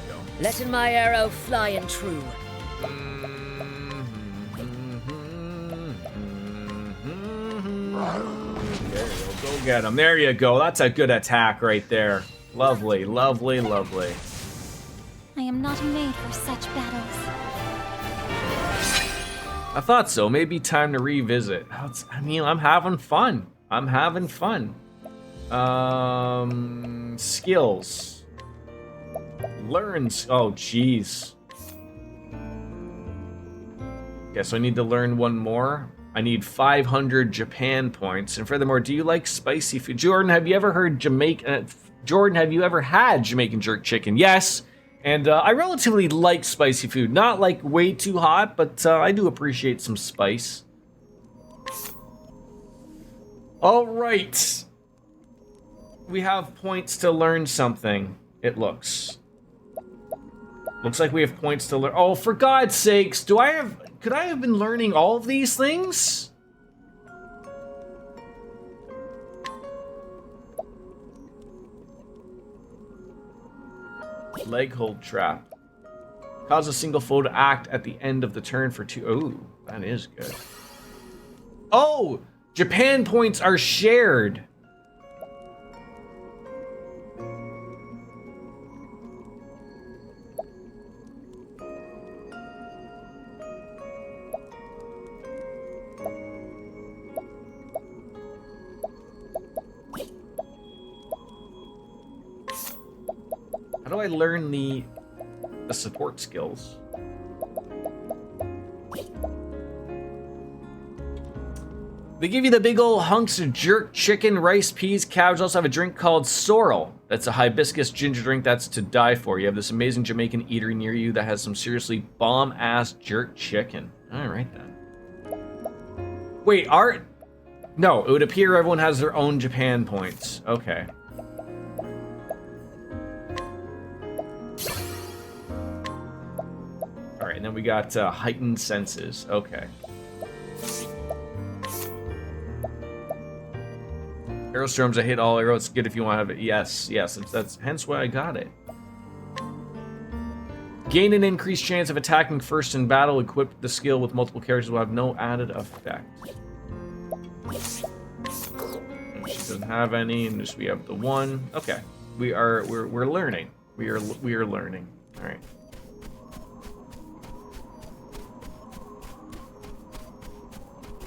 go. Letting my arrow fly and true. There you go. Go get him. There you go. That's a good attack right there. Lovely, lovely, lovely. I am am not made for such battles. I thought so. Maybe time to revisit. I mean, I'm having fun. I'm having fun. Skills. Learns. Oh, jeez. Okay, so I need to learn one more. I need 500 Japan points. And furthermore, do you like spicy food? Jordan, have you ever heard Jordan, have you ever had Jamaican jerk chicken? Yes. And I relatively like spicy food. Not like way too hot, but I do appreciate some spice. All right. We have points to learn something, it looks. Looks like we have points to learn. Oh, for God's sakes, could I have been learning all of these things? Leg hold trap. Cause a single foe to act at the end of the turn for 2. Oh, that is good. Oh, Japan points are shared. How do I learn the support skills? They give you the big old hunks of jerk chicken, rice, peas, cabbage. Also have a drink called sorrel. That's a hibiscus ginger drink that's to die for. You have this amazing Jamaican eatery near you that has some seriously bomb-ass jerk chicken. All right, then. Wait, no, it would appear everyone has their own Japan points. Okay. All right, and then we got heightened senses. Okay. Aerostorms, I hit all arrows. It's good if you want to have it. Yes, that's hence why I got it. Gain an increased chance of attacking first in battle. Equip the skill with multiple characters will have no added effect. And she doesn't have any, and just we have the one. Okay, we're learning. We are learning. All right.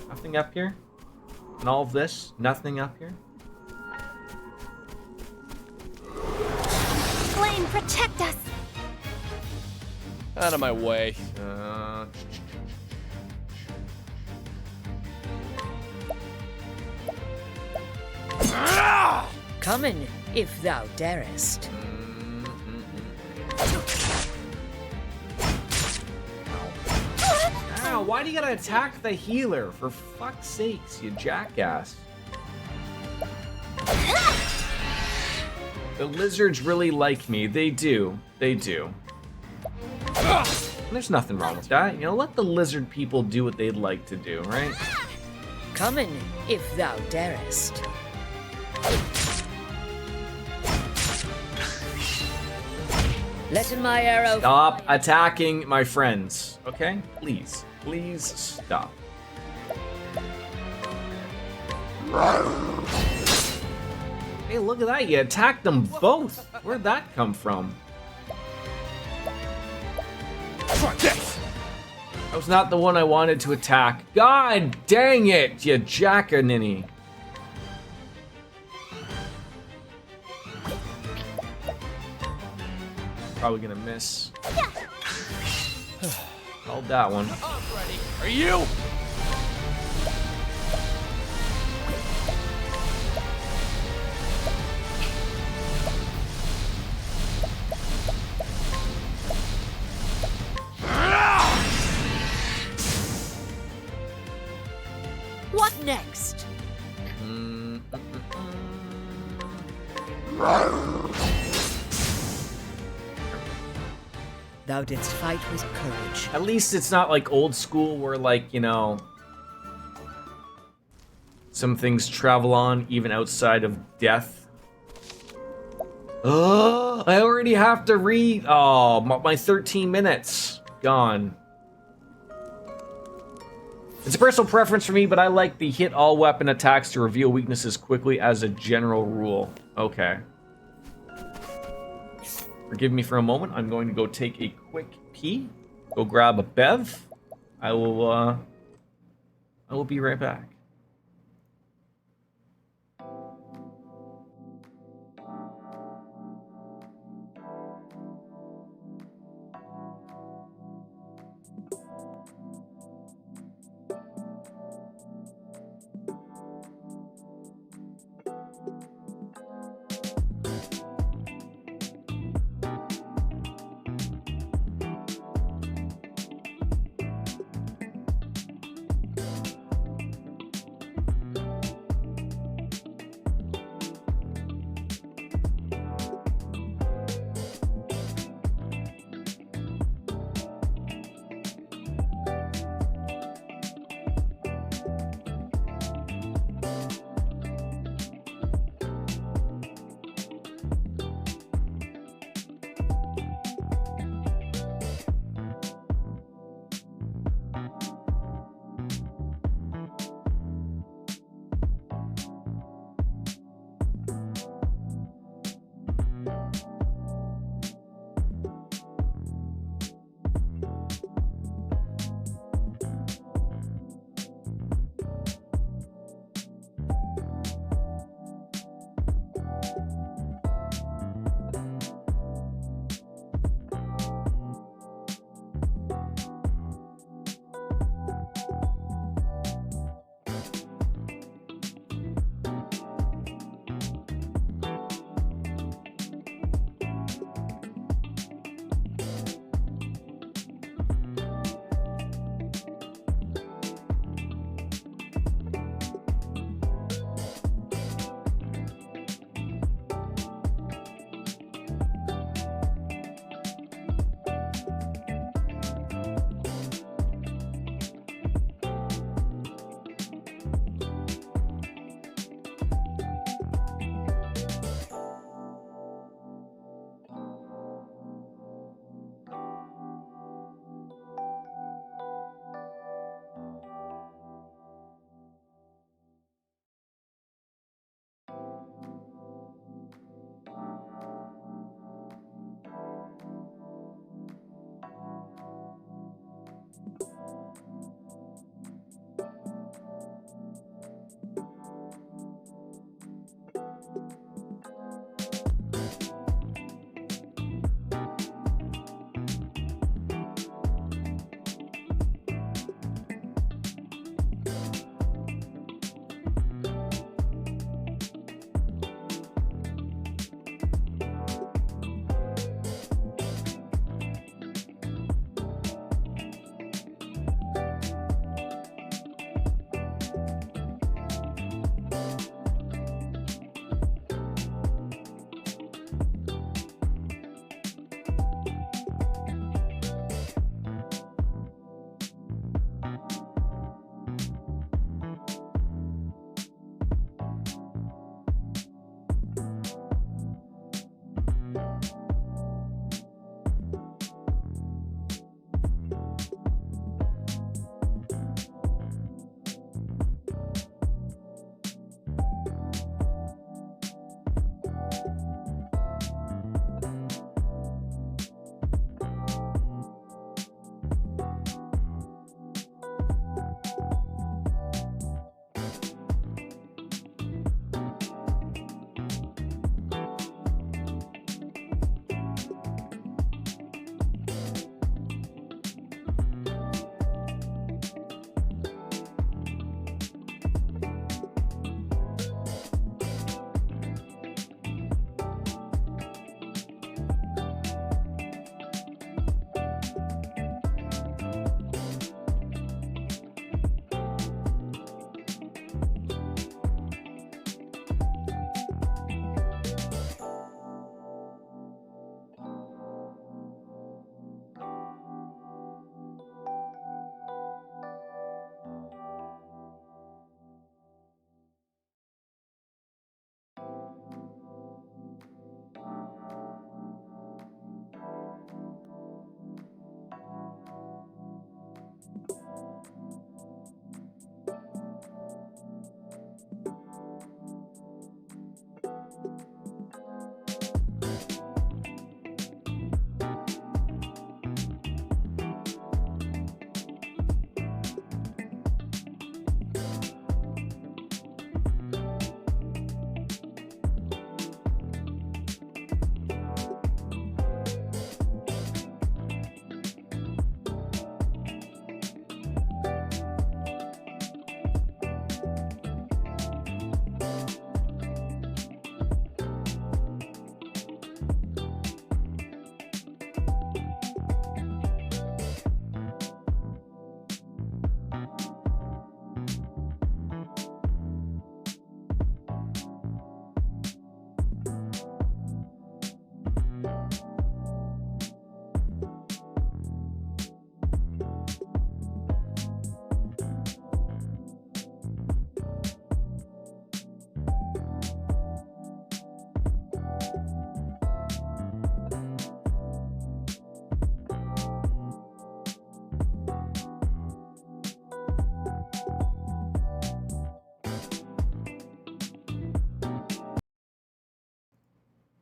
Nothing up here? And all of this? Nothing up here? Flame, protect us! Out of my way. Come in, if thou darest. Ow, why do you gotta attack the healer? For fuck's sakes, you jackass. The lizards really like me. They do. They do. There's nothing wrong with that. You know, let the lizard people do what they'd like to do, right? Come in, if thou darest. Let in my arrow. Stop attacking my friends, okay? Please. Please stop. Hey, look at that. You attacked them both. Where'd that come from? That was not the one I wanted to attack. God dang it, you jackaninny. Probably gonna miss. Hold that one. I'm ready. Are you? What next? Thou didst fight with courage. At least it's not like old school where, like, you know, some things travel on even outside of death. Oh, I already have to read. Oh, my 13 minutes gone. It's a personal preference for me, but I like the hit all weapon attacks to reveal weaknesses quickly as a general rule. Okay. Forgive me for a moment. I'm going to go take a quick pee. Go grab a bev. I will be right back.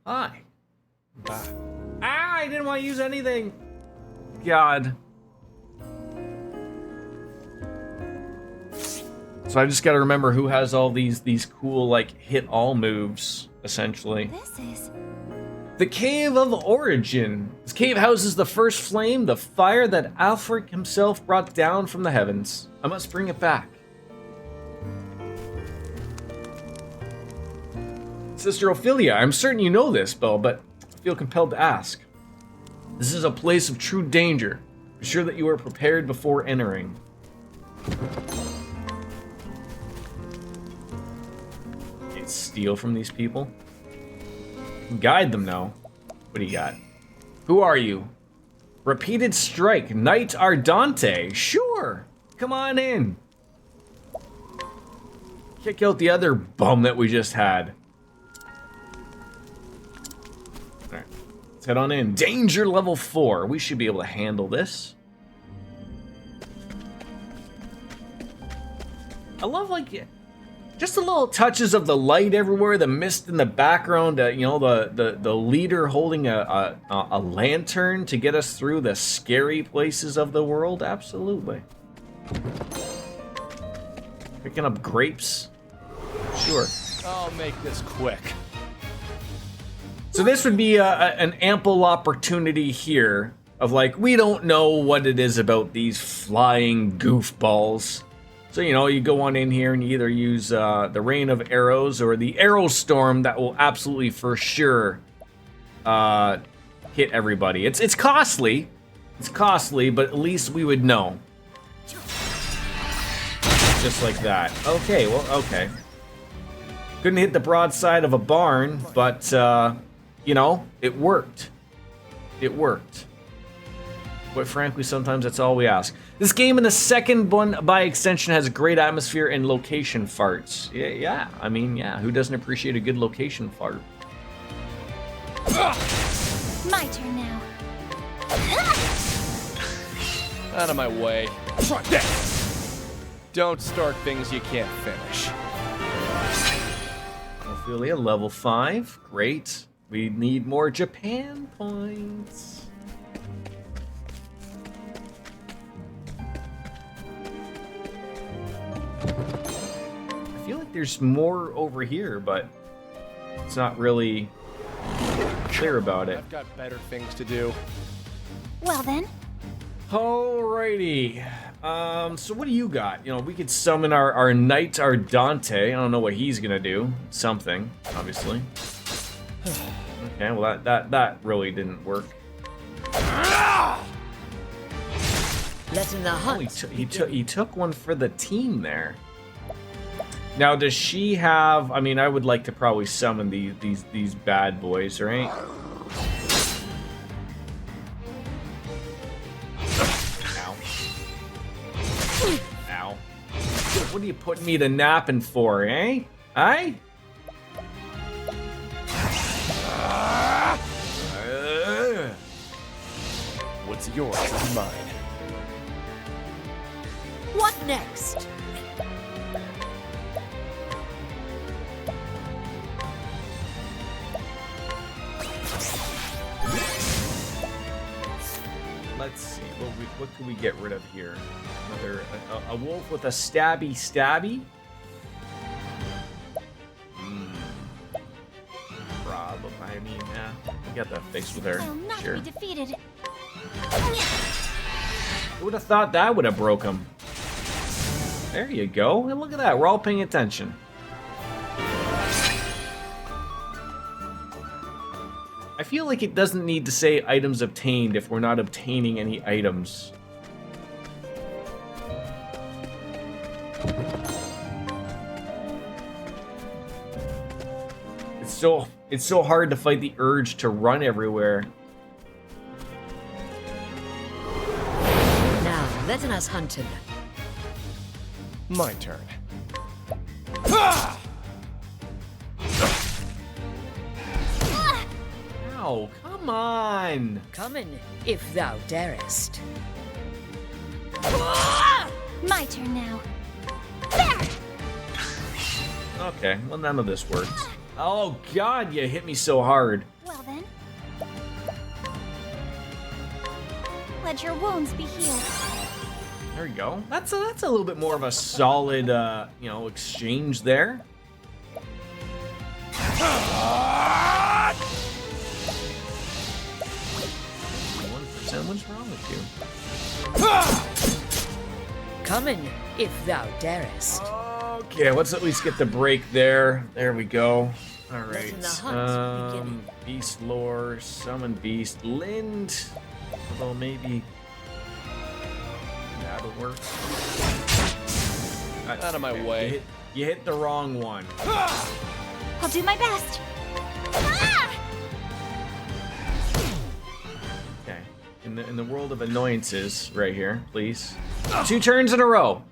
Hi. Ah, I didn't want to use anything. God. So I just gotta remember who has all these cool, like, hit all moves, essentially. This is... The Cave of Origin. This cave houses the first flame, the fire that Alfred himself brought down from the heavens. I must bring it back. Sister Ophelia, I'm certain you know this, Belle, but I feel compelled to ask. This is a place of true danger. Be sure that you are prepared before entering. Okay, steal from these people. Guide them now. What do you got? Who are you? Repeated strike, Knight Ardante. Sure, come on in. Kick out the other bum that we just had. All right, let's head on in. Danger level 4. We should be able to handle this. I love, like, just the little touches of the light everywhere, the mist in the background, you know, the leader holding a lantern to get us through the scary places of the world. Absolutely. Picking up grapes. Sure. I'll make this quick. So this would be an ample opportunity here of, like, we don't know what it is about these flying goofballs. So, you know, you go on in here and you either use the Rain of Arrows or the Arrow Storm that will absolutely for sure hit everybody. It's costly. It's costly, but at least we would know. Just like that. Okay, well, okay. Couldn't hit the broadside of a barn, but, you know, it worked. It worked. But frankly, sometimes that's all we ask. This game, in the second one by extension, has a great atmosphere and location farts. Yeah, I mean, yeah, who doesn't appreciate a good location fart? My turn now. Out of my way. Try that. Don't start things you can't finish. Ophelia, level 5. Great. We need more Japan points. I feel like there's more over here, but it's not really clear about it. I've got better things to do. Well then. Alrighty. So what do you got? You know, we could summon our Knight Ardante. I don't know what he's gonna do. Something, obviously. Okay, well that really didn't work. Letting the Oh, hunt. he took one for the team there. Now, does she have? I mean, I would like to probably summon these bad boys, right? Ow! Ow! What are you putting me to napping for, eh? Aye? What's yours is mine. What next? Let's see. What can we get rid of here? Another a wolf with a stabby. Problem. I mean, yeah, we got that fixed with her. I'll not Sure. be defeated. Who would have thought that would have broke him? There you go. And look at that. We're all paying attention. I feel like it doesn't need to say items obtained if we're not obtaining any items. It's so hard to fight the urge to run everywhere. Now, letting us hunt him. My turn. Ow, come on! Come in, if thou darest. My turn now. There! Okay, well, none of this works. Oh god, you hit me so hard. then. Let your wounds be healed. There we go. That's a little bit more of a solid, you know, exchange there. 1%. What's wrong with you? Come in, if thou darest. Okay, let's at least get the break there. There we go. All right. Letting the hunt begin. Beast lore, summon beast, Lind. Although maybe that'll work. Out of my way. You hit the wrong one. I'll do my best. Okay. In the world of annoyances, right here, please. 2 turns in a row.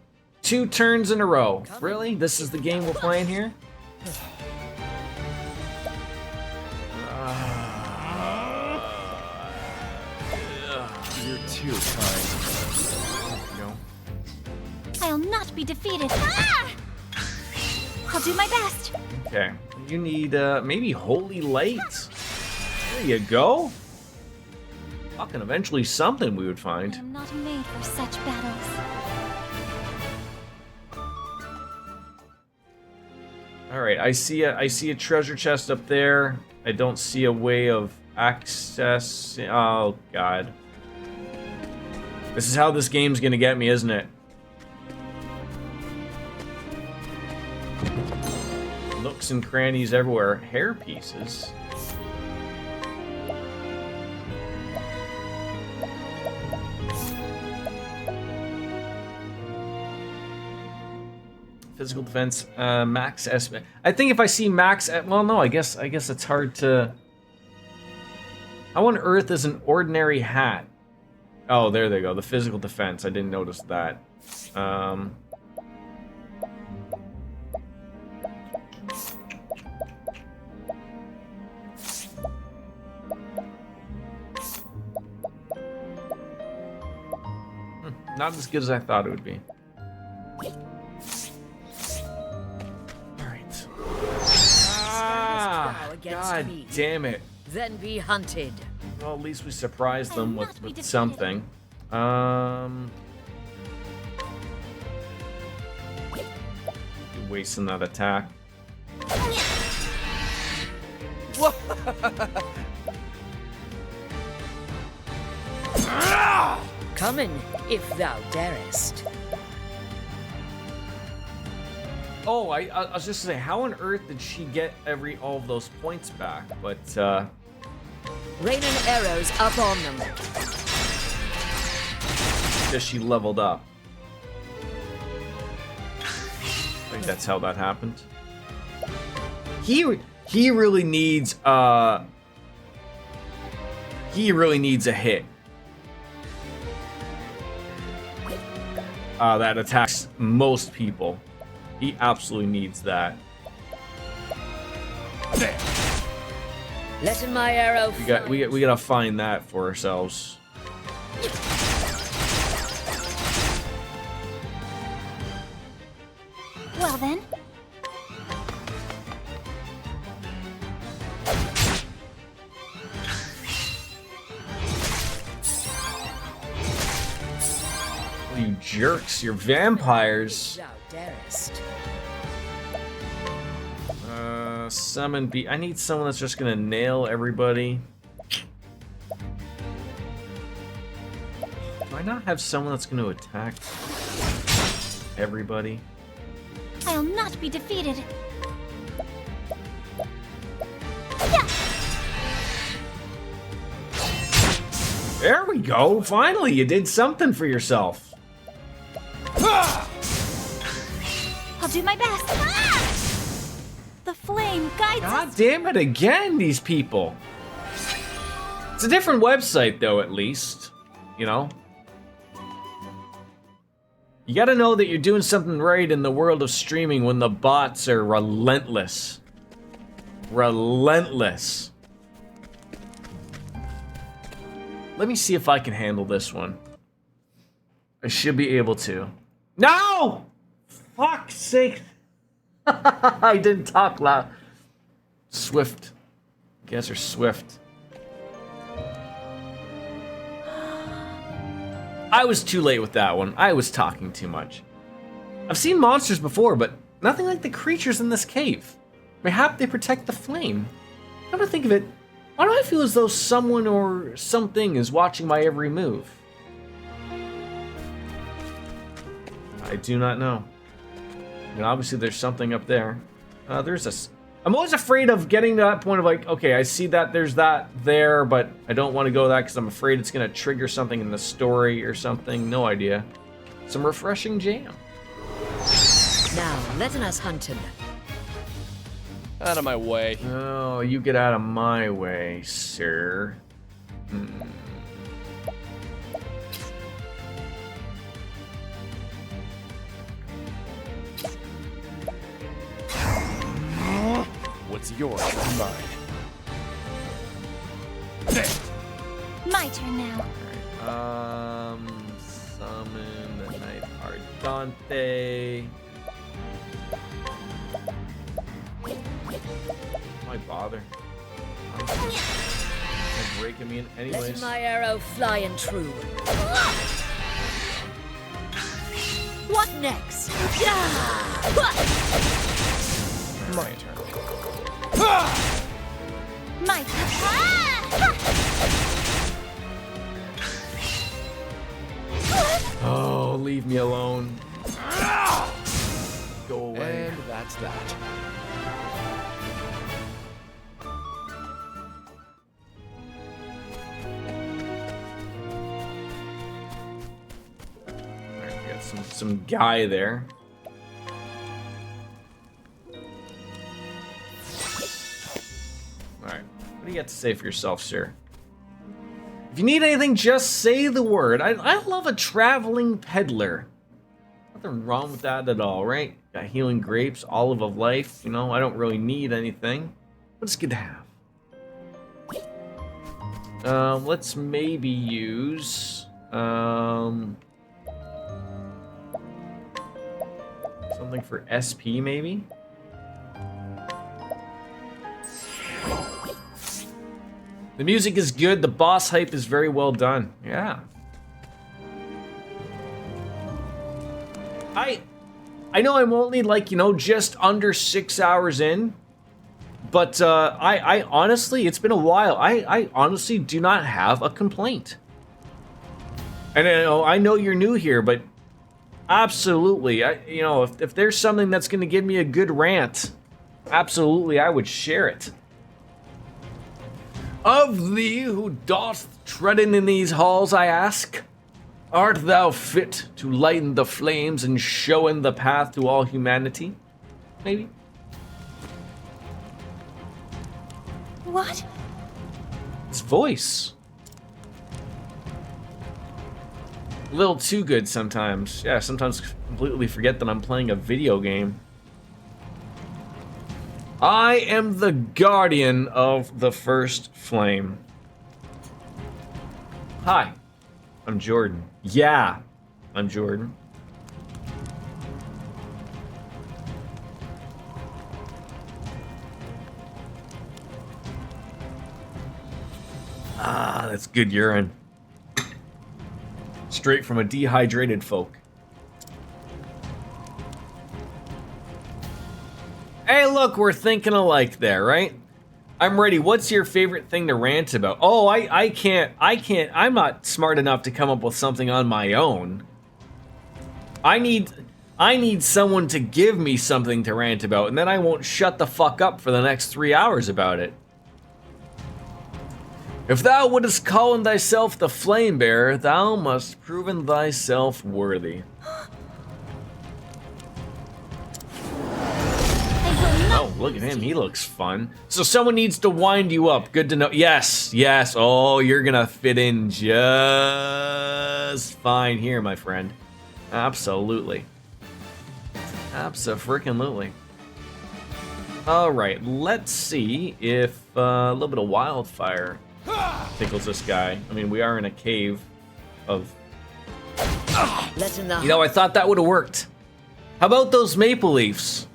2 turns in a row. Really? This is the game we're playing here? You're too kind. No. I'll not be defeated. I'll do my best. Okay. You need maybe holy light. There you go. Fucking eventually something we would find. I'm not made for such battles. All right, I see a treasure chest up there. I don't see a way of access. Oh god. This is how this game's gonna get me, isn't it? Nooks and crannies everywhere. Hair pieces. Physical defense, max S. I think if I see max, well, no, I guess it's hard to. How on earth is an ordinary hat? Oh, there they go. The physical defense. I didn't notice that. Not as good as I thought it would be. Alright. Ah! God damn it. Then be hunted. Well, at least we surprised them with defeated. something. You're wasting that attack. Come in, if thou darest. Oh, I was just gonna say, how on earth did she get all of those points back? But Raining arrows up on them. because she leveled up. I think that's how that happened. He really needs a hit. That attacks most people. He absolutely needs that. Letting my arrow We gotta find that for ourselves. Well then. Oh, you jerks, you're vampires. thou darest. Summon B. I need someone that's just gonna nail everybody. Do I not have someone that's gonna attack everybody? I'll not be defeated. There we go. Finally, you did something for yourself. I'll do my best. The flame guides God us. damn it again, these people. It's a different website, though, at least. You know? You gotta know that you're doing something right in the world of streaming when the bots are relentless. Relentless. Let me see if I can handle this one. I should be able to. No! Fuck's sake. I didn't talk loud. Swift. You guys are swift. I was too late with that one. I was talking too much. I've seen monsters before, but nothing like the creatures in this cave. Mayhap they protect the flame. Come to think of it, why do I feel as though someone or something is watching my every move? I do not know. I mean, obviously there's something up there. I'm always afraid of getting to that point of like, okay, I see that there's that there, but I don't want to go that because I'm afraid it's going to trigger something in the story or something. No idea. Some refreshing jam. Now, let us hunt him. Out of my way. Oh, you get out of my way, sir. What's yours is mine. My turn now. Summon the Night Ardante. Why bother? I'm breaking me in anyways. Let my arrow fly and true. What next? My turn. My turn. Oh, leave me alone. Go away. And that's that. Alright, we got some guy there. Alright, what do you got to say for yourself, sir? If you need anything, just say the word. I love a traveling peddler. Nothing wrong with that at all, right? Got healing grapes, olive of life. You know, I don't really need anything, but it's good to have. Let's maybe use something for SP, maybe. The music is good. The boss hype is very well done. Yeah. I know I'm only like, you know, just under 6 hours in, but I honestly, it's been a while. I honestly do not have a complaint. And I know you're new here, but absolutely, you know, if there's something that's going to give me a good rant, absolutely, I would share it. Of thee who doth treading in these halls, I ask, art thou fit to lighten the flames and showing the path to all humanity? Maybe? What? It's voice. A little too good sometimes. Yeah, sometimes completely forget that I'm playing a video game. I am the guardian of the first flame. Hi, I'm Jordan. Yeah, I'm Jordan. Ah, that's good urine. Straight from a dehydrated folk. Hey, look, we're thinking alike there, right? I'm ready. What's your favorite thing to rant about? Oh, I can't, I'm not smart enough to come up with something on my own. I need someone to give me something to rant about, and then I won't shut the fuck up for the next 3 hours about it. If thou wouldst call in thyself the flame bearer, thou must proven thyself worthy. Oh, look at him. He looks fun. So someone needs to wind you up. Good to know. Yes, yes. Oh, you're gonna fit in just fine here, my friend. Absolutely. Abso-freaking-lutely. All right, let's see if a little bit of wildfire tickles this guy. I mean, we are in a cave of... You know, I thought that would have worked. How about those maple leaves?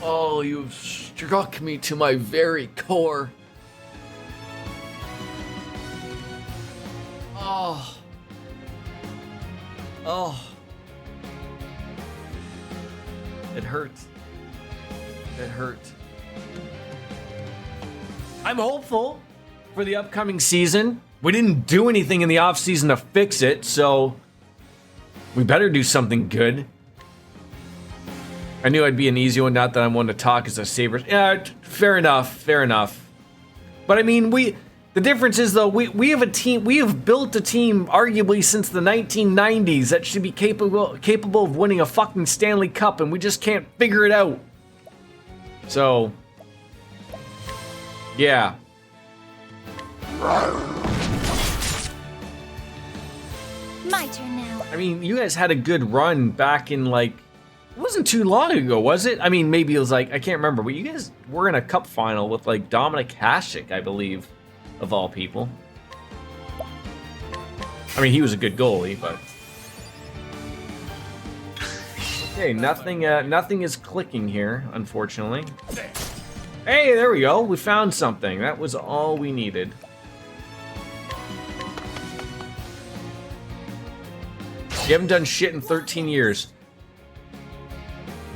Oh, you've struck me to my very core. Oh. Oh. It hurts. It hurt. I'm hopeful for the upcoming season. We didn't do anything in the off season to fix it, so we better do something good. I knew I'd be an easy one, not that I'm one to talk as a Sabres. Yeah, fair enough, fair enough. But I mean, the difference is though, we have a team, we have built a team arguably since the 1990s that should be capable of winning a fucking Stanley Cup, and we just can't figure it out. So, yeah. My turn now. I mean, you guys had a good run back in like, it wasn't too long ago, was it? I mean, maybe it was like, I can't remember, but you guys were in a cup final with like Dominic Hasek, I believe, of all people. I mean, he was a good goalie, but. Okay, nothing is clicking here, unfortunately. Hey, there we go. We found something. That was all we needed. You haven't done shit in 13 years.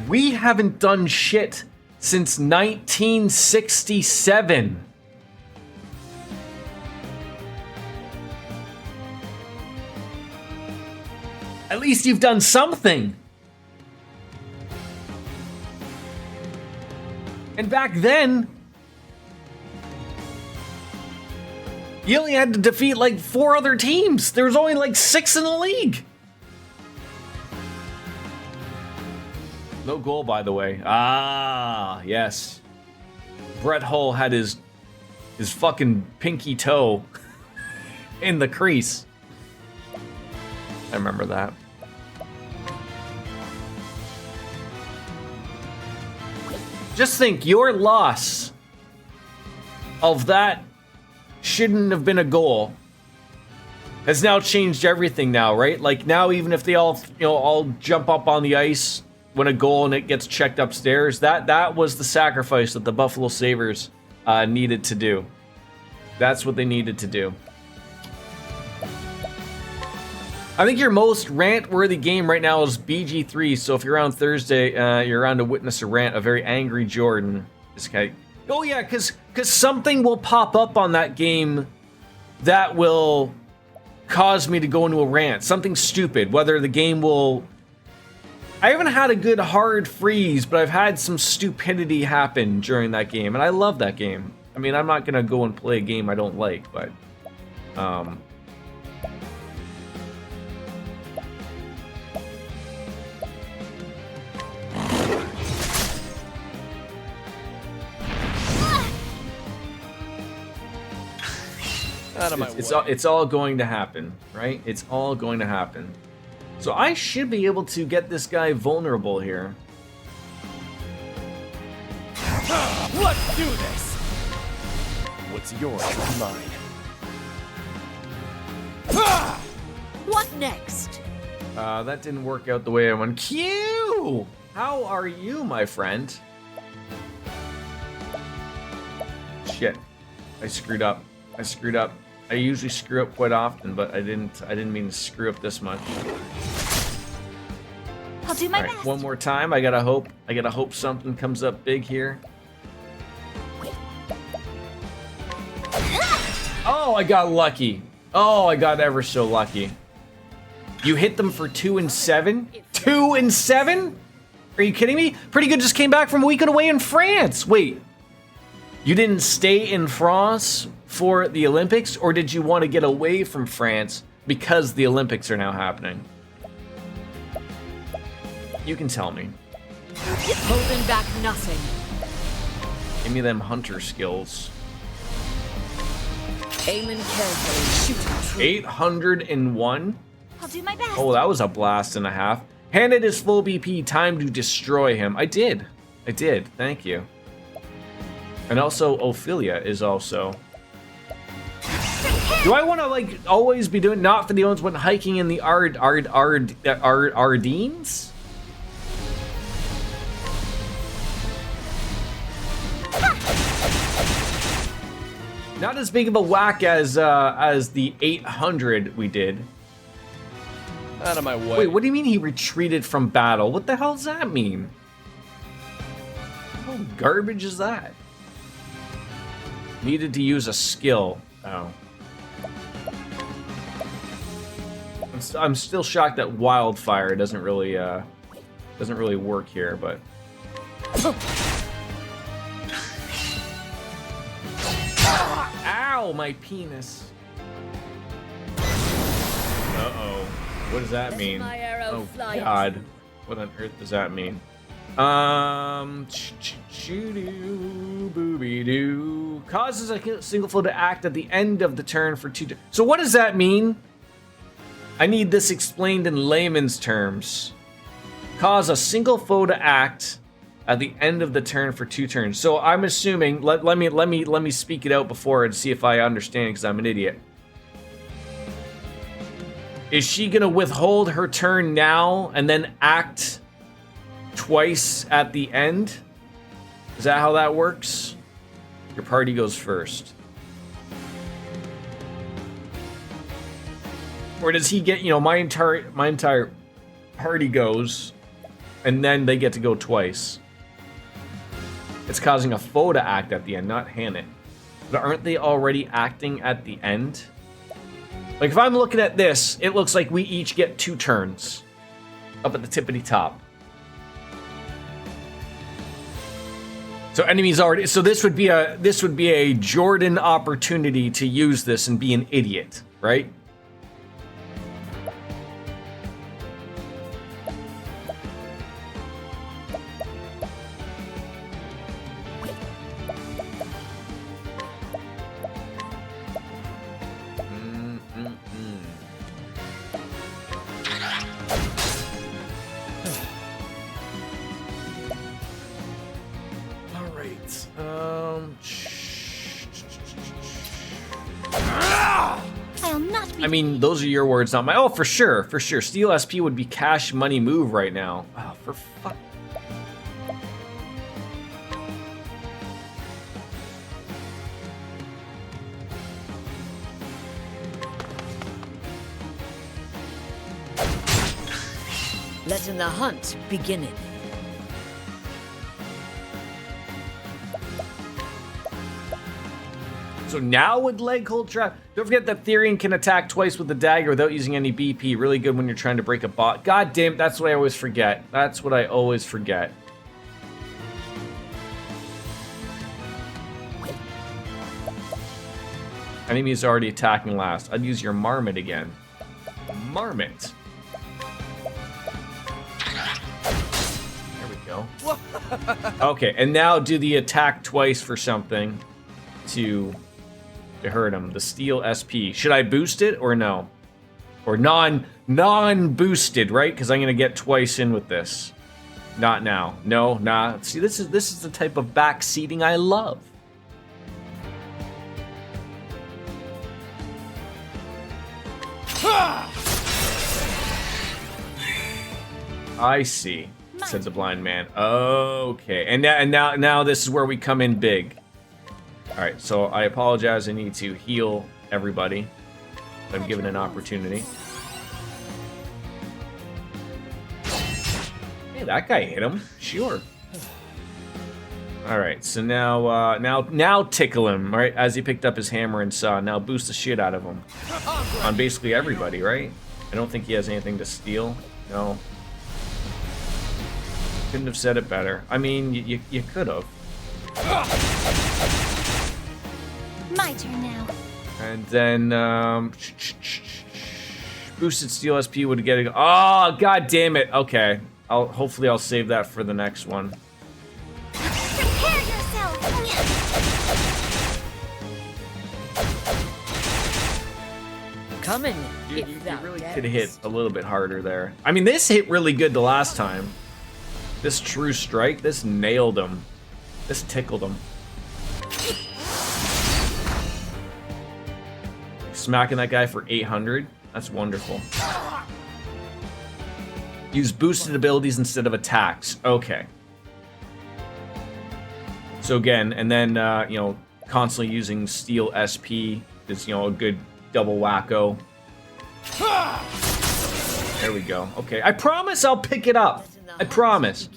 We haven't done shit since 1967. At least you've done something. And back then, you only had to defeat like 4 other teams. There was only like 6 in the league. No goal, by the way. Ah, yes. Brett Hull had his fucking pinky toe in the crease. I remember that. Just think, your loss of that shouldn't have been a goal has now changed everything now, right? Like now, even if they all, all jump up on the ice, win a goal and it gets checked upstairs, that was the sacrifice that the Buffalo Sabres needed to do. That's what they needed to do. I think your most rant-worthy game right now is BG3, so if you're around Thursday, you're around to witness a rant, a very angry Jordan. This guy. Oh yeah, because something will pop up on that game that will cause me to go into a rant. Something stupid, whether the game will... I haven't had a good hard freeze, but I've had some stupidity happen during that game, and I love that game. I mean, I'm not going to go and play a game I don't like, but... Out of my way. It's all going to happen, right? It's all going to happen. So I should be able to get this guy vulnerable here. Let's do this! What's yours is mine. What next? That didn't work out the way I wanted. Q! How are you, my friend? Shit. I screwed up. I usually screw up quite often, but I didn't mean to screw up this much. I'll do my best. One more time. I gotta hope something comes up big here. Oh, I got lucky. Oh, I got ever so lucky. You hit them for 2 and 7? 2 and 7? Are you kidding me? Pretty Good just came back from a weekend away in France. Wait, you didn't stay in France for the Olympics, or did you want to get away from France because the Olympics are now happening? You can tell me. Holding back nothing. Give me them hunter skills. Aiming carefully, shooting true. I'll 801? do my best. Oh, that was a blast and a half. Handed his full BP, time to destroy him. I did. Thank you. And also, Ophelia is also... Do I want to, like, always be doing... Not for the ones when hiking in the Ardennes? Not as big of a whack as the 800 we did. Out of my way. Wait, what do you mean he retreated from battle? What the hell does that mean? What garbage is that? Needed to use a skill. Oh. I'm still shocked that wildfire doesn't really work here, but. Ow, my penis. Uh-oh. What does that mean? Oh God. What on earth does that mean? Booby-doo. Causes a single foe to act at the end of the turn for 2 turns. So what does that mean? I need this explained in layman's terms. Cause a single foe to act at the end of the turn for 2 turns. So I'm assuming, let me speak it out before and see if I understand, because I'm an idiot. Is she gonna withhold her turn now and then act twice at the end? Is that how that works? Your party goes first. Or does he get, my entire party goes, and then they get to go twice? It's causing a foe to act at the end, not Hannah. But aren't they already acting at the end? Like, if I'm looking at this, it looks like we each get 2 turns up at the tippity top. So enemies already. So this would be a Jordan opportunity to use this and be an idiot, right? I mean, those are your words, not mine. Oh, for sure, for sure. Steel SP would be cash money move right now. Oh, for fuck. Letting the hunt begin. So now with leg hold trap, don't forget that Therian can attack twice with the dagger without using any BP. Really good when you're trying to break a bot. God damn, that's what I always forget. That's what I always forget. Enemy's already attacking last. I'd use your Marmot again. Marmot. There we go. Okay, and now do the attack twice for something to hurt him. The steel SP. Should I boost it or no? Or non-boosted, right? Because I'm gonna get twice in with this. Not now. No, nah. See, this is the type of backseating I love. I see, said the blind man. Okay, and now this is where we come in big. All right, so I apologize. I need to heal everybody. I'm given an opportunity. Hey, that guy hit him. Sure. All right, so now tickle him, right? As he picked up his hammer and saw. Now boost the shit out of him. On basically everybody, right? I don't think he has anything to steal. No. Couldn't have said it better. I mean, you could have. My turn now. And then boosted steel SP would get it. Oh, god damn it. Okay. Hopefully I'll save that for the next one. Prepare yourself. Coming. You really could hit a little bit harder there. I mean, this hit really good the last time. This true strike, this nailed him. This tickled him. Smacking that guy for 800. That's wonderful. Use boosted abilities instead of attacks. Okay. So again, and then, constantly using Steel SP is, you know, a good double wacko. There we go. Okay, I promise I'll pick it up. I promise.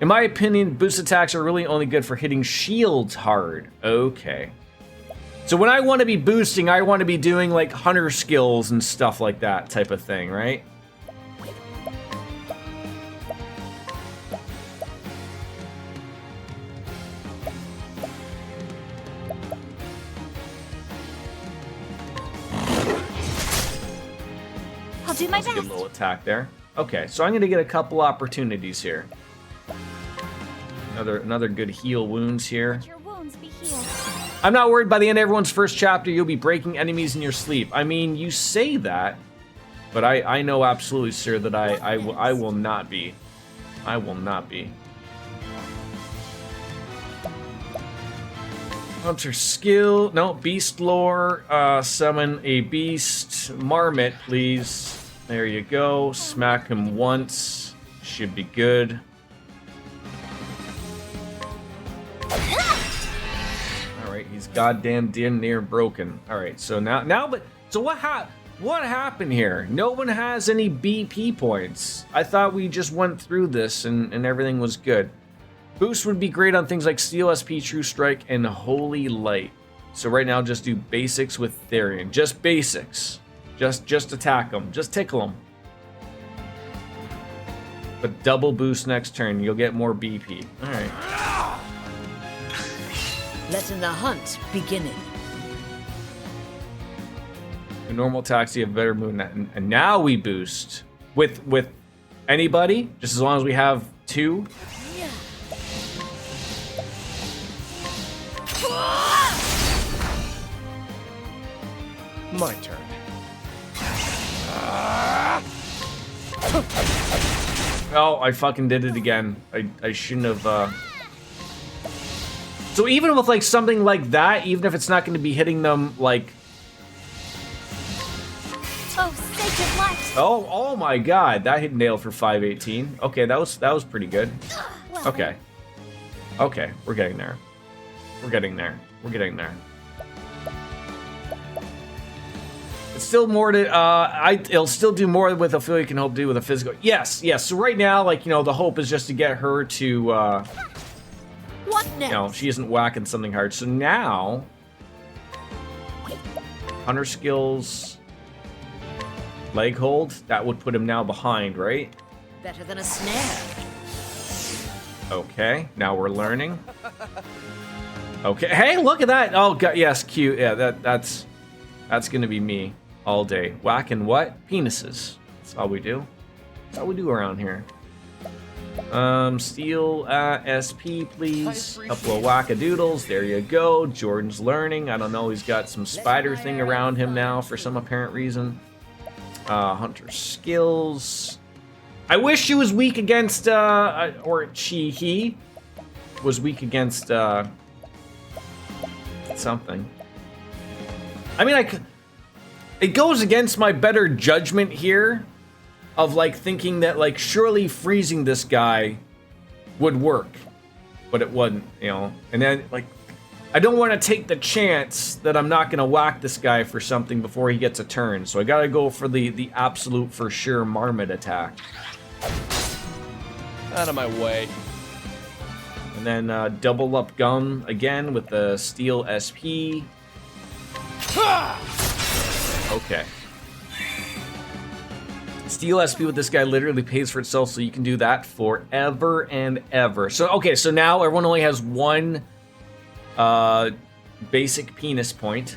In my opinion, boost attacks are really only good for hitting shields hard. Okay. So when I want to be boosting, I want to be doing like hunter skills and stuff like that type of thing, right? I'll do my That's a best. good little attack there. Okay, so I'm going to get a couple opportunities here. Another good heal wounds here. Let your wounds be healed. I'm not worried by the end of everyone's first chapter you'll be breaking enemies in your sleep. I mean, you say that, but I know absolutely, sir, that I will not be. I will not be. Hunter skill. No, beast lore. Summon a beast. Marmot, please. There you go. Smack him once. Should be good. Alright, he's goddamn damn near broken. Alright, so but so what happened here? No one has any BP points. I thought we just went through this and everything was good. Boost would be great on things like Steel SP, True Strike, and Holy Light. So right now, just do basics with Therian. Just basics. Just attack them. Just tickle them. But double boost next turn. You'll get more BP. All right. Letting the hunt begin. The normal attacks, you have better movement. And now we boost with anybody, just as long as we have 2. My turn. Oh, I fucking did it again. I shouldn't have. So even with like something like that, even if it's not going to be hitting them like. Oh, sacred light. Oh my God, that hit nail for 518. Okay, that was pretty good. Okay, we're getting there. We're getting there. We're getting there. It's still more to, it'll still do more with a feel you can hope to do with a physical. Yes. So right now, like, you know, the hope is just to get her to, What next? you know, she isn't whacking something hard. So now, hunter skills, leg hold, that would put him now behind, right? Better than a snare. Okay, now we're learning. Okay, hey, look at that. Oh, God, yes, cute. Yeah, that's gonna be me all day. Whacking what? Penises. That's all we do. That's all we do around here. Steel SP, please. Couple of wackadoodles. There you go. Jordan's learning. I don't know. He's got some spider thing around him now for some apparent reason. Hunter skills. I wish she was weak against, or he was weak against, something. I mean, it goes against my better judgment here of, like, thinking that, like, surely freezing this guy would work. But it wouldn't, you know. And then, like, I don't want to take the chance that I'm not going to whack this guy for something before he gets a turn. So I got to go for the absolute for sure Marmot attack. Out of my way. And then double up gun again with the Steel SP. Okay. Steel SP with this guy literally pays for itself, so you can do that forever and ever. So, okay, so now everyone only has one basic penis point.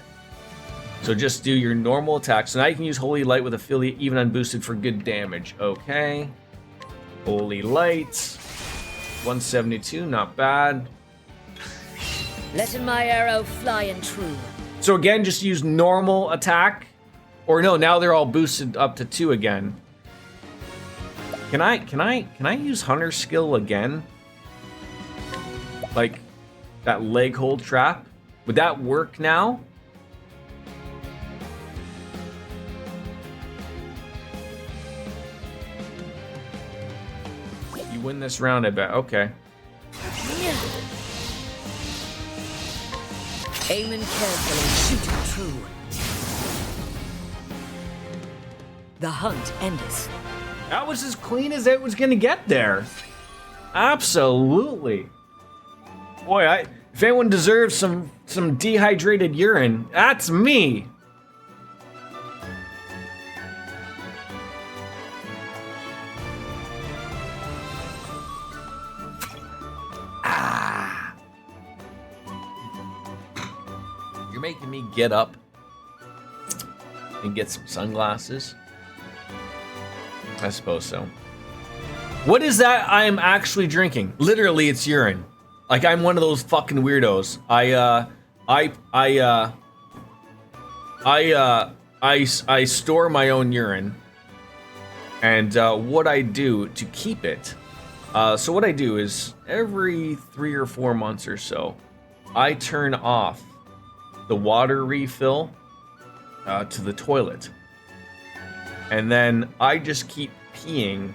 So just do your normal attack. So now you can use Holy Light with Affiliate, even unboosted, for good damage. Okay. Holy Light. 172, not bad. Letting my arrow fly and true. So again, just use normal attack. Or no, now they're all boosted up to 2 again. Can I use Hunter skill again? Like that leg hold trap? Would that work now? You win this round, I bet. Okay. Aim in carefully and shoot it true. The hunt endeth. That was as clean as it was gonna get there. Absolutely. Boy, if anyone deserves some dehydrated urine, that's me. You're making me get up and get some sunglasses. I suppose so. What is that I am actually drinking? Literally, it's urine. Like, I'm one of those fucking weirdos. I store my own urine. And what I do to keep it. So what I do is every 3 or 4 months or so, I turn off the water refill to the toilet. And then I just keep peeing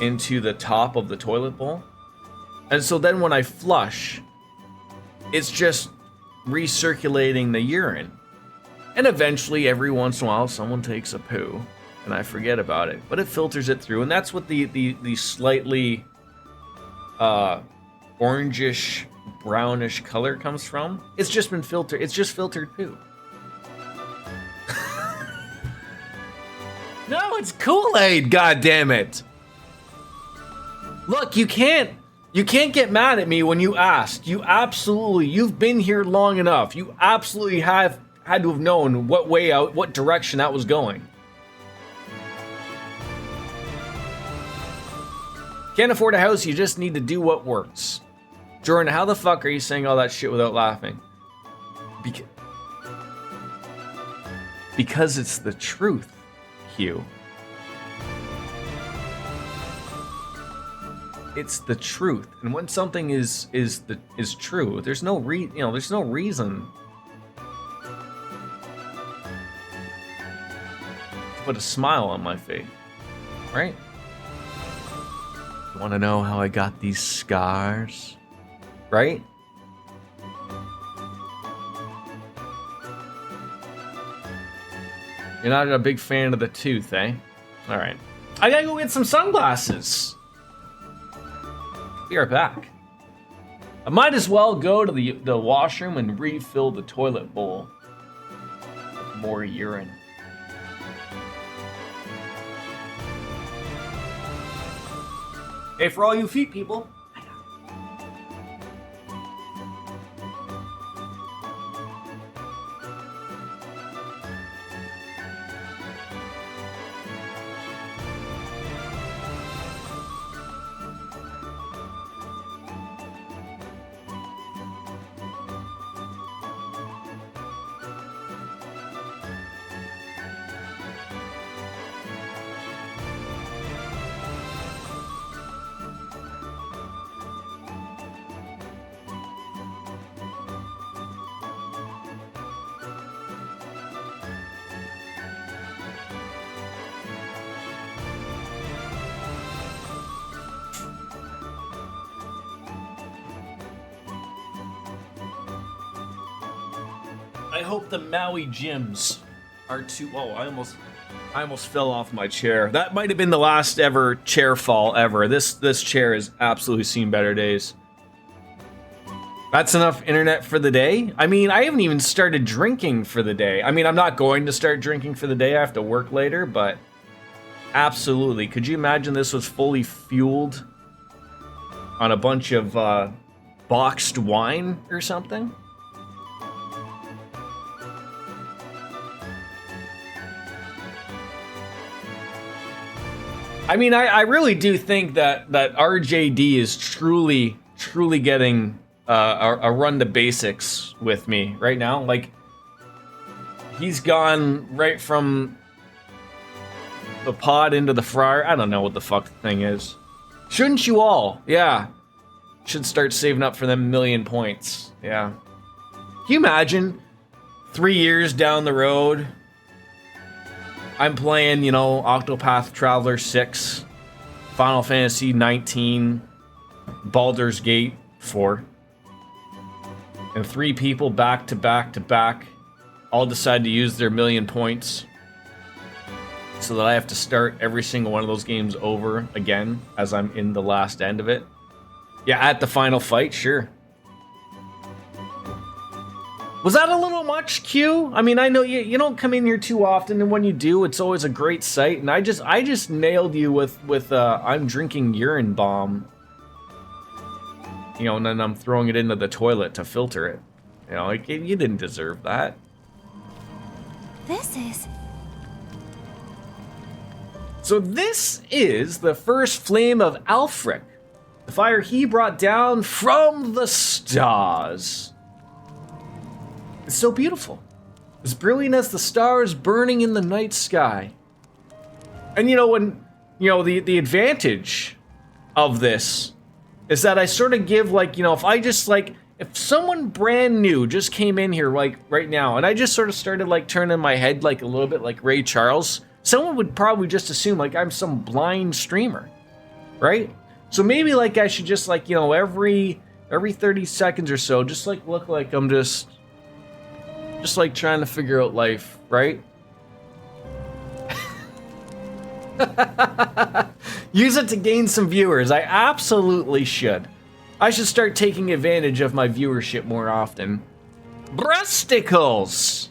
into the top of the toilet bowl. And so then when I flush, it's just recirculating the urine. And eventually, every once in a while, someone takes a poo, and I forget about it. But it filters it through, and that's what the slightly orangish, brownish color comes from. It's just been filtered. It's just filtered poo. No, it's Kool-Aid, goddammit! Look, you can't get mad at me when you asked. You've been here long enough. You absolutely have had to have known what direction that was going. Can't afford a house, you just need to do what works. Jordan, how the fuck are you saying all that shit without laughing? Because it's the truth, Hugh. It's the truth, and when something is true, there's no reason to put a smile on my face, right? You want to know how I got these scars, right? You're not a big fan of the tooth, eh? All right, I gotta go get some sunglasses. Be right back. I might as well go to the washroom and refill the toilet bowl with more urine. Hey, for all you feet people. I hope the Maui gyms are too. Oh, I almost fell off my chair. That might have been the last ever chair fall ever. This chair has absolutely seen better days. That's enough internet for the day. I mean, I haven't even started drinking for the day. I mean, I'm not going to start drinking for the day. I have to work later, but absolutely. Could you imagine this was fully fueled on a bunch of boxed wine or something? I mean, I really do think that RJD is truly getting a run to basics with me right now. Like, he's gone right from the pod into the fryer. I don't know what the fuck the thing is. Shouldn't you all? Yeah. Should start saving up for them 1,000,000 points. Yeah. Can you imagine 3 years down the road, I'm playing, Octopath Traveler 6, Final Fantasy 19, Baldur's Gate 4. and 3 people back to back to back all decide to use their 1,000,000 points so that I have to start every single one of those games over again as I'm in the last end of it. Yeah, at the final fight, sure. Was that a little much, Q? I mean, I know you don't come in here too often, and when you do, it's always a great sight. And I just nailed you with I'm drinking urine bomb. You know, and then I'm throwing it into the toilet to filter it. You know, like, you didn't deserve that. This is... So this is the first flame of Alfric, the fire he brought down from the stars. It's so beautiful, as brilliant as the stars burning in the night sky. And you know, when the advantage of this is that I sort of give, like, you know, if someone brand new just came in here like right now and I just sort of started like turning my head like a little bit like Ray Charles, someone would probably just assume like I'm some blind streamer, right? So maybe like I should just like, you know, every 30 seconds or so just like look like I'm just like trying to figure out life, right? Use it to gain some viewers. I absolutely should. I should start taking advantage of my viewership more often. Breasticles!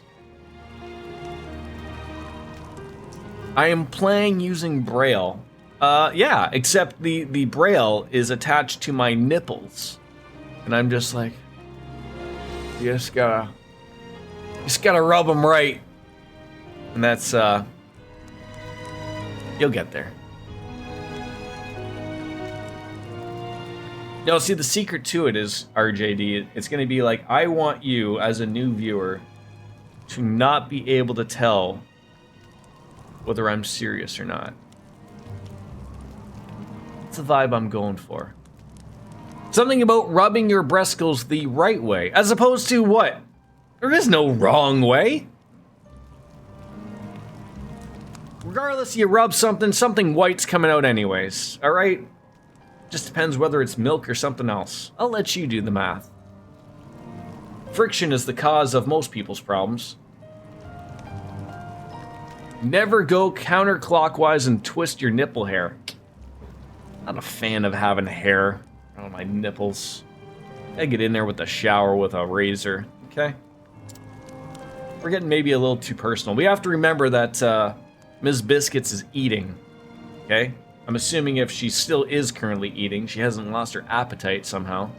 I am playing using Braille. Yeah, except the Braille is attached to my nipples. And I'm just like, you just gotta rub them right. And that's, you'll get there. No, see, the secret to it is, RJD, it's going to be like, I want you, as a new viewer, to not be able to tell whether I'm serious or not. That's the vibe I'm going for. Something about rubbing your breasticles the right way, as opposed to what? There is no wrong way. Regardless, you rub something, something white's coming out anyways, alright? Just depends whether it's milk or something else. I'll let you do the math. Friction is the cause of most people's problems. Never go counterclockwise and twist your nipple hair. Not a fan of having hair on my nipples. I get in there with a shower with a razor, okay? We're getting maybe a little too personal. We have to remember that Ms. Biscuits is eating, okay? I'm assuming if she still is currently eating, she hasn't lost her appetite somehow.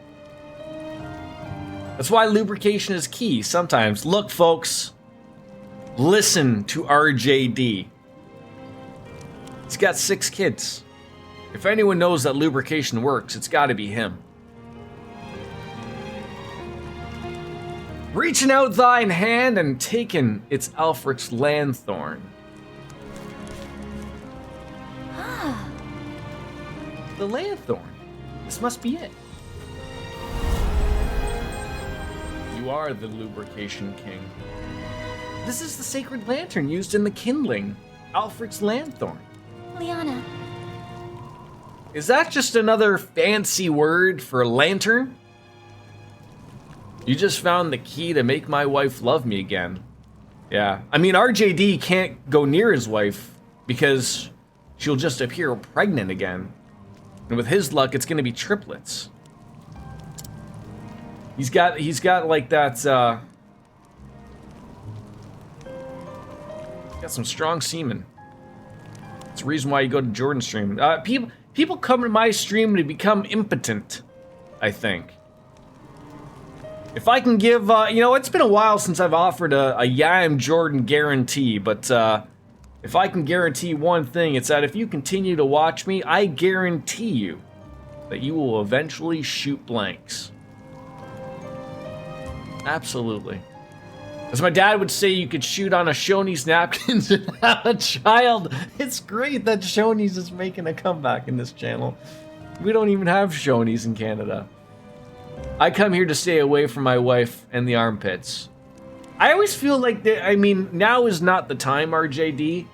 That's why lubrication is key sometimes. Look, folks, listen to RJD. He's got 6 kids. If anyone knows that lubrication works, it's gotta be him. Reaching out thine hand and taking its Alfric's lanthorn. The lanthorn. This must be it. You are the lubrication king. This is the sacred lantern used in the kindling. Alfred's lanthorn. Liana. Is that just another fancy word for lantern? You just found the key to make my wife love me again. Yeah. I mean, RJD can't go near his wife because she'll just appear pregnant again. And with his luck, it's gonna be triplets. He's got like that, got some strong semen. It's the reason why you go to Jordan's stream. People come to my stream to become impotent, I think. If I can give, you know, it's been a while since I've offered a Yam Jordan guarantee, but if I can guarantee one thing, it's that if you continue to watch me, I guarantee you that you will eventually shoot blanks. Absolutely. As my dad would say, you could shoot on a Shoney's napkins and have a child. It's great that Shoney's is making a comeback in this channel. We don't even have Shoney's in Canada. I come here to stay away from my wife and the armpits. I always feel like, I mean, now is not the time, RJD,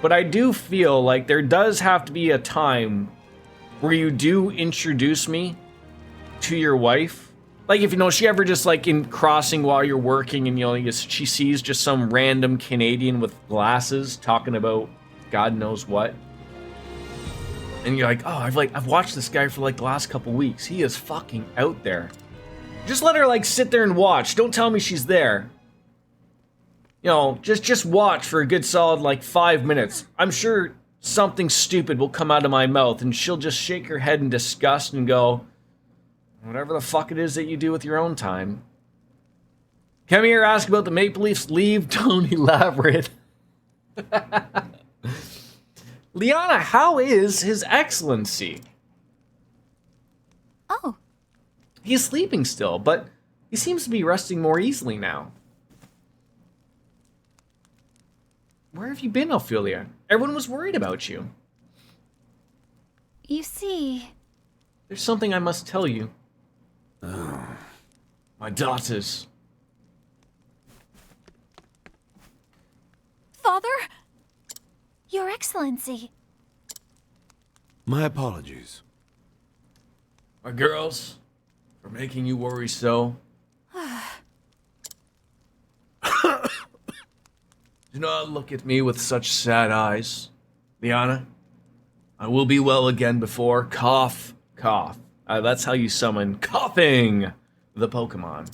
but I do feel like there does have to be a time where you do introduce me to your wife. Like, if you know, she ever just like in crossing while you're working and, you know, she sees just some random Canadian with glasses talking about God knows what. And you're like, oh, I've watched this guy for like the last couple weeks. He is fucking out there. Just let her like sit there and watch. Don't tell me she's there. You know, just watch for a good solid like 5 minutes. I'm sure something stupid will come out of my mouth and she'll just shake her head in disgust and go, whatever the fuck it is that you do with your own time. Come here, ask about the Maple Leafs leave, don't elaborate. Liana, how is His Excellency? Oh. He's sleeping still, but he seems to be resting more easily now. Where have you been, Ophelia? Everyone was worried about you. You see... There's something I must tell you. My daughters. Father? Your Excellency. My apologies. My girls, for making you worry so. Do not look at me with such sad eyes. Liana, I will be well again before cough, cough. That's how you summon coughing the Pokemon.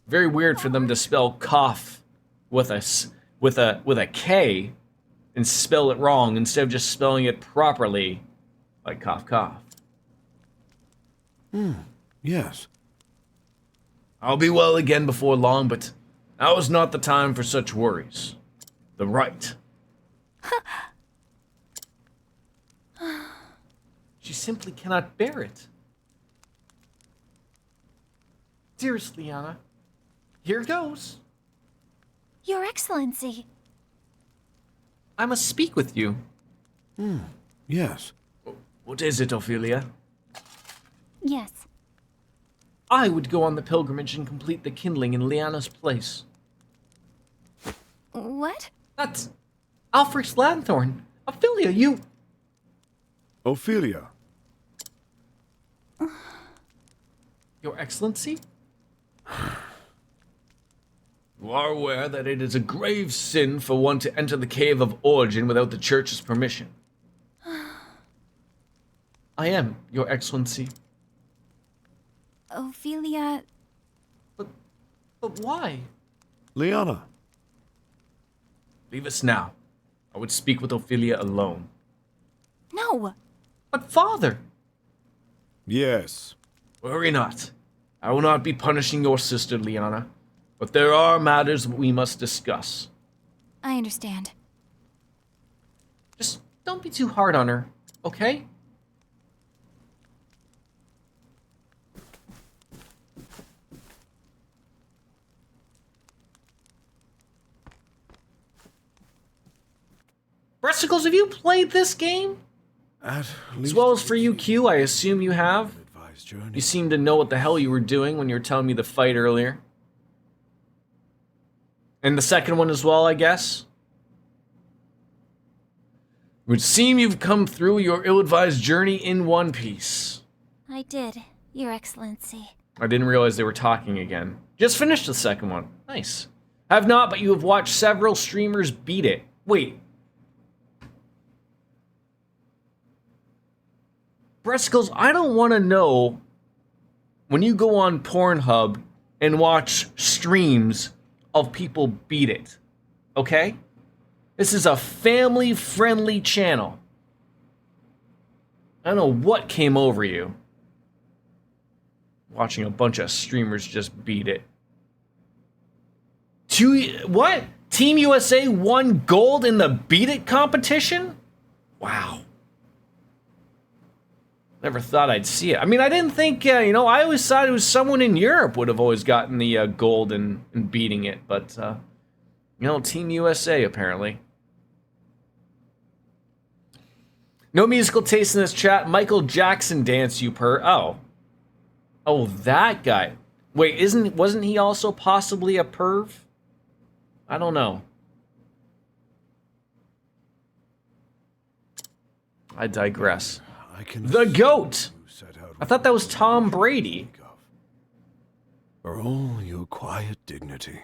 Very weird for them to spell cough with a K and spell it wrong instead of just spelling it properly, like cough, cough. Yes. I'll be well again before long, but now is not the time for such worries. The right. She simply cannot bear it. Dearest Liana, here goes. Your Excellency. I must speak with you. Yes. What is it, Ophelia? Yes. I would go on the pilgrimage and complete the kindling in Liana's place. What? That's Alfred's Lanthorn. Ophelia, you... Ophelia. Your Excellency? You are aware that it is a grave sin for one to enter the Cave of Origin without the Church's permission. I am, Your Excellency. Ophelia... But why? Liana. Leave us now. I would speak with Ophelia alone. No! But father! Yes. Worry not. I will not be punishing your sister, Liana. But there are matters we must discuss. I understand. Just don't be too hard on her, okay? Breasticles, have you played this game? At As well as for you, Q, I assume you have. advised journey. You seem to know what the hell you were doing when you were telling me the fight earlier. And the second one as well, I guess. It would seem you've come through your ill-advised journey in one piece. I did, Your Excellency. I didn't realize they were talking again. Just finished the second one. Nice. Have not, but you have watched several streamers beat it. Wait. Breasticles, I don't want to know when you go on Pornhub and watch streams of people beat it. Okay? This is a family-friendly channel. I don't know what came over you. Watching a bunch of streamers just beat it. What? Team USA won gold in the Beat It competition? Wow. Never thought I'd see it. I mean, I didn't think, I always thought it was someone in Europe would have always gotten the gold in beating it. But, Team USA, apparently. No musical taste in this chat. Michael Jackson dance, you per. Oh, that guy. Wait, wasn't he also possibly a perv? I don't know. I digress. The GOAT! I thought that was Tom Brady. For all your quiet dignity.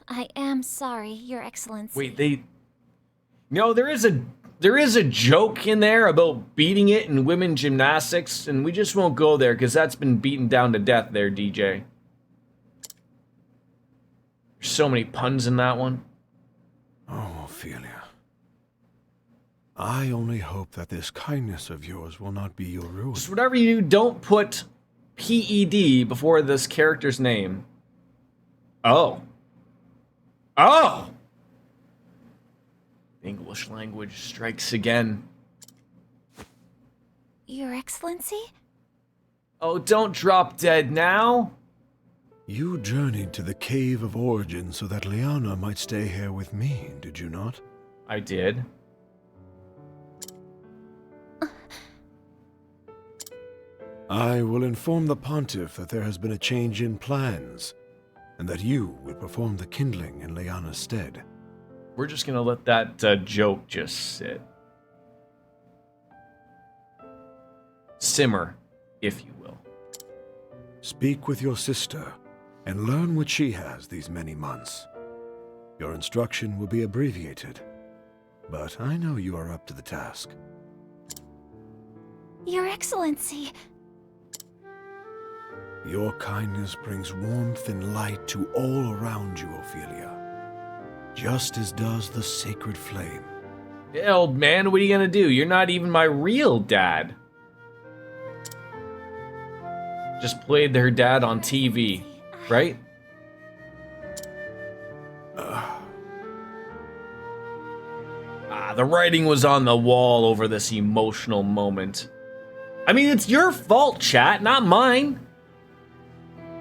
I am sorry, Your Excellency. Wait, No, there is a joke in there about beating it in women gymnastics, and we just won't go there because that's been beaten down to death there, DJ. There's so many puns in that one. Oh, Ophelia. I only hope that this kindness of yours will not be your ruin. Just whatever you do, don't put PED before this character's name. Oh. Oh! The English language strikes again. Your Excellency? Oh, don't drop dead now. You journeyed to the Cave of Origin so that Liana might stay here with me, did you not? I did. I will inform the Pontiff that there has been a change in plans, and that you will perform the kindling in Liana's stead. We're just gonna let that joke just sit. Simmer, if you will. Speak with your sister, and learn what she has these many months. Your instruction will be abbreviated, but I know you are up to the task. Your Excellency! Your kindness brings warmth and light to all around you, Ophelia. Just as does the sacred flame. Yeah, old man, what are you gonna do? You're not even my real dad. Just played her dad on TV, right? The writing was on the wall over this emotional moment. I mean, it's your fault, chat, not mine.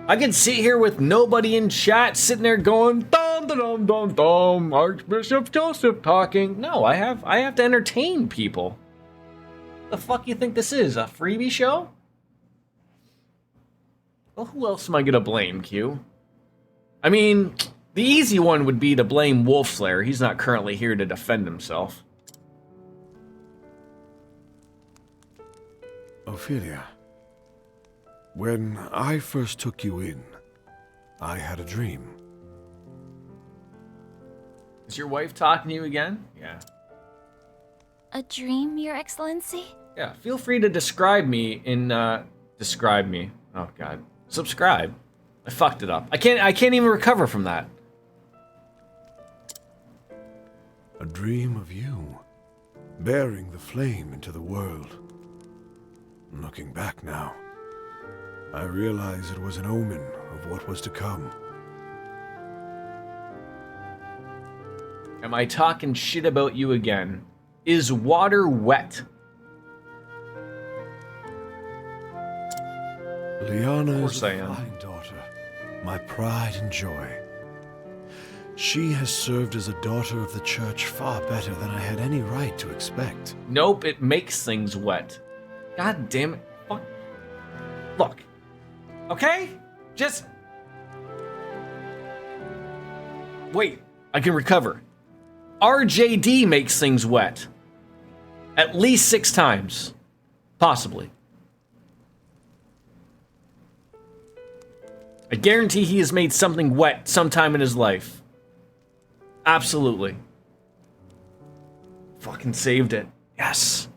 I can sit here with nobody in chat sitting there going, dum dum dum dum dum, Archbishop Joseph talking. No, I have to entertain people. The fuck you think this is? A freebie show? Well, who else am I gonna blame, Q? I mean, the easy one would be to blame Wolfslayer. He's not currently here to defend himself. Ophelia, when I first took you in, I had a dream. Is your wife talking to you again? Yeah. A dream, Your Excellency? Yeah, feel free to describe me in, describe me. Oh, God. Subscribe. I fucked it up. I can't even recover from that. A dream of you, bearing the flame into the world. Looking back now, I realize it was an omen of what was to come. Am I talking shit about you again? Is water wet? Liana is a fine daughter, my pride and joy. She has served as a daughter of the church far better than I had any right to expect. Nope, it makes things wet. God damn it. Fuck. Look. Okay? Just... Wait, I can recover. RJD makes things wet. At least 6 times. Possibly. I guarantee he has made something wet sometime in his life. Absolutely. Fucking saved it. Yes.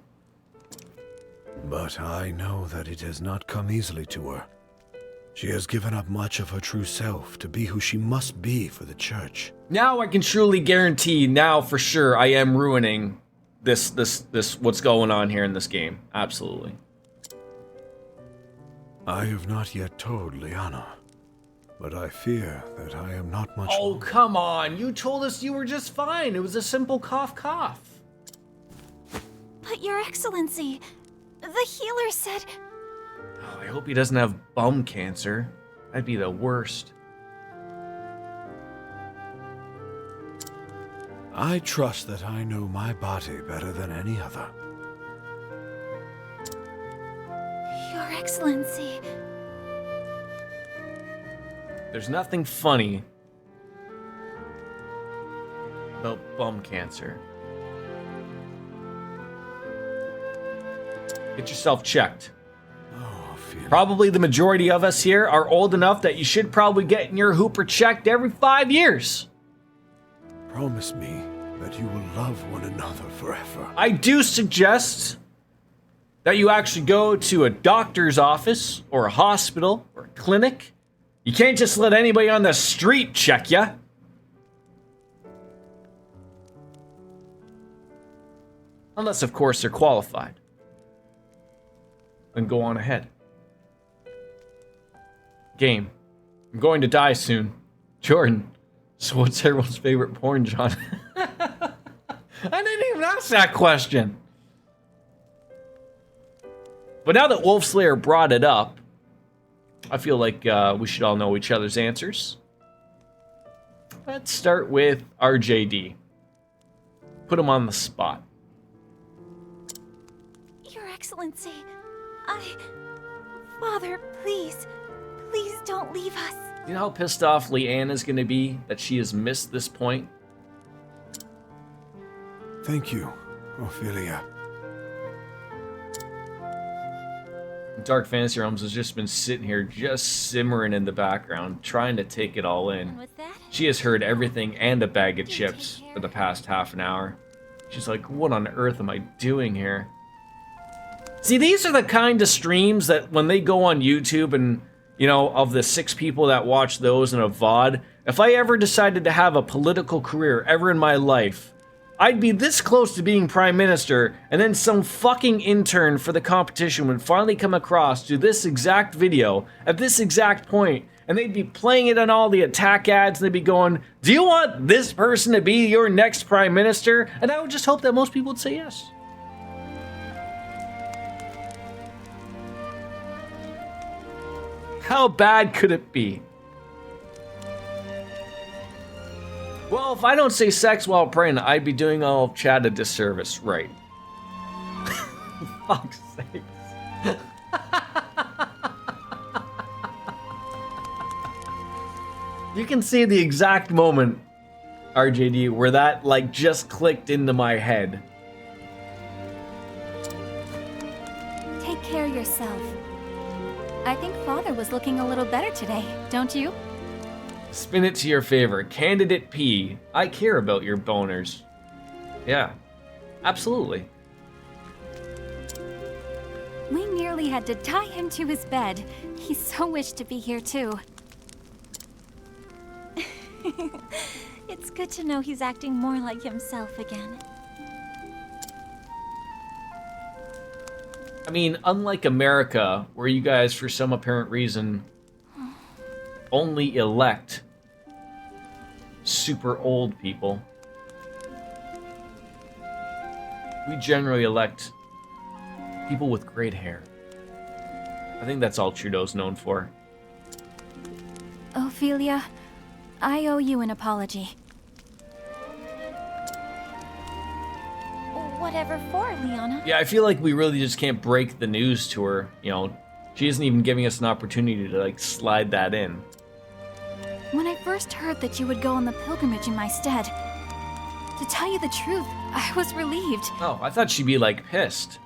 But I know that it has not come easily to her. She has given up much of her true self to be who she must be for the church. Now I can truly guarantee, now for sure, I am ruining this what's going on here in this game. Absolutely. I have not yet told Liana, but I fear that I am not much Oh, longer. come on. You told us you were just fine. It was a simple cough cough. But Your Excellency, the healer said... Oh, I hope he doesn't have bum cancer. That'd be the worst. I trust that I know my body better than any other. Your Excellency... There's nothing funny about bum cancer. Get yourself checked. Oh, Ophelia. Probably the majority of us here are old enough that you should probably get your hooper checked every 5 years. Promise me that you will love one another forever. I do suggest that you actually go to a doctor's office or a hospital or a clinic. You can't just let anybody on the street check ya. Unless, of course, they're qualified. Then go on ahead. Game. I'm going to die soon. Jordan. So what's everyone's favorite porn genre? I didn't even ask that question. But now that Wolfslayer brought it up, I feel like we should all know each other's answers. Let's start with RJD. Put him on the spot. Your Excellency, Father, please don't leave us. You know how pissed off Leanna's gonna be that she has missed this point? Thank you, Ophelia. Dark Fantasy Realms has just been sitting here, just simmering in the background, trying to take it all in. And with that, She has heard everything and a bag of chips for the past half an hour. She's like, what on earth am I doing here? See, these are the kind of streams that when they go on YouTube and, you know, of the 6 people that watch those in a VOD, if I ever decided to have a political career ever in my life, I'd be this close to being prime minister, and then some fucking intern for the competition would finally come across to this exact video at this exact point, and they'd be playing it on all the attack ads, and they'd be going, do you want this person to be your next prime minister? And I would just hope that most people would say yes. How bad could it be? Well, if I don't say sex while praying, I'd be doing all of Chad a disservice, right? Fuck's sakes. You can see the exact moment, RJD, where that, like, just clicked into my head. Take care of yourself. I think Father was looking a little better today, don't you? Spin it to your favor. Candidate P, I care about your boners. Yeah, absolutely. We nearly had to tie him to his bed. He so wished to be here too. it's good to know he's acting more like himself again. I mean, unlike America, where you guys, for some apparent reason, only elect super old people, we generally elect people with great hair. I think that's all Trudeau's known for. Ophelia, I owe you an apology. Whatever for, Liana? Yeah, I feel like we really just can't break the news to her. You know, she isn't even giving us an opportunity to, like, slide that in. When I first heard that you would go on the pilgrimage in my stead, to tell you the truth, I was relieved. Oh, I thought she'd be, like, pissed.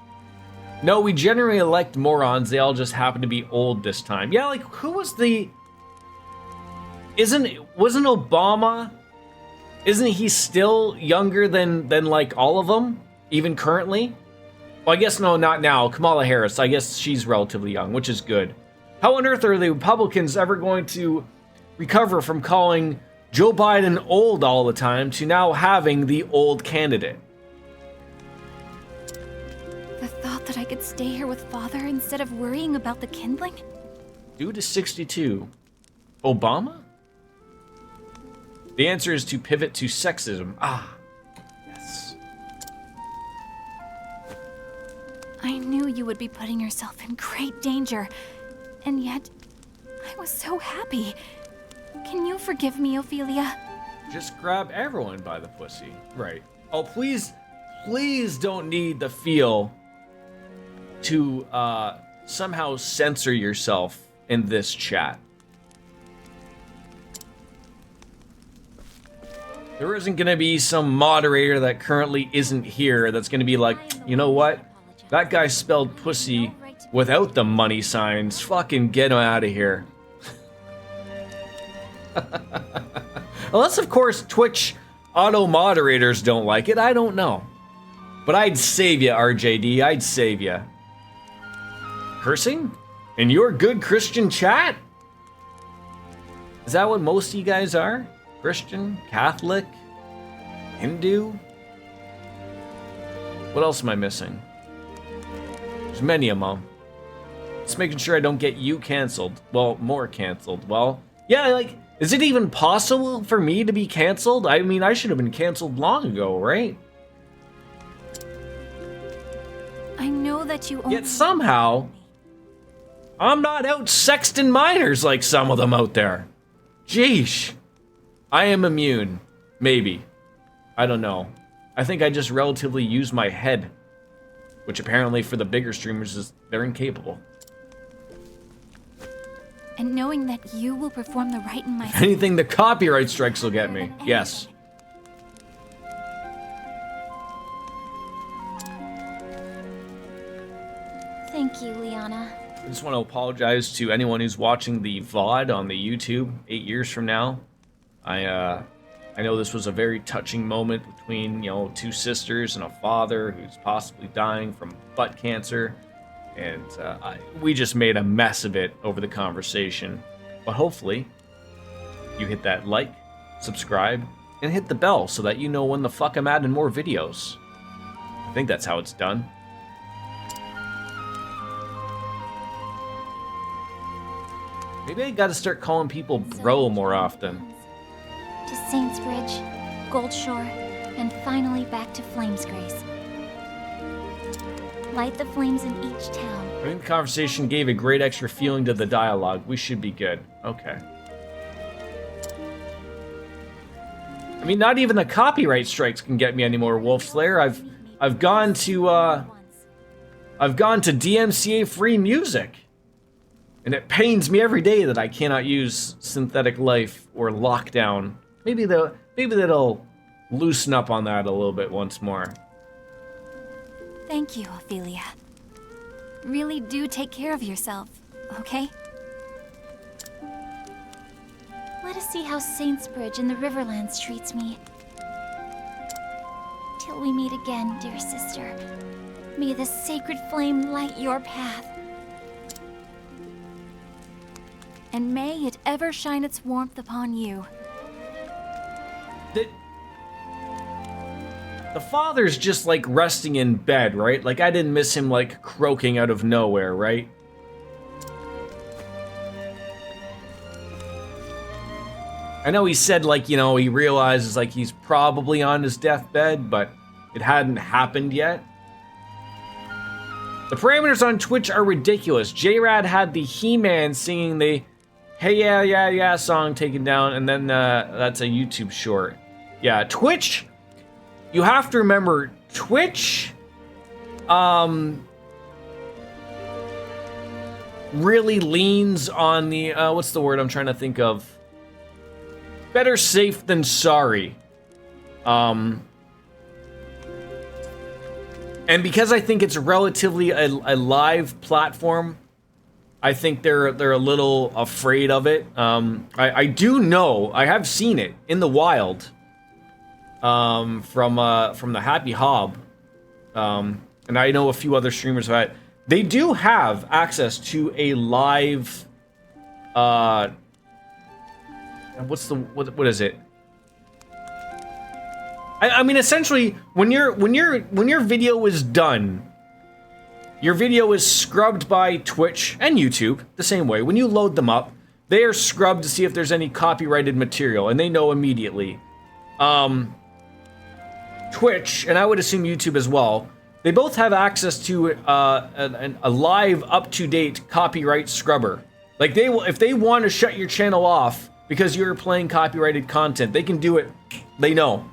No, we generally elect morons. They all just happen to be old this time. Yeah, like, who was the... Wasn't Obama... Isn't he still younger than like, all of them? Even currently? Well, I guess no, not now. Kamala Harris, I guess she's relatively young, which is good. How on earth are the Republicans ever going to recover from calling Joe Biden old all the time to now having the old candidate? The thought that I could stay here with Father instead of worrying about the kindling? Due to 62. Obama? The answer is to pivot to sexism. Ah, yes. I knew you would be putting yourself in great danger, and yet I was so happy. Can you forgive me, Ophelia? Just grab everyone by the pussy. Right. Oh, please don't need the feel to somehow censor yourself in this chat. There isn't going to be some moderator that currently isn't here that's going to be like, you know what? That guy spelled pussy without the money signs. Fucking get him out of here. Unless, of course, Twitch auto moderators don't like it. I don't know. But I'd save you, RJD. I'd save you. Cursing? In your good Christian chat? Is that what most of you guys are? Christian? Catholic? Hindu? What else am I missing? There's many of them. Just making sure I don't get you canceled. Well, more canceled. Well, yeah, like, is it even possible for me to be canceled? I mean, I should have been canceled long ago, right? I know that you Yet somehow, I'm not out sexting minors like some of them out there. Jeesh. I am immune. Maybe. I don't know. I think I just relatively use my head. Which apparently for the bigger streamers is they're incapable. And knowing that you will perform the right in my... If anything, the copyright strikes will get me. Yes. Thank you, Liana. I just want to apologize to anyone who's watching the VOD on the YouTube 8 years from now. I know this was a very touching moment between, you know, two sisters and a father who's possibly dying from butt cancer. And we just made a mess of it over the conversation. But hopefully, you hit that like, subscribe, and hit the bell so that you know when the fuck I'm adding more videos. I think that's how it's done. Maybe I gotta start calling people bro more often. To Saintsbridge, Goldshore, and finally back to Flamesgrace. Light the flames in each town. I think the conversation gave a great extra feeling to the dialogue. We should be good. Okay. I mean, not even the copyright strikes can get me anymore, Wolf Slayer. I've gone to DMCA free music. And it pains me every day that I cannot use Synthetic Life or Lockdown. Maybe that'll loosen up on that a little bit once more. Thank you, Ophelia. Really do take care of yourself, okay? Let us see how Saintsbridge and the Riverlands treats me. Till we meet again, dear sister. May the sacred flame light your path. And may it ever shine its warmth upon you. The father's just like resting in bed, right? Like I didn't miss him like croaking out of nowhere, right? I know he said like, you know, he realizes like he's probably on his deathbed, but it hadn't happened yet. The parameters on Twitch are ridiculous. J-Rad had the He-Man singing the Hey Yeah Yeah Yeah song taken down, and then that's a YouTube short. Yeah, Twitch, you have to remember, Twitch really leans on the, what's the word I'm trying to think of? Better safe than sorry. And because I think it's relatively a live platform, I think they're a little afraid of it. I do know, I have seen it in the wild from the Happy Hob, and I know a few other streamers have had. They do have access to a live, what is it? I mean, essentially, when your video is done, your video is scrubbed by Twitch and YouTube the same way. When you load them up, they are scrubbed to see if there's any copyrighted material, and they know immediately. Twitch, and I would assume YouTube as well, they both have access to a live, up-to-date copyright scrubber. Like, they will, if they want to shut your channel off because you're playing copyrighted content, they can do it. They know.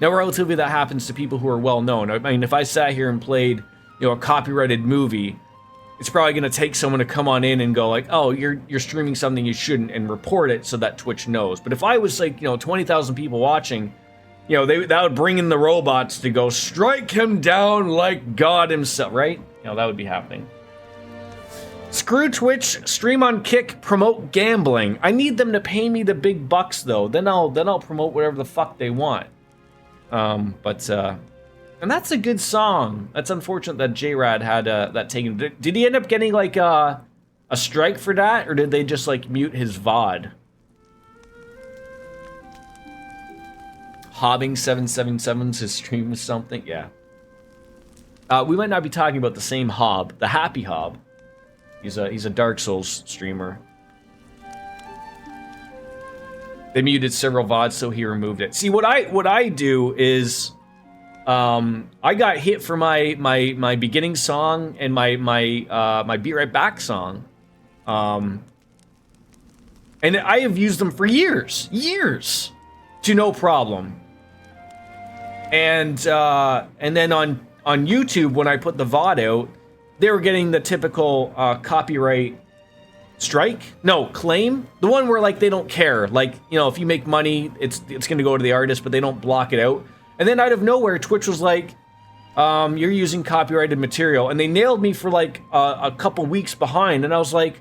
Now, relatively, that happens to people who are well-known. I mean, if I sat here and played, you know, a copyrighted movie, it's probably going to take someone to come on in and go like, oh, you're streaming something you shouldn't, and report it so that Twitch knows. But if I was like, you know, 20,000 people watching, you know, that would bring in the robots to go strike him down like God himself, right? that would be happening. Screw Twitch, stream on Kick, promote gambling. I need them to pay me the big bucks though. Then I'll promote whatever the fuck they want. And that's a good song. That's unfortunate that J-Rad had that taken. Did he end up getting like a strike for that, or did they just like mute his VOD? Hobbing 777's his stream is something, yeah. We might not be talking about the same Hob, the Happy Hob. He's a Dark Souls streamer. They muted several VODs, so he removed it. See, what I do is, I got hit for my beginning song and my Be Right Back song, and I have used them for years, to no problem. And then on YouTube when I put the VOD out, they were getting the typical copyright strike? No, claim? The one where like they don't care. Like, if you make money, it's gonna go to the artist, but they don't block it out. And then out of nowhere, Twitch was like, you're using copyrighted material. And they nailed me for like a couple weeks behind. And I was like,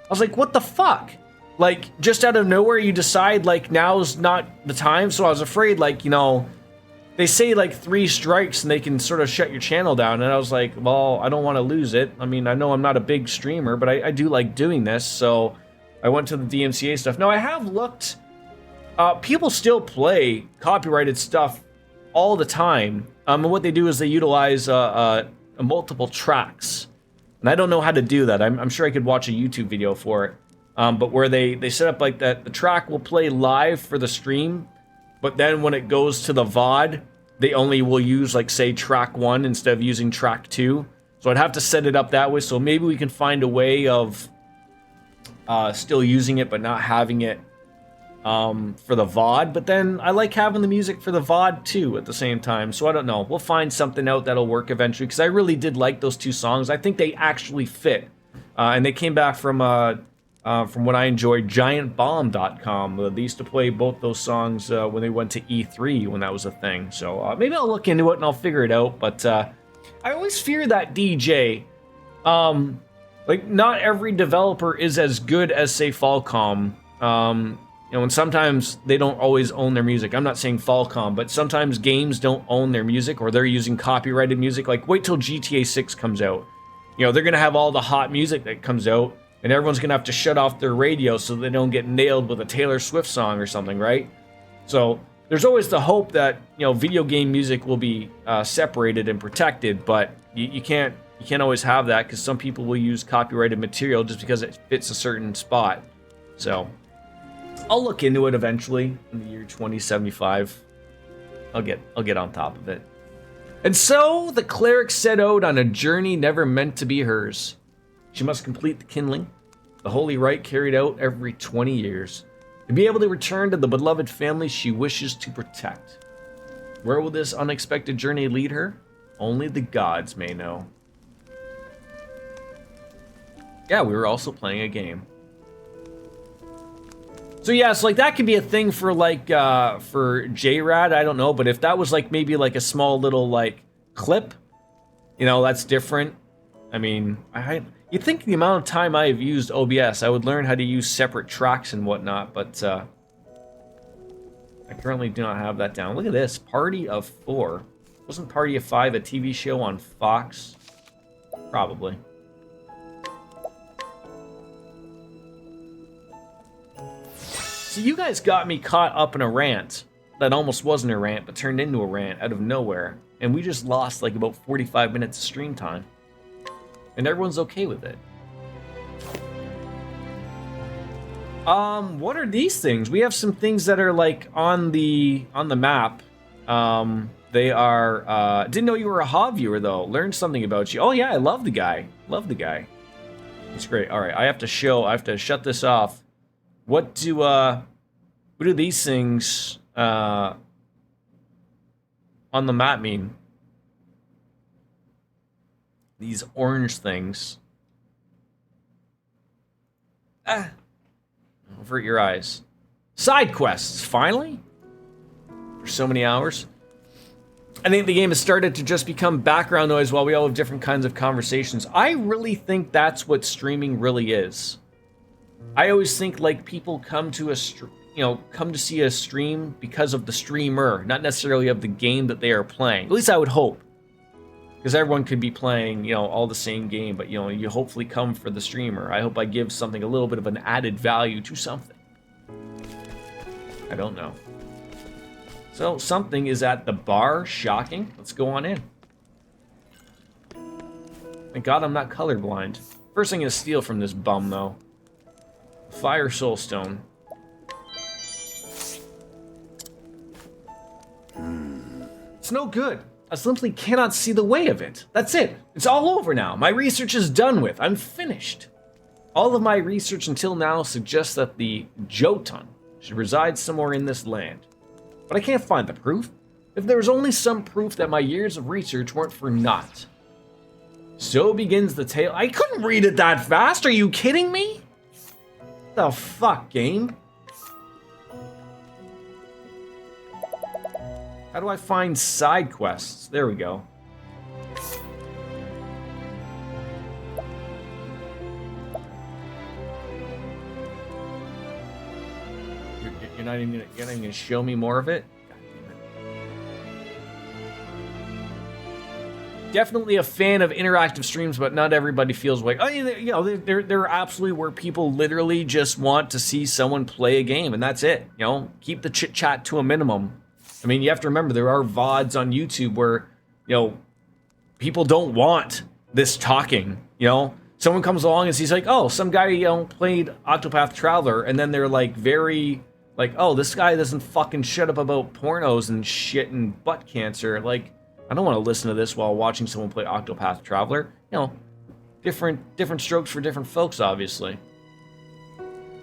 what the fuck? Like, just out of nowhere, you decide like now's not the time. So I was afraid like, they say like 3 strikes and they can sort of shut your channel down. And I was like, well, I don't want to lose it. I mean, I know I'm not a big streamer, but I do like doing this. So I went to the DMCA stuff. Now I have looked, people still play copyrighted stuff all the time. And what they do is they utilize multiple tracks. And I don't know how to do that. I'm sure I could watch a YouTube video for it. But where they set up like that, the track will play live for the stream. But then when it goes to the VOD, they only will use, like, say, track 1 instead of using track 2. So I'd have to set it up that way. So maybe we can find a way of still using it, but not having it for the VOD. But then I like having the music for the VOD, too, at the same time. So I don't know. We'll find something out that'll work eventually. Because I really did like those 2 songs. I think they actually fit. And they came back from what I enjoyed, GiantBomb.com. They used to play both those songs when they went to E3, when that was a thing. So maybe I'll look into it and I'll figure it out. But I always fear that DJ. Like, not every developer is as good as, say, Falcom. And sometimes they don't always own their music. I'm not saying Falcom, but sometimes games don't own their music, or they're using copyrighted music. Like, wait till GTA 6 comes out. They're going to have all the hot music that comes out. And everyone's going to have to shut off their radio so they don't get nailed with a Taylor Swift song or something, right? So there's always the hope that, video game music will be separated and protected, but you can't always have that, because some people will use copyrighted material just because it fits a certain spot. So I'll look into it eventually in the year 2075. I'll get on top of it. And so the cleric set out on a journey never meant to be hers. She must complete the kindling, the holy rite carried out every 20 years, to be able to return to the beloved family she wishes to protect. Where will this unexpected journey lead her? Only the gods may know. Yeah, we were also playing a game. So yeah, so like that could be a thing for like for J-Rad, I don't know, but if that was like maybe like a small little like clip, that's different. I mean, you'd think the amount of time I have used OBS, I would learn how to use separate tracks and whatnot, but I currently do not have that down. Look at this, Party of 4. Wasn't Party of 5 a TV show on Fox? Probably. So you guys got me caught up in a rant that almost wasn't a rant, but turned into a rant out of nowhere, and we just lost like about 45 minutes of stream time. And everyone's okay with it. What are these things? We have some things that are like on the map. They are didn't know you were a Hob viewer though. Learned something about you. Oh yeah, I love the guy. Love the guy. It's great. All right, I have to shut this off. What do these things on the map mean? These orange things. Avert your eyes. Side quests, finally? For so many hours. I think the game has started to just become background noise while we all have different kinds of conversations. I really think that's what streaming really is. I always think like people come to come to see a stream because of the streamer, not necessarily of the game that they are playing. At least I would hope. Because everyone could be playing, all the same game, but you hopefully come for the streamer. I hope I give something a little bit of an added value to something. I don't know. So something is at the bar. Shocking. Let's go on in. Thank God I'm not colorblind. First thing to steal from this bum, though. Fire Soulstone. It's no good. I simply cannot see the way of it. That's it. It's all over now. My research is done with. I'm finished. All of my research until now suggests that the Jotun should reside somewhere in this land. But I can't find the proof. If there was only some proof that my years of research weren't for naught. So begins the tale. I couldn't read it that fast. Are you kidding me? The fuck, game? How do I find side quests? There we go. You're not even gonna show me more of it? God damn it. Definitely a fan of interactive streams, but not everybody feels like, there are absolutely where people literally just want to see someone play a game, and that's it. Keep the chit chat to a minimum. I mean, you have to remember there are VODs on YouTube where, people don't want this talking. Someone comes along and he's like, oh, some guy, played Octopath Traveler, and then they're like very like, oh, this guy doesn't fucking shut up about pornos and shit and butt cancer. Like, I don't want to listen to this while watching someone play Octopath Traveler. Different strokes for different folks, obviously.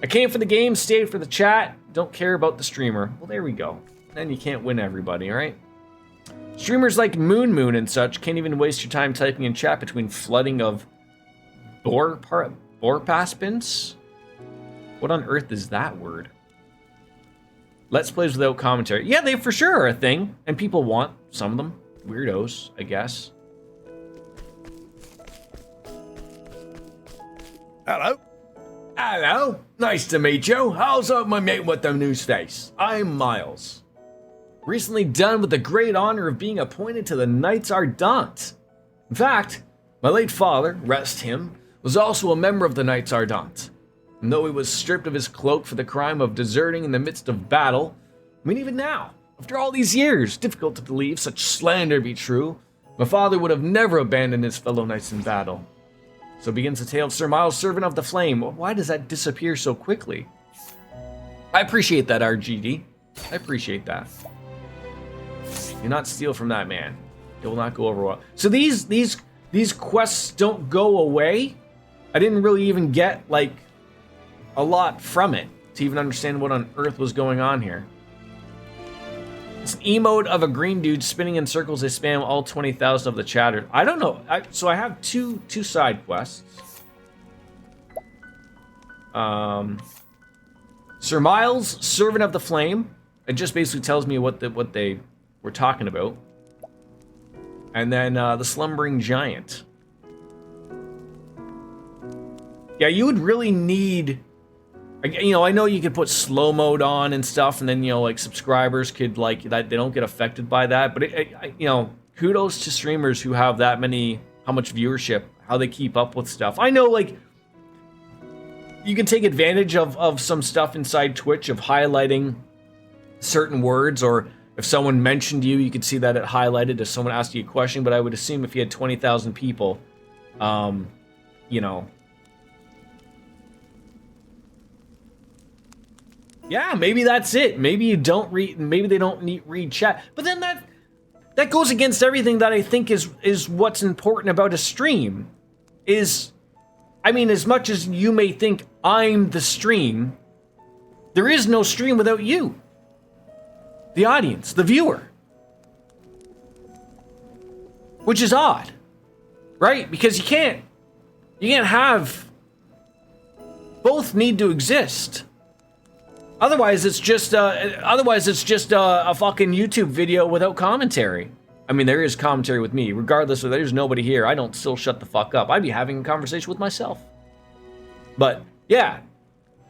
I came for the game, stayed for the chat, don't care about the streamer. Well, there we go. Then you can't win everybody, right? Streamers like Moon and such can't even waste your time typing in chat between flooding of Borpaspins? What on earth is that word? Let's Plays without commentary. Yeah, they for sure are a thing, and people want some of them. Weirdos, I guess. Hello. Hello. Nice to meet you. How's up my mate with the news face? I'm Miles. Recently done with the great honor of being appointed to the Knights Ardent. In fact, my late father, rest him, was also a member of the Knights Ardent. And though he was stripped of his cloak for the crime of deserting in the midst of battle, I mean, even now, after all these years, difficult to believe such slander be true, my father would have never abandoned his fellow knights in battle. So begins the tale of Sir Miles, Servant of the Flame. Why does that disappear so quickly? I appreciate that, RGD. I appreciate that. Do not steal from that man. It will not go over well. So these quests don't go away? I didn't really even get, like, a lot from it to even understand what on earth was going on here. It's an emote of a green dude spinning in circles. They spam all 20,000 of the chatter. I don't know. So I have two side quests. Sir Miles, Servant of the Flame. It just basically tells me what they were talking about. And then the Slumbering Giant. Yeah, you would really need... I know you could put slow mode on and stuff, and then, like, subscribers could, like, that they don't get affected by that. But, kudos to streamers who have that many, how much viewership, how they keep up with stuff. I know, like, you can take advantage of some stuff inside Twitch of highlighting certain words, or if someone mentioned you could see that it highlighted if someone asked you a question, but I would assume if you had 20,000 people, yeah, maybe that's it. Maybe you don't read. Maybe they don't read chat. But then that goes against everything that I think is what's important about a stream. As much as you may think I'm the stream, there is no stream without you, the audience, the viewer, which is odd, right? Because you can't have both need to exist. Otherwise, it's just a fucking YouTube video without commentary. I mean, there is commentary with me. Regardless of there's nobody here, I don't still shut the fuck up. I'd be having a conversation with myself. But, yeah.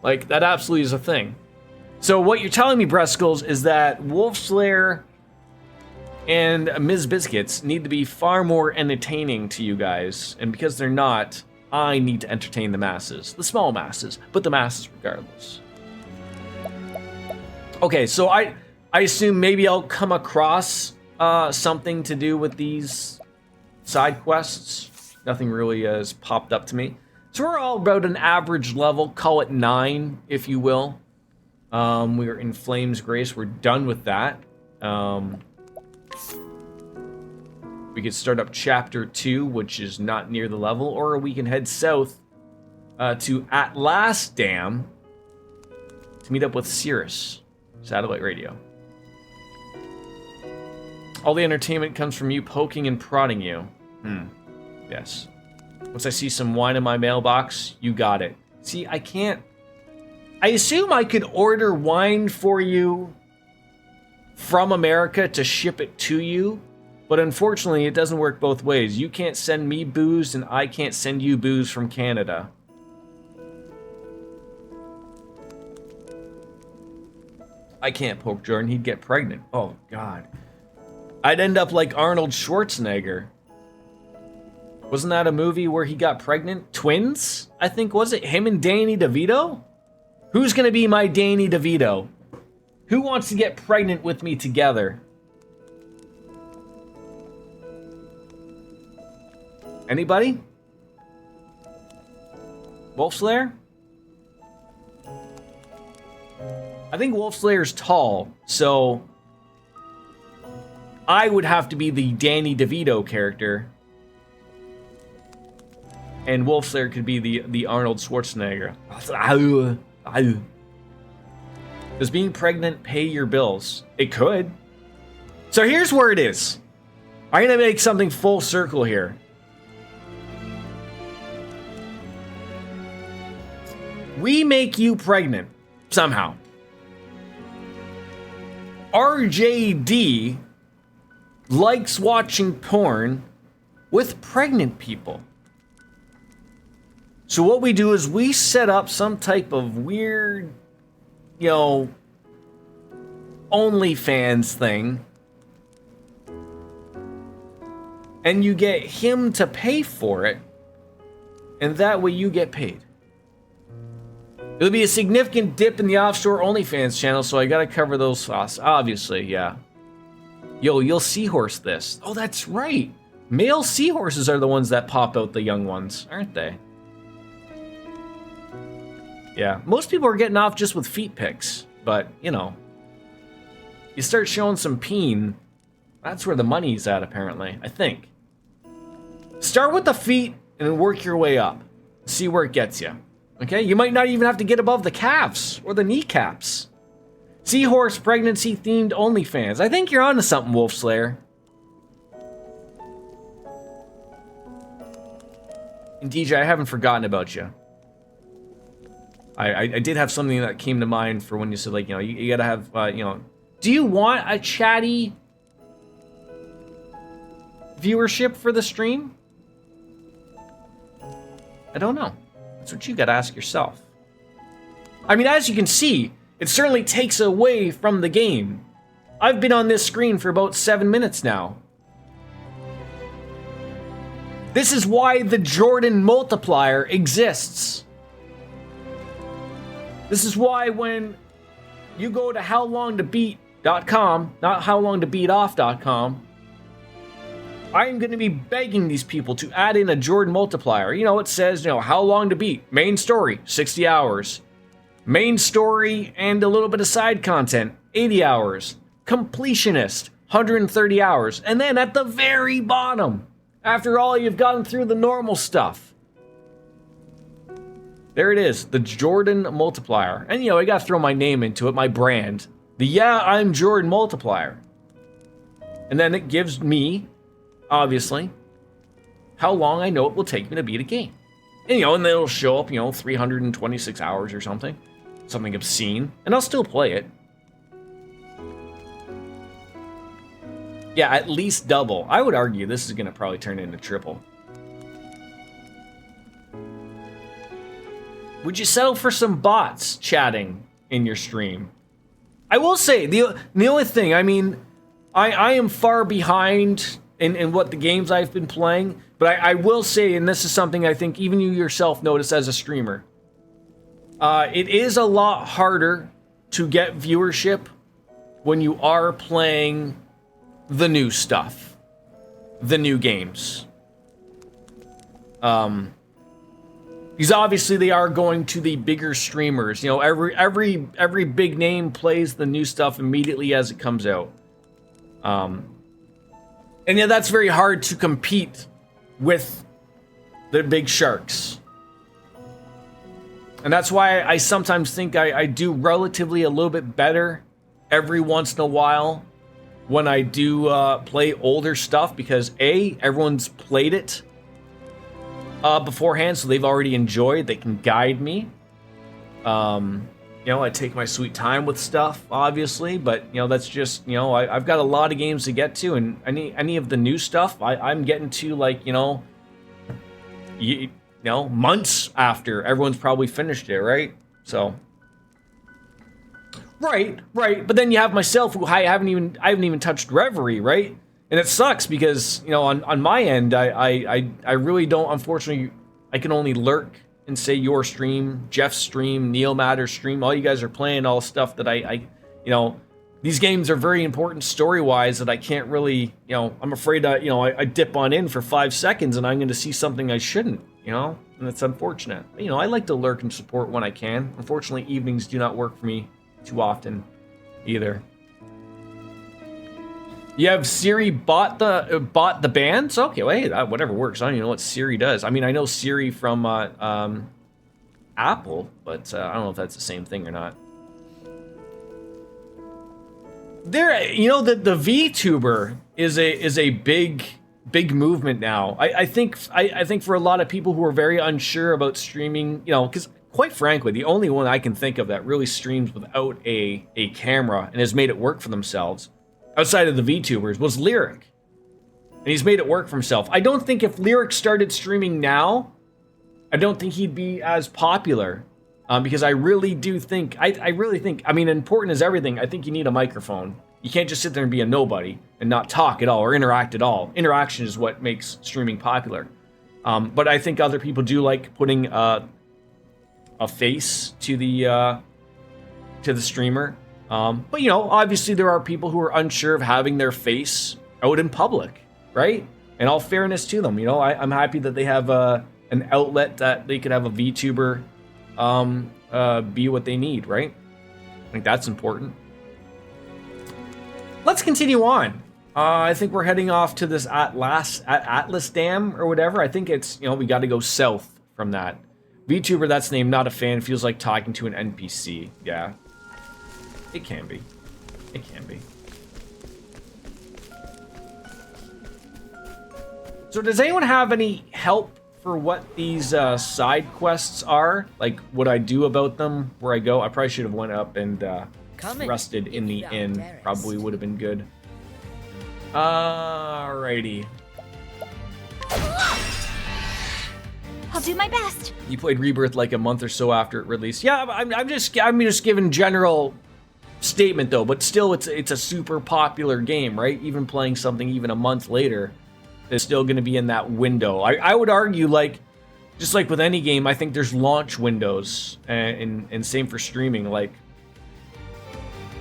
Like, that absolutely is a thing. So what you're telling me, Breskles, is that Wolf Slayer and Ms. Biscuits need to be far more entertaining to you guys. And because they're not, I need to entertain the masses. The small masses, but the masses regardless. Okay, so I assume maybe I'll come across something to do with these side quests. Nothing really has popped up to me. So we're all about an average level, call it 9, if you will. We're in Flames Grace, we're done with that. We could start up Chapter 2, which is not near the level, or we can head south to At Last Dam to meet up with Cirrus, satellite radio. All the entertainment comes from you poking and prodding you. Yes. Once I see some wine in my mailbox, you got it. See, I can't... I assume I could order wine for you from America to ship it to you, but unfortunately it doesn't work both ways. You can't send me booze and I can't send you booze from Canada. I can't poke Jordan, he'd get pregnant. Oh, God. I'd end up like Arnold Schwarzenegger. Wasn't that a movie where he got pregnant? Twins? I think, was it? Him and Danny DeVito? Who's gonna be my Danny DeVito? Who wants to get pregnant with me together? Anybody? Wolf Slayer? I think Wolf Slayer's tall, so I would have to be the Danny DeVito character. And Wolf Slayer could be the Arnold Schwarzenegger. Does being pregnant pay your bills? It could. So here's where it is. I'm gonna make something full circle here. We make you pregnant, somehow. RJD likes watching porn with pregnant people. So what we do is we set up some type of weird, you know, OnlyFans thing. And you get him to pay for it. And that way you get paid. It'll be a significant dip in the offshore OnlyFans channel, so I gotta cover those costs. Obviously, yeah. Yo, you'll seahorse this. Oh, that's right. Male seahorses are the ones that pop out the young ones, aren't they? Yeah, most people are getting off just with feet pics, but, you know. You start showing some peen, that's where the money's at, apparently, I think. Start with the feet and work your way up. See where it gets you. Okay, you might not even have to get above the calves or the kneecaps. Seahorse pregnancy themed OnlyFans. I think you're onto something, Wolf Slayer. And DJ, I haven't forgotten about you. I did have something that came to mind for when you said, like, you know, you gotta have, you know, do you want a chatty viewership for the stream? I don't know. That's what you gotta ask yourself. I mean, as you can see, it certainly takes away from the game. I've been on this screen for about 7 minutes now. This is why the Jordan multiplier exists. This is why when you go to howlongtobeat.com, not howlongtobeatoff.com, I'm going to be begging these people to add in a Jordan multiplier. You know, it says, you know, how long to beat. Main story, 60 hours. Main story and a little bit of side content, 80 hours. Completionist, 130 hours. And then at the very bottom, after all you've gotten through the normal stuff, there it is, the Jordan multiplier. And, you know, I got to throw my name into it, my brand. The Yeah, I'm Jordan multiplier. And then it gives me, obviously, how long I know it will take me to beat a game. And, you know, and then it'll show up, you know, 326 hours or something. Something obscene. And I'll still play it. Yeah, at least double. I would argue this is going to probably turn into triple. Would you settle for some bots chatting in your stream? I will say, the only thing, I mean, I am far behind in what the games I've been playing, but I will say, and this is something I think even you yourself notice as a streamer, it is a lot harder to get viewership when you are playing the new stuff, the new games. Because obviously they are going to the bigger streamers. You know, every big name plays the new stuff immediately as it comes out. And yeah, that's very hard to compete with the big sharks. And that's why I sometimes think I do relatively a little bit better every once in a while when I do play older stuff, because A, everyone's played it beforehand, so they've already enjoyed. They can guide me. You know, I take my sweet time with stuff, obviously, but you know, that's just, you know, I've got a lot of games to get to, and any of the new stuff, I'm getting to, like, you know, months after everyone's probably finished it, right? So, right. But then you have myself, who I haven't even touched Reverie, right? And it sucks because, you know, on my end, I really don't, unfortunately, I can only lurk and say your stream, Jeff's stream, Neomatter's stream. All you guys are playing all stuff that I you know, these games are very important story-wise that I can't really, you know, I'm afraid that, you know, I dip on in for 5 seconds and I'm going to see something I shouldn't, you know, and it's unfortunate. You know, I like to lurk and support when I can. Unfortunately, evenings do not work for me too often either. You have Siri bought the bands? Okay, well, hey, whatever works. I don't even know what Siri does. I mean, I know Siri from Apple, but I don't know if that's the same thing or not. There, you know, the VTuber is a big movement now. I think for a lot of people who are very unsure about streaming, you know, because quite frankly, the only one I can think of that really streams without a camera and has made it work for themselves, outside of the VTubers, was Lyric. And he's made it work for himself. I don't think if Lyric started streaming now, I don't think he'd be as popular. Because I really do think, I really think, I mean, important as everything, I think you need a microphone. You can't just sit there and be a nobody and not talk at all or interact at all. Interaction is what makes streaming popular. But I think other people do like putting a face to the streamer. But, you know, obviously there are people who are unsure of having their face out in public, right? And all fairness to them, you know, I'm happy that they have an outlet that they could have a VTuber be what they need, right? I think that's important. Let's continue on. I think we're heading off to this Atlas Dam or whatever. I think it's, you know, we got to go south from that. VTuber, that's the name, not a fan. Feels like talking to an NPC. Yeah. It can be. It can be. So does anyone have any help for what these side quests are? Like what I do about them, where I go? I probably should have went up and rested in the inn. Probably would have been good. Alrighty. I'll do my best. You played Rebirth like a month or so after it released. Yeah, I'm just giving general statement though, but still it's a super popular game, right? Even playing something even a month later is still going to be in that window. I would argue, like, just like with any game, I think there's launch windows, and same for streaming. Like,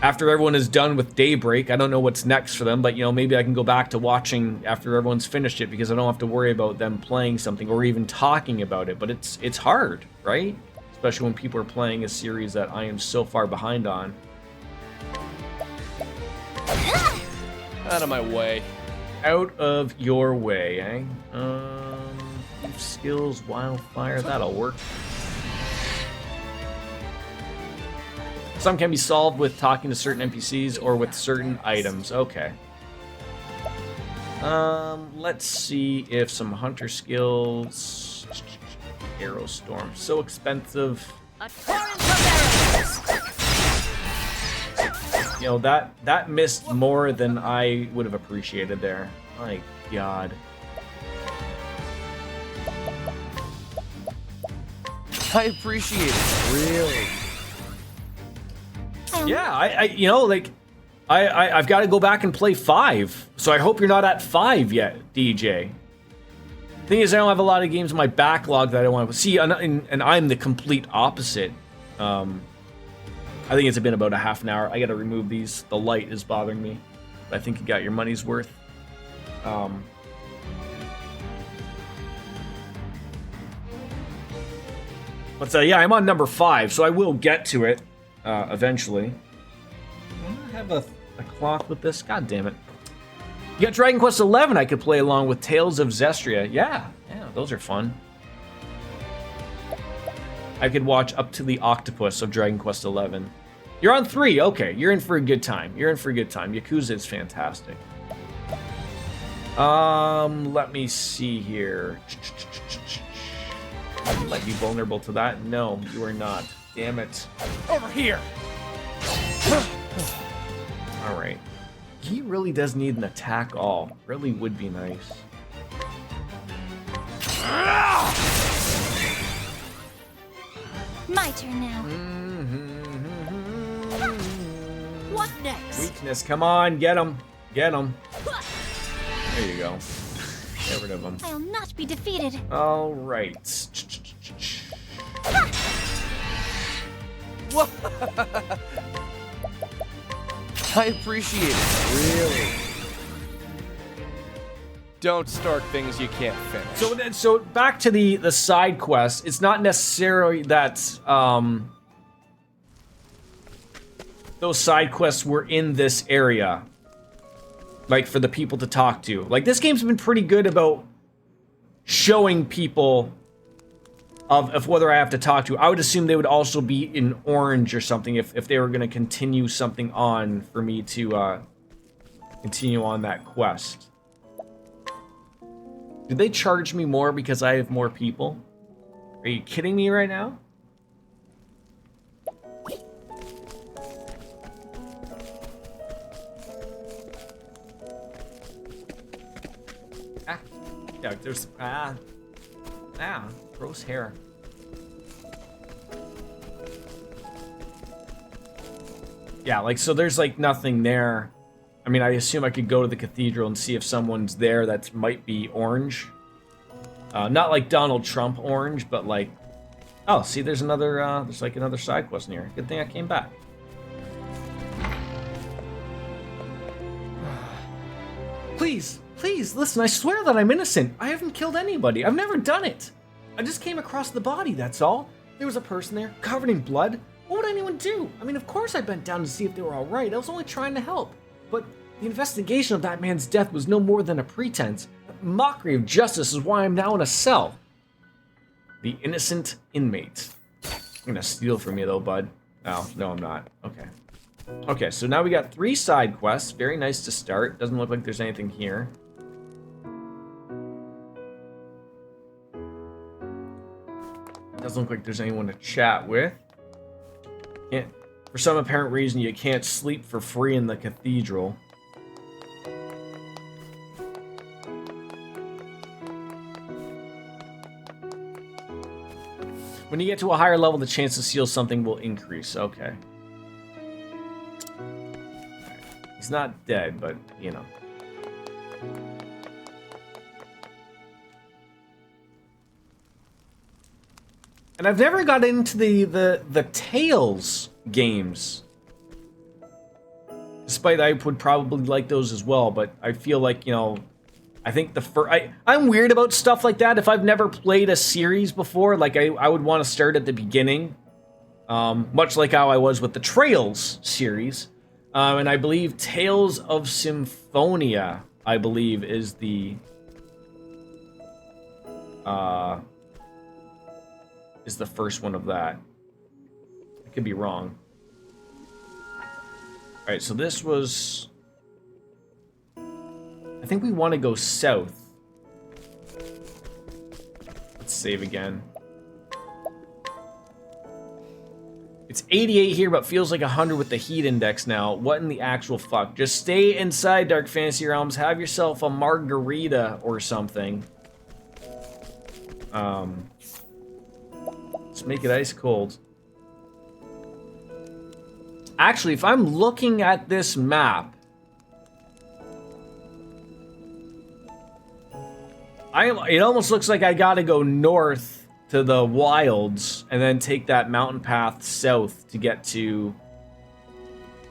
after everyone is done with Daybreak, I don't know what's next for them, but, you know, maybe I can go back to watching after everyone's finished it, because I don't have to worry about them playing something or even talking about it. But it's hard, right? Especially when people are playing a series that I am so far behind on. Out of my way. Out of your way, eh? Skills, wildfire, that'll work. Some can be solved with talking to certain NPCs or with certain items. Okay. Let's see if some hunter skills. Arrow storm, so expensive. A torrent of arrows. You know, that missed more than I would have appreciated there. My God. I appreciate it. Really. Yeah, I you know, like, I've got to go back and play 5. So I hope you're not at 5 yet, DJ. Thing is, I don't have a lot of games in my backlog that I want to see, and I'm the complete opposite. I think it's been about a half an hour. I got to remove these. The light is bothering me. I think you got your money's worth. But yeah, I'm on number 5, so I will get to it eventually. I have a clock with this. God damn it. You got Dragon Quest 11 I could play along with Tales of Zestria. Yeah, those are fun. I could watch up to the octopus of Dragon Quest 11. You're on 3. Okay, you're in for a good time. Yakuza is fantastic. Let me see here. You might be vulnerable to that. No, you are not. Damn it. Over here. All right. He really does need an attack all. Really would be nice. My turn now. What next? Weakness. Come on, get him. Get him. There you go. Get rid of him. I'll not be defeated. All right. I appreciate it. Really. Don't start things you can't finish. So back to the side quest. It's not necessarily that those side quests were in this area, like for the people to talk to. Like this game's been pretty good about showing people of whether I have to talk to. I would assume they would also be in orange or something if they were going to continue something on for me to continue on that quest. Did they charge me more because I have more people? Are you kidding me right now? Yeah, there's gross hair. Yeah, like so there's like nothing there. I mean, I assume I could go to the cathedral and see if someone's there that might be orange. Not like Donald Trump orange, but like, oh, see, there's another, there's like another side quest in here. Good thing I came back. Please, listen, I swear that I'm innocent. I haven't killed anybody. I've never done it. I just came across the body, that's all. There was a person there, covered in blood. What would anyone do? I mean, of course I bent down to see if they were all right. I was only trying to help. But the investigation of that man's death was no more than a pretense. A mockery of justice is why I'm now in a cell. The innocent inmate. You're gonna steal from me though, bud. Oh, no, I'm not. Okay. Okay, so now we got 3 side quests. Very nice to start. Doesn't look like there's anything here. Doesn't look like there's anyone to chat with. For some apparent reason, you can't sleep for free in the cathedral. When you get to a higher level, the chance to steal something will increase. Okay. He's not dead, but, you know. And I've never got into the Tales games. Despite I would probably like those as well, but I feel like, you know, I think I'm weird about stuff like that. If I've never played a series before, like I would want to start at the beginning. Much like how I was with the Trails series. And I believe Tales of Symphonia, I believe, is the first one of that. I could be wrong. Alright, so this was... I think we want to go south. Let's save again. It's 88 here, but feels like 100 with the heat index now. What in the actual fuck? Just stay inside, Dark Fantasy Realms. Have yourself a margarita or something. Let's make it ice cold. Actually, if I'm looking at this map, it almost looks like I gotta go north to the wilds and then take that mountain path south to get to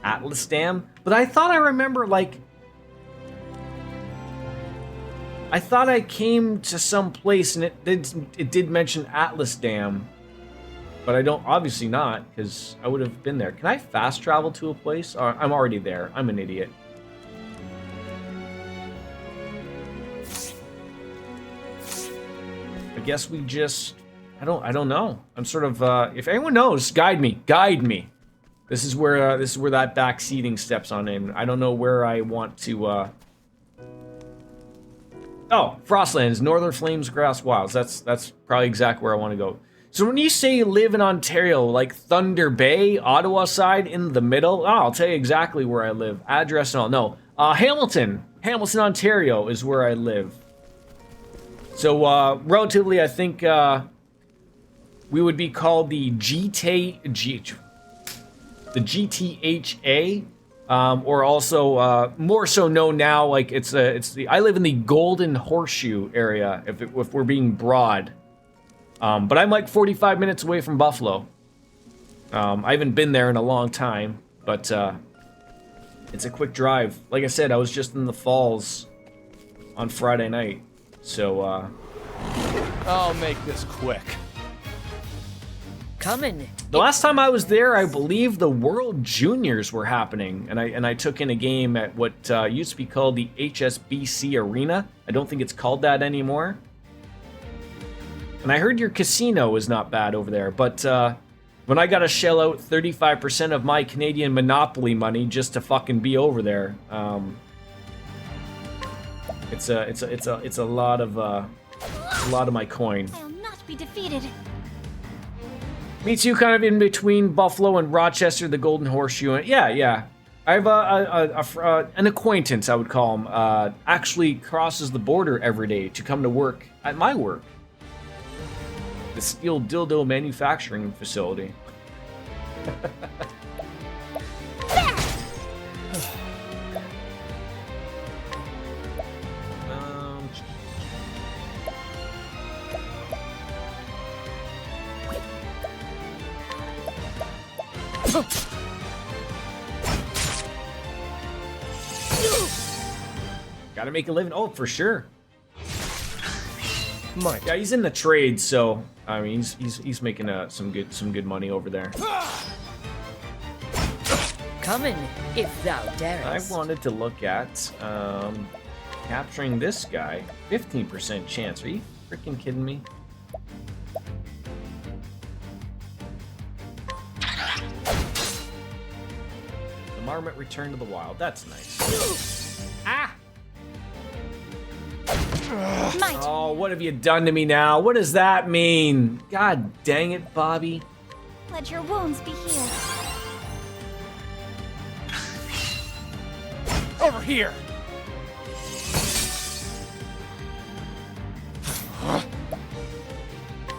Atlas Dam. But I thought I remember, like, I thought I came to some place and it did mention Atlas Dam, but I don't, obviously not, because I would have been there. Can I fast travel to a place? Or I'm already there. I'm an idiot. I guess we just, I don't know. I'm sort of, if anyone knows, guide me. This is where that back seating steps on in. I don't know where I want to, oh, Frostlands, Northern Flames, Grass Wilds. That's probably exactly where I want to go. So when you say you live in Ontario, like Thunder Bay, Ottawa side, in the middle, oh, I'll tell you exactly where I live. Address and all. No, Hamilton, Ontario is where I live. So, relatively, I think, we would be called the GTHA, or also, more so known now, like, I live in the Golden Horseshoe area, if we're being broad. But I'm like 45 minutes away from Buffalo. I haven't been there in a long time, but, it's a quick drive. Like I said, I was just in the Falls on Friday night. So, I'll make this quick. Coming. The last time I was there, I believe the World Juniors were happening, and I took in a game at what used to be called the HSBC Arena. I don't think it's called that anymore. And I heard your casino is not bad over there, but when I gotta shell out 35% of my Canadian Monopoly money just to fucking be over there, it's a lot of my coin. I'll not be defeated. Me too, kind of in between Buffalo and Rochester, the Golden Horseshoe. Yeah. I have an acquaintance, I would call him, actually crosses the border every day to come to work at my work. The Steel Dildo Manufacturing Facility. Gotta make a living. Oh, for sure. Yeah, he's in the trade, so I mean, he's making some good money over there. Coming, if thou darest. I wanted to look at capturing this guy. 15% chance. Are you freaking kidding me? The Marmot returned to the wild. That's nice. Ah! Might. Oh, what have you done to me now? What does that mean? God dang it, Bobby. Let your wounds be healed. Over here! I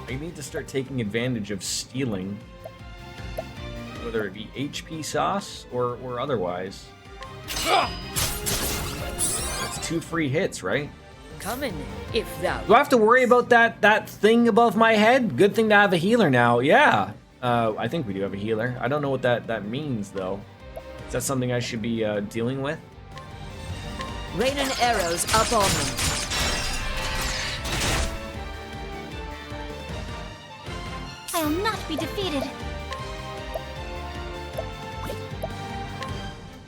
need to start taking advantage of stealing, whether it be HP sauce or otherwise. That's 2 free hits, right? Coming, if thou. Do I have to worry about that thing above my head? Good thing to have a healer now. Yeah, I think we do have a healer. I don't know what that means though. Is that something I should be dealing with? Raining arrows up on them. I'll not be defeated.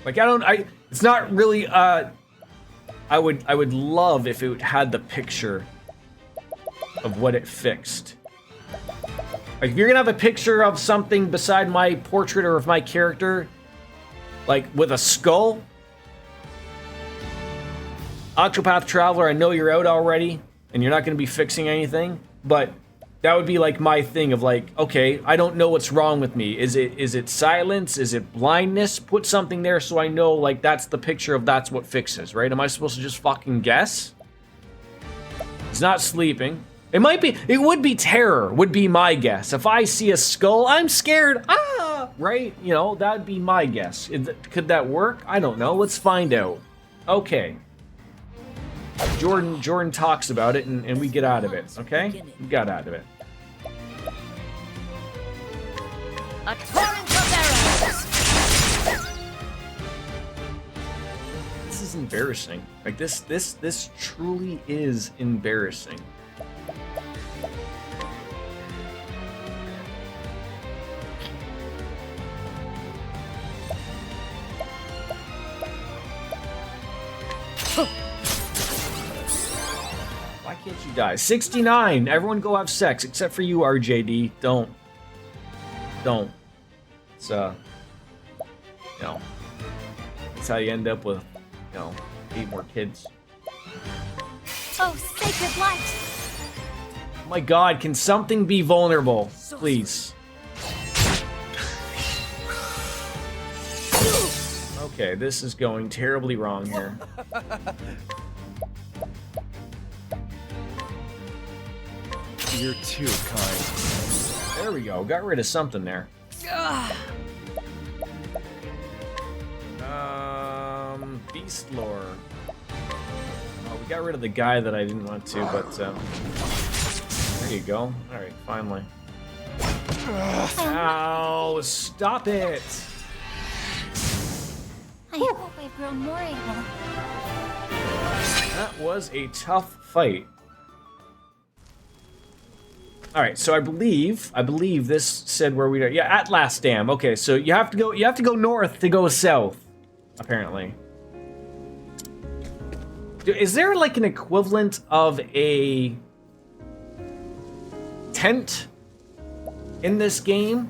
Like it's not really I would love if it had the picture of what it fixed. Like if you're gonna have a picture of something beside my portrait or of my character, like with a skull. Octopath Traveler, I know you're out already and you're not gonna be fixing anything, but That would be like my thing of like, okay, I don't know what's wrong with me. Is it silence? Is it blindness? Put something there so I know like that's the picture of that's what fixes, right? Am I supposed to just fucking guess? He's not sleeping. It would be terror, would be my guess. If I see a skull, I'm scared. Ah, right? You know, that'd be my guess. Could that work? I don't know. Let's find out. Okay. Jordan talks about it and we get out of it, okay? We got out of it. A torrent of arrows! This is embarrassing. Like this truly is embarrassing. Why can't you die? 69! Everyone go have sex, except for you, RJD. Don't. It's, you know, that's how you end up with, 8 more kids. Oh, sacred light! Oh my god, can something be vulnerable? Please. Okay, this is going terribly wrong here. You're too kind. There we go, got rid of something there. Beast lore. Oh, we got rid of the guy that I didn't want to, but there you go. Alright, finally. Ow, stop it! I hope I've grown more able. That was a tough fight. Alright, so I believe this said where we are. Yeah, at last dam. Okay, so you have to go north to go south, apparently. Is there like an equivalent of a tent in this game?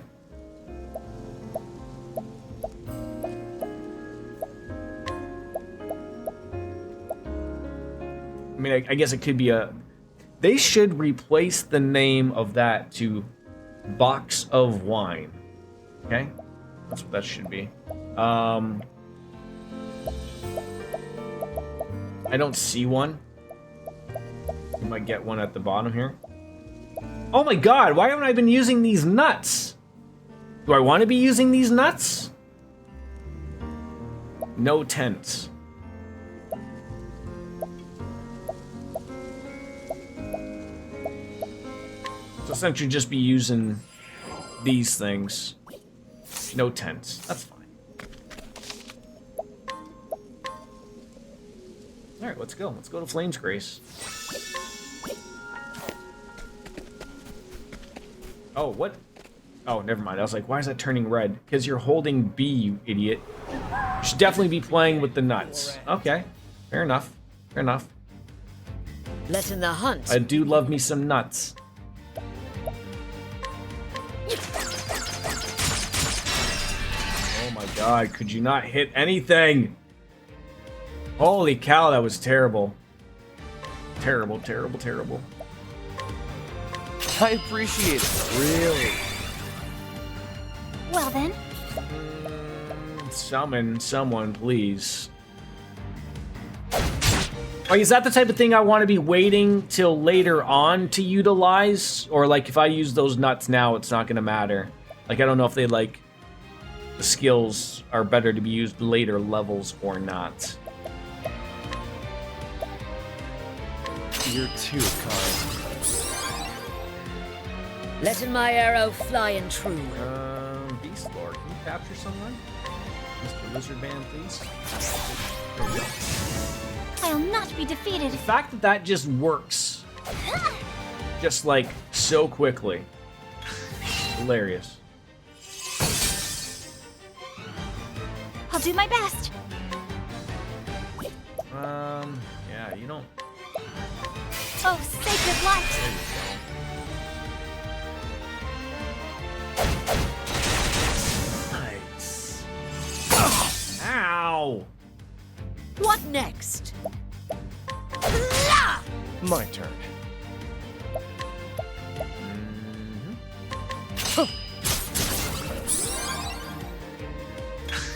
I mean, I guess it could be a... They should replace the name of that to Box of Wine. Okay? That's what that should be. I don't see one. You might get one at the bottom here. Oh my god, why haven't I been using these nuts? Do I want to be using these nuts? No tents. So essentially just be using these things. No tents. That's fine. Alright, let's go. Let's go to Flame's Grace. Oh, what? Oh, never mind. I was like, why is that turning red? Because you're holding B, you idiot. You should definitely be playing with the nuts. Okay. Fair enough. Fair enough. Let in the hunt. I do love me some nuts. Oh my god, could you not hit anything? Holy cow, that was terrible. Terrible, terrible, terrible. I appreciate it, really. Well then. Summon someone, please. Like, is that the type of thing I want to be waiting till later on to utilize? Or, like, if I use those nuts now, it's not going to matter? Like, I don't know if they, like, the skills are better to be used later levels or not. You're too kind. Letting my arrow fly and true. Beast Lord, can you capture someone? Mr. Lizard Man, please. There we go. I'll not be defeated. The fact that that just works, just like so quickly, hilarious. I'll do my best. Yeah, you don't. Oh, sacred light. There you go. Nice. Ow! What next? My turn.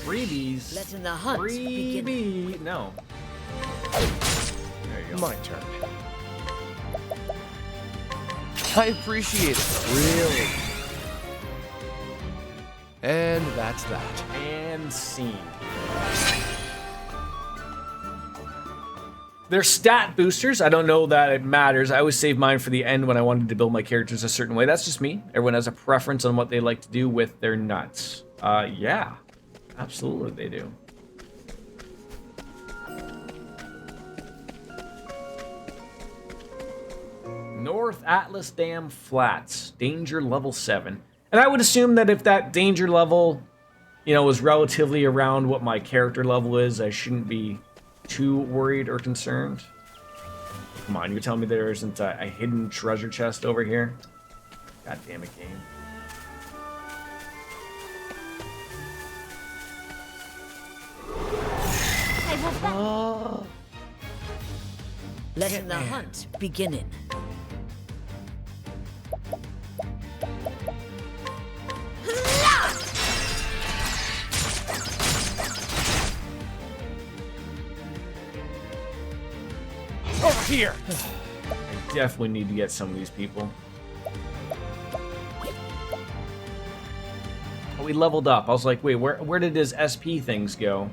freebies. Letting the hunt begin. Freebie. No. There you go. My turn. I appreciate it. Really. And that's that. And scene. They're stat boosters. I don't know that it matters. I always save mine for the end when I wanted to build my characters a certain way. That's just me. Everyone has a preference on what they like to do with their nuts. Yeah. Absolutely they do. North Atlas Dam Flats. Danger level 7. And I would assume that if that danger level, you know, was relatively around what my character level is, I shouldn't be too worried or concerned. Come on, you're telling me there isn't a hidden treasure chest over here? God damn it, game. Letting the hunt begin. Over here! I definitely need to get some of these people. Oh, we leveled up. I was like, wait, where did his SP things go?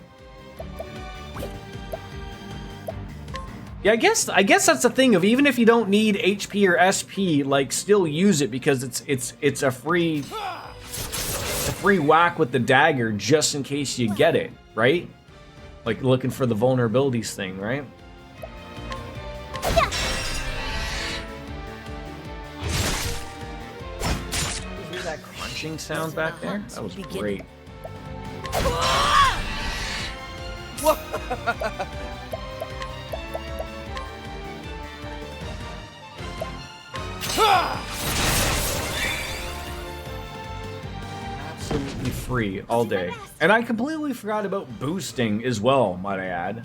Yeah, I guess that's the thing of even if you don't need HP or SP, like still use it because it's a free whack with the dagger just in case you get it, right? Like looking for the vulnerabilities thing, right? Hear that crunching sound back there? That was great. Absolutely free all day. And I completely forgot about boosting as well, might I add.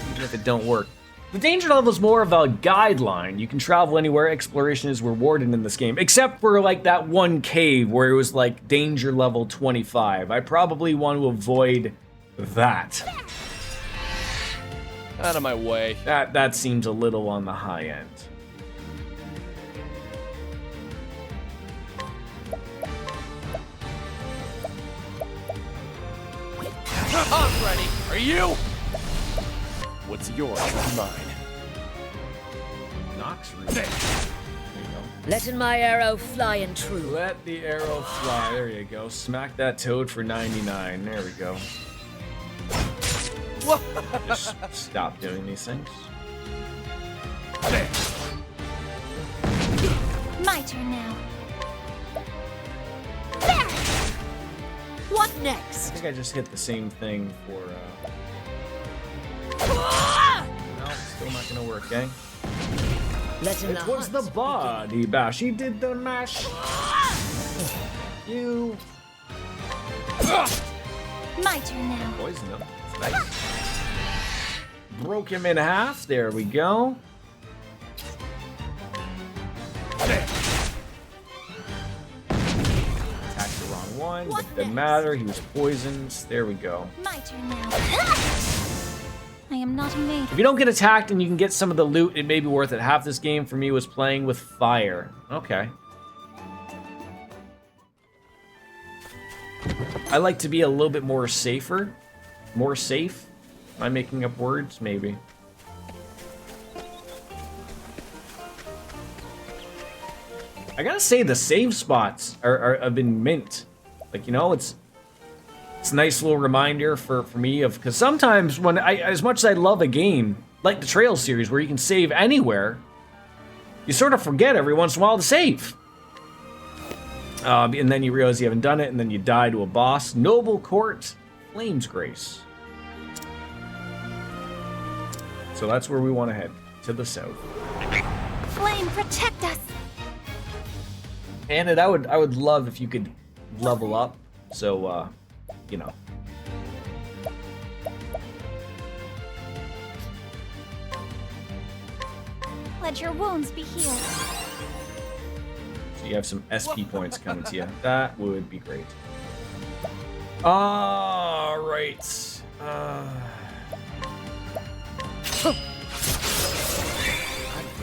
Even if it don't work. The danger level is more of a guideline. You can travel anywhere. Exploration is rewarded in this game. Except for like that one cave where it was like danger level 25. I probably want to avoid that. Out of my way. That seems a little on the high end. I'm ready. Are you? What's yours is mine. Nox Root. There you go. Letting my arrow fly and true. Let the arrow fly. There you go. Smack that toad for 99. There we go. Just stop doing these things. My turn now. What I next? think I just hit the same thing for, no, still not gonna work, gang. Letting It was the body bash. He did the mash. You My turn now. poisoned him. That's nice. Broke him in half. There we go. Attacked the wrong one, but it didn't matter. He was poisoned. There we go. My turn now. I am not a maid. If you don't get attacked and you can get some of the loot, it may be worth it. Half this game for me was playing with fire. Okay. I like to be a little bit more safer. More safe? Am I making up words? Maybe. I gotta say the save spots have been mint. Like, you know, it's a nice little reminder for me of, because sometimes when as much as I love a game, like the Trail series where you can save anywhere, you sort of forget every once in a while to save. And then you realize you haven't done it, and then you die to a boss. Noble Court, Flame's Grace. So that's where we want to head, to the south. Flame, protect us. And I would love if you could level up, so, you know. Let your wounds be healed. you have some SP points coming to you. That would be great. All right. God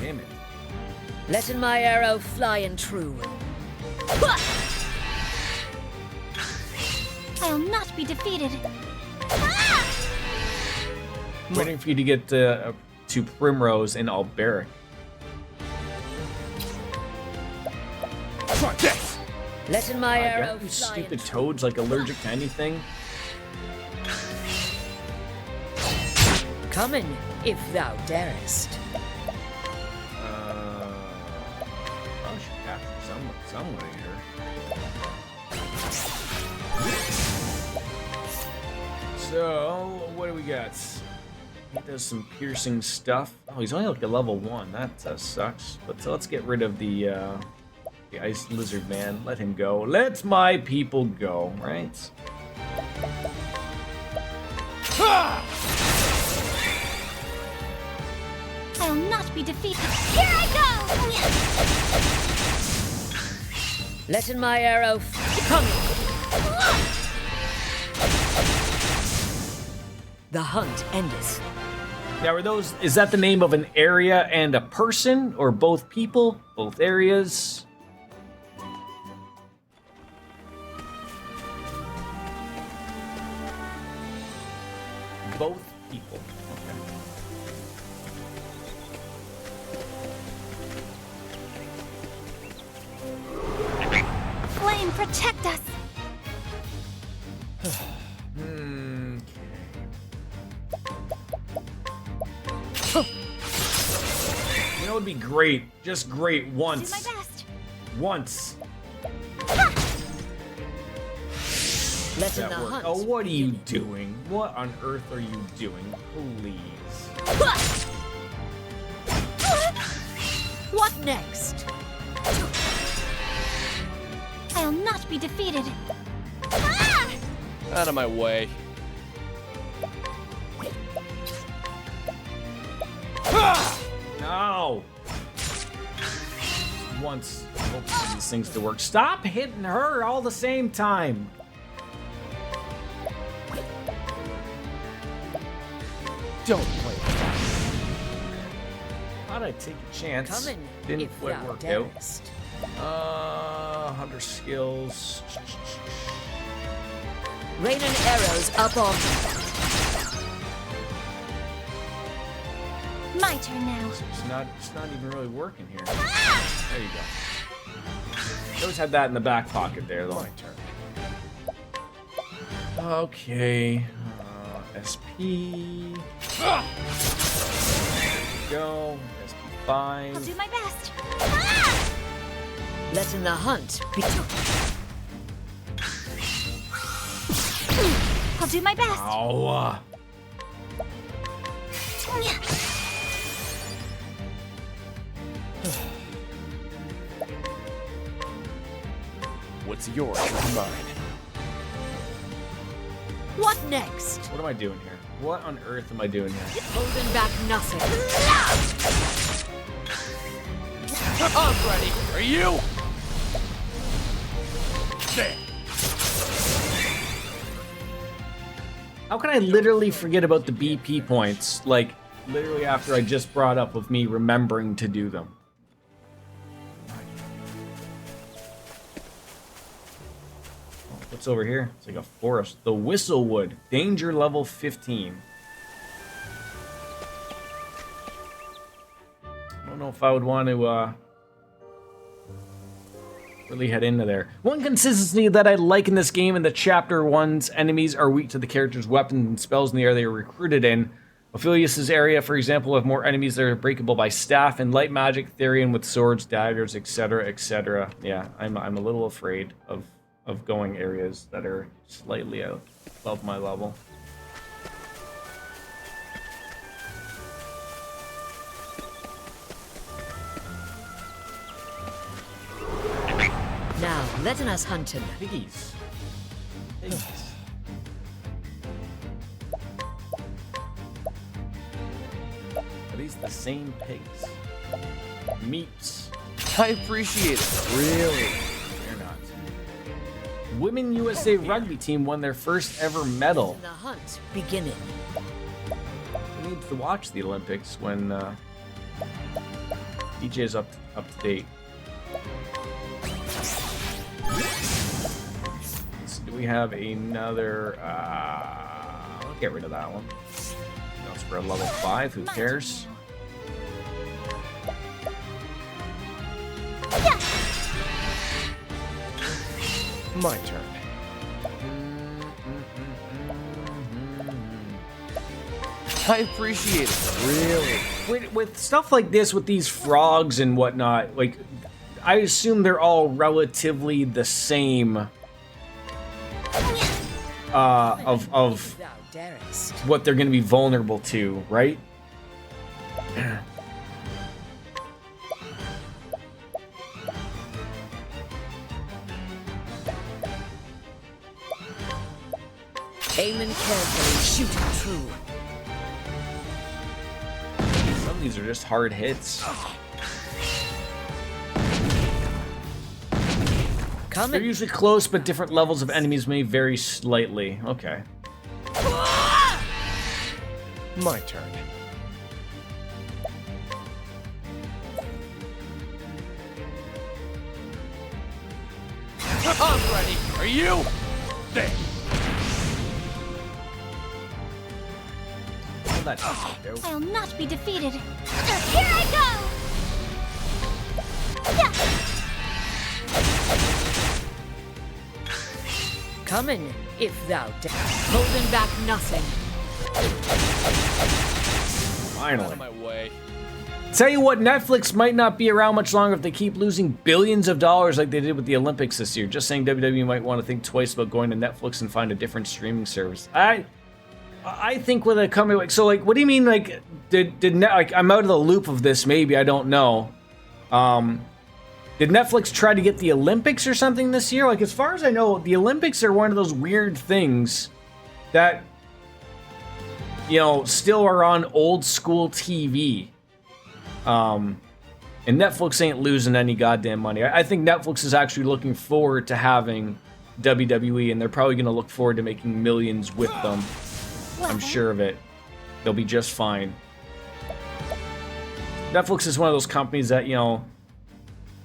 damn it. Letting my arrow fly and true. I'll not be defeated. Waiting for you to get to Primrose and Alberic. Try this! Letting my arrow You fly stupid and toads, like allergic to anything. come in, if thou darest. I should capture somebody here. So, what do we got? He does some piercing stuff. Oh, he's only like a level 1. That sucks. But so let's get rid of the ice lizard man. Let him go. Let my people go, right? I'll not be defeated. Here I go! Letting my arrow come. The hunt endeth. Now, are those? Is that the name of an area and a person, or both people, both areas? Both people. Okay. Flame, protect us! You know, it would be great, just great once. Do my best. Once. Letting That the work. hunt. Oh, what are you doing? What on earth are you doing? Please. What next? I'll not be defeated. Out of my way. No. Once. Hope for these things to work. Stop hitting her all the same time. Don't play. Thought I'd take a chance. Come in, Didn't if quite thou work darest. out. Hunter skills. Raining arrows up on me. My turn now. It's not even really working here. There you go. I always had that in the back pocket there, though. My turn. Okay. SP. There we go. SP5. I'll do my best. Letting the hunt be. I'll do my best. Ow. What's yours is mine. What next? What am I doing here? What on earth am I doing here? Holding back nothing. I'm ready. Are you? There. How can I literally forget about the BP points? Like, literally after I just brought up with me remembering to do them. Oh, what's over here? It's like a forest. The Whistlewood. Danger level 15. I don't know if I would want to, really head into there. One consistency that I like in this game in the Chapter 1's enemies are weak to the character's weapons and spells in the area they are recruited in. Ophelius' area, for example, have more enemies that are breakable by staff, and light magic, Therian with swords, daggers, etc., etc. Yeah, I'm a little afraid of going areas that are slightly out above my level. Now, letting us hunt him. Piggies. Piggies. Are these the same pigs? Meeps. I appreciate it. Really. They're not. Women USA rugby team won their first ever medal. The hunt beginning. We need to watch the Olympics when DJ is up to date. So do we have another? I'll get rid of that one. That's for a level 5. Who cares? My turn. I appreciate it. Really. With stuff like this, with these frogs and whatnot, like, I assume they're all relatively the same. Of Thou darest. what they're going to be vulnerable to, right? Aiming carefully, shooting true. Some of these are just hard hits. They're Coming. usually close, but different levels of enemies may vary slightly. Okay. My turn. I'm ready. Are you? There. Well, that doesn't do. I'll not be defeated. Here I go! Coming, if thou darest. Holding back nothing. Out of Finally. my way. Tell you what, Netflix might not be around much longer if they keep losing billions of dollars like they did with the Olympics this year. Just saying, WWE might want to think twice about going to Netflix and find a different streaming service. I think with a company like, so like, what do you mean, like, like, I'm out of the loop of this, maybe, I don't know. Did Netflix try to get the Olympics or something this year? Like, as far as I know, the Olympics are one of those weird things that, you know, still are on old school TV. And Netflix ain't losing any goddamn money. I think Netflix is actually looking forward to having WWE, and they're probably going to look forward to making millions with them. I'm sure of it. They'll be just fine. Netflix is one of those companies that, you know,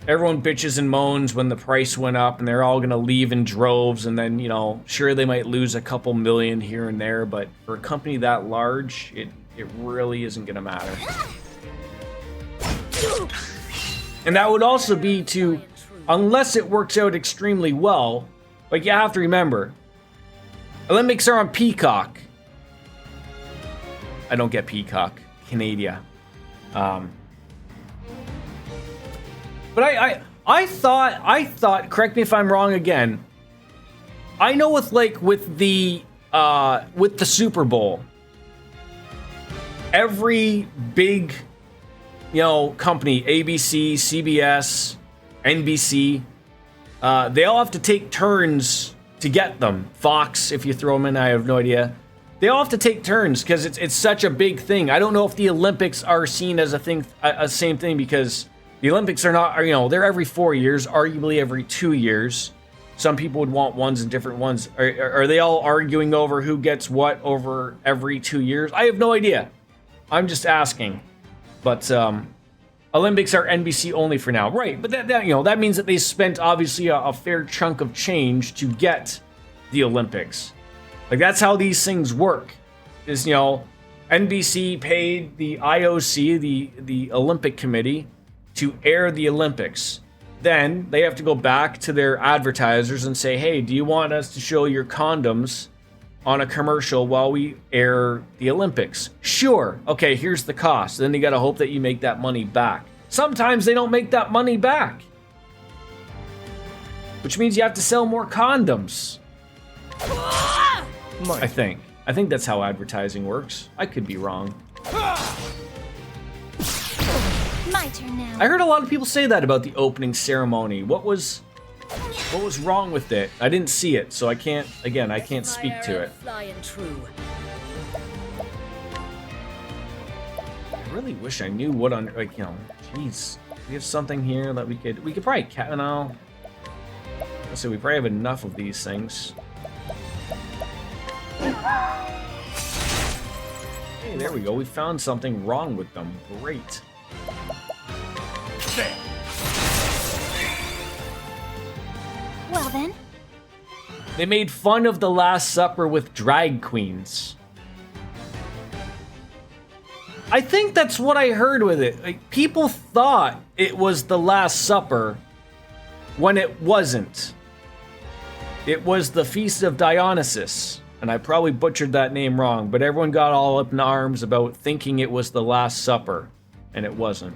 everyone bitches and moans when the price went up, and they're all going to leave in droves, and then, you know, sure, they might lose a couple million here and there, but for a company that large, it really isn't going to matter. And that would also be to, unless it works out extremely well, like, you have to remember, Olympics are on Peacock. I don't get Peacock. Canada. But I thought, correct me if I'm wrong again, I know with the Super Bowl, every big, you know, company, ABC, CBS, NBC, they all have to take turns to get them. Fox, if you throw them in, I have no idea. They all have to take turns because it's such a big thing. I don't know if the Olympics are seen as a same thing, because the Olympics are not, you know, they're every 4 years, arguably every 2 years. Some people would want ones and different ones. Are they all arguing over who gets what over every 2 years? I have no idea. I'm just asking. But Olympics are NBC only for now, right? But that you know, that means that they spent obviously a fair chunk of change to get the Olympics. Like, that's how these things work. Is, you know, NBC paid the IOC, the Olympic Committee, to air the Olympics. Then they have to go back to their advertisers and say, hey, do you want us to show your condoms on a commercial while we air the Olympics? Sure. Okay, here's the cost. Then you gotta hope that you make that money back. Sometimes they don't make that money back, which means you have to sell more condoms. I think that's how advertising works. I could be wrong. My turn now. I heard a lot of people say that about the opening ceremony. What was wrong with it? I didn't see it, so I can't speak to it. Flying true. I really wish I knew what on, like, you know, jeez. We have something here that we could probably no. So we probably have enough of these things. Hey, there we go. We found something wrong with them. Great. Well then. They made fun of the Last Supper with drag queens. I think that's what I heard with it. Like, people thought it was the Last Supper when it wasn't. It was the Feast of Dionysus, and I probably butchered that name wrong, but everyone got all up in arms about thinking it was the Last Supper, and it wasn't.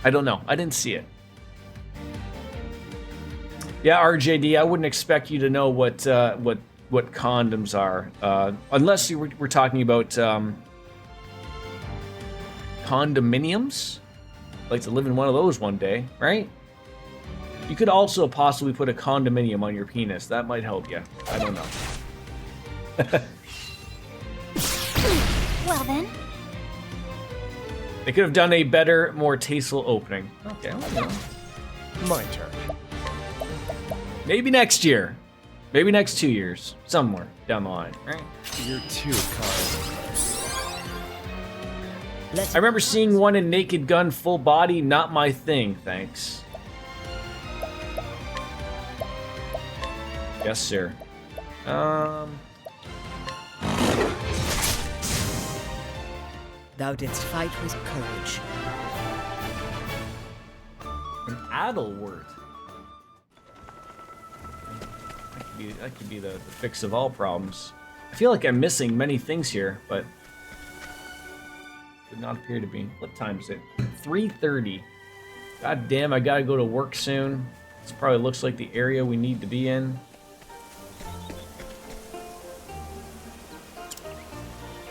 I don't know. I didn't see it. Yeah, RJD, I wouldn't expect you to know what condoms are, unless you were talking about condominiums. I'd like to live in one of those one day, right? You could also possibly put a condominium on your penis. That might help you. I don't know. Well then. They could have done a better, more tasteful opening. Okay, well, you know. My turn. Maybe next year. Maybe next 2 years. Somewhere down the line, right? You're too kind. I remember seeing one in Naked Gun full body. Not my thing, thanks. Yes, sir. Thou didst fight with courage. An Adelwort. That could be the fix of all problems. I feel like I'm missing many things here, but did not appear to be. What time is it? 3:30. God damn, I gotta go to work soon. This probably looks like the area we need to be in.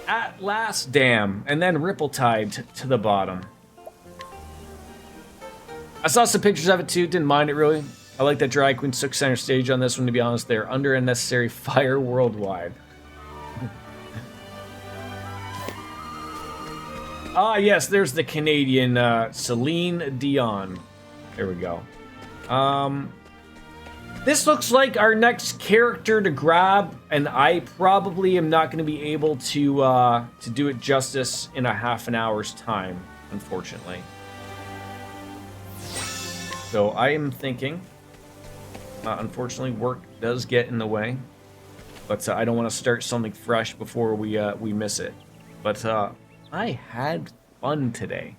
At last, damn, and then Ripple-Tide to the bottom. I saw some pictures of it too, didn't mind it really. I like that drag queens took center stage on this one, to be honest. They're under unnecessary fire worldwide. Ah, yes, there's the Canadian Celine Dion. There we go. This looks like our next character to grab, and I probably am not going to be able to do it justice in a half an hour's time, unfortunately. So I am thinking, unfortunately, work does get in the way, but I don't want to start something fresh before we miss it. But I had fun today.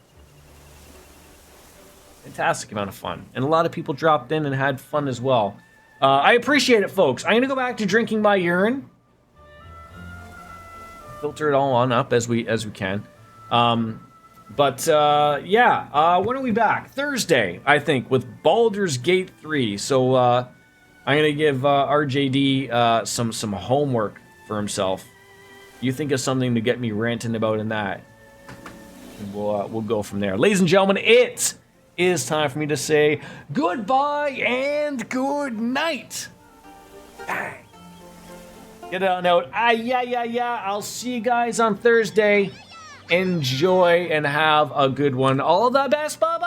Fantastic amount of fun, and a lot of people dropped in and had fun as well. I appreciate it, folks. I'm gonna go back to drinking my urine. Filter it all on up as we can. Yeah, when are we back? Thursday, I think, with Baldur's Gate 3. So I'm gonna give RJD some homework for himself. You think of something to get me ranting about in that, and we'll go from there. Ladies and gentlemen, it is time for me to say goodbye and good night. Bang. Get it on out. Yeah. I'll see you guys on Thursday. Enjoy and have a good one. All the best. Bye-bye.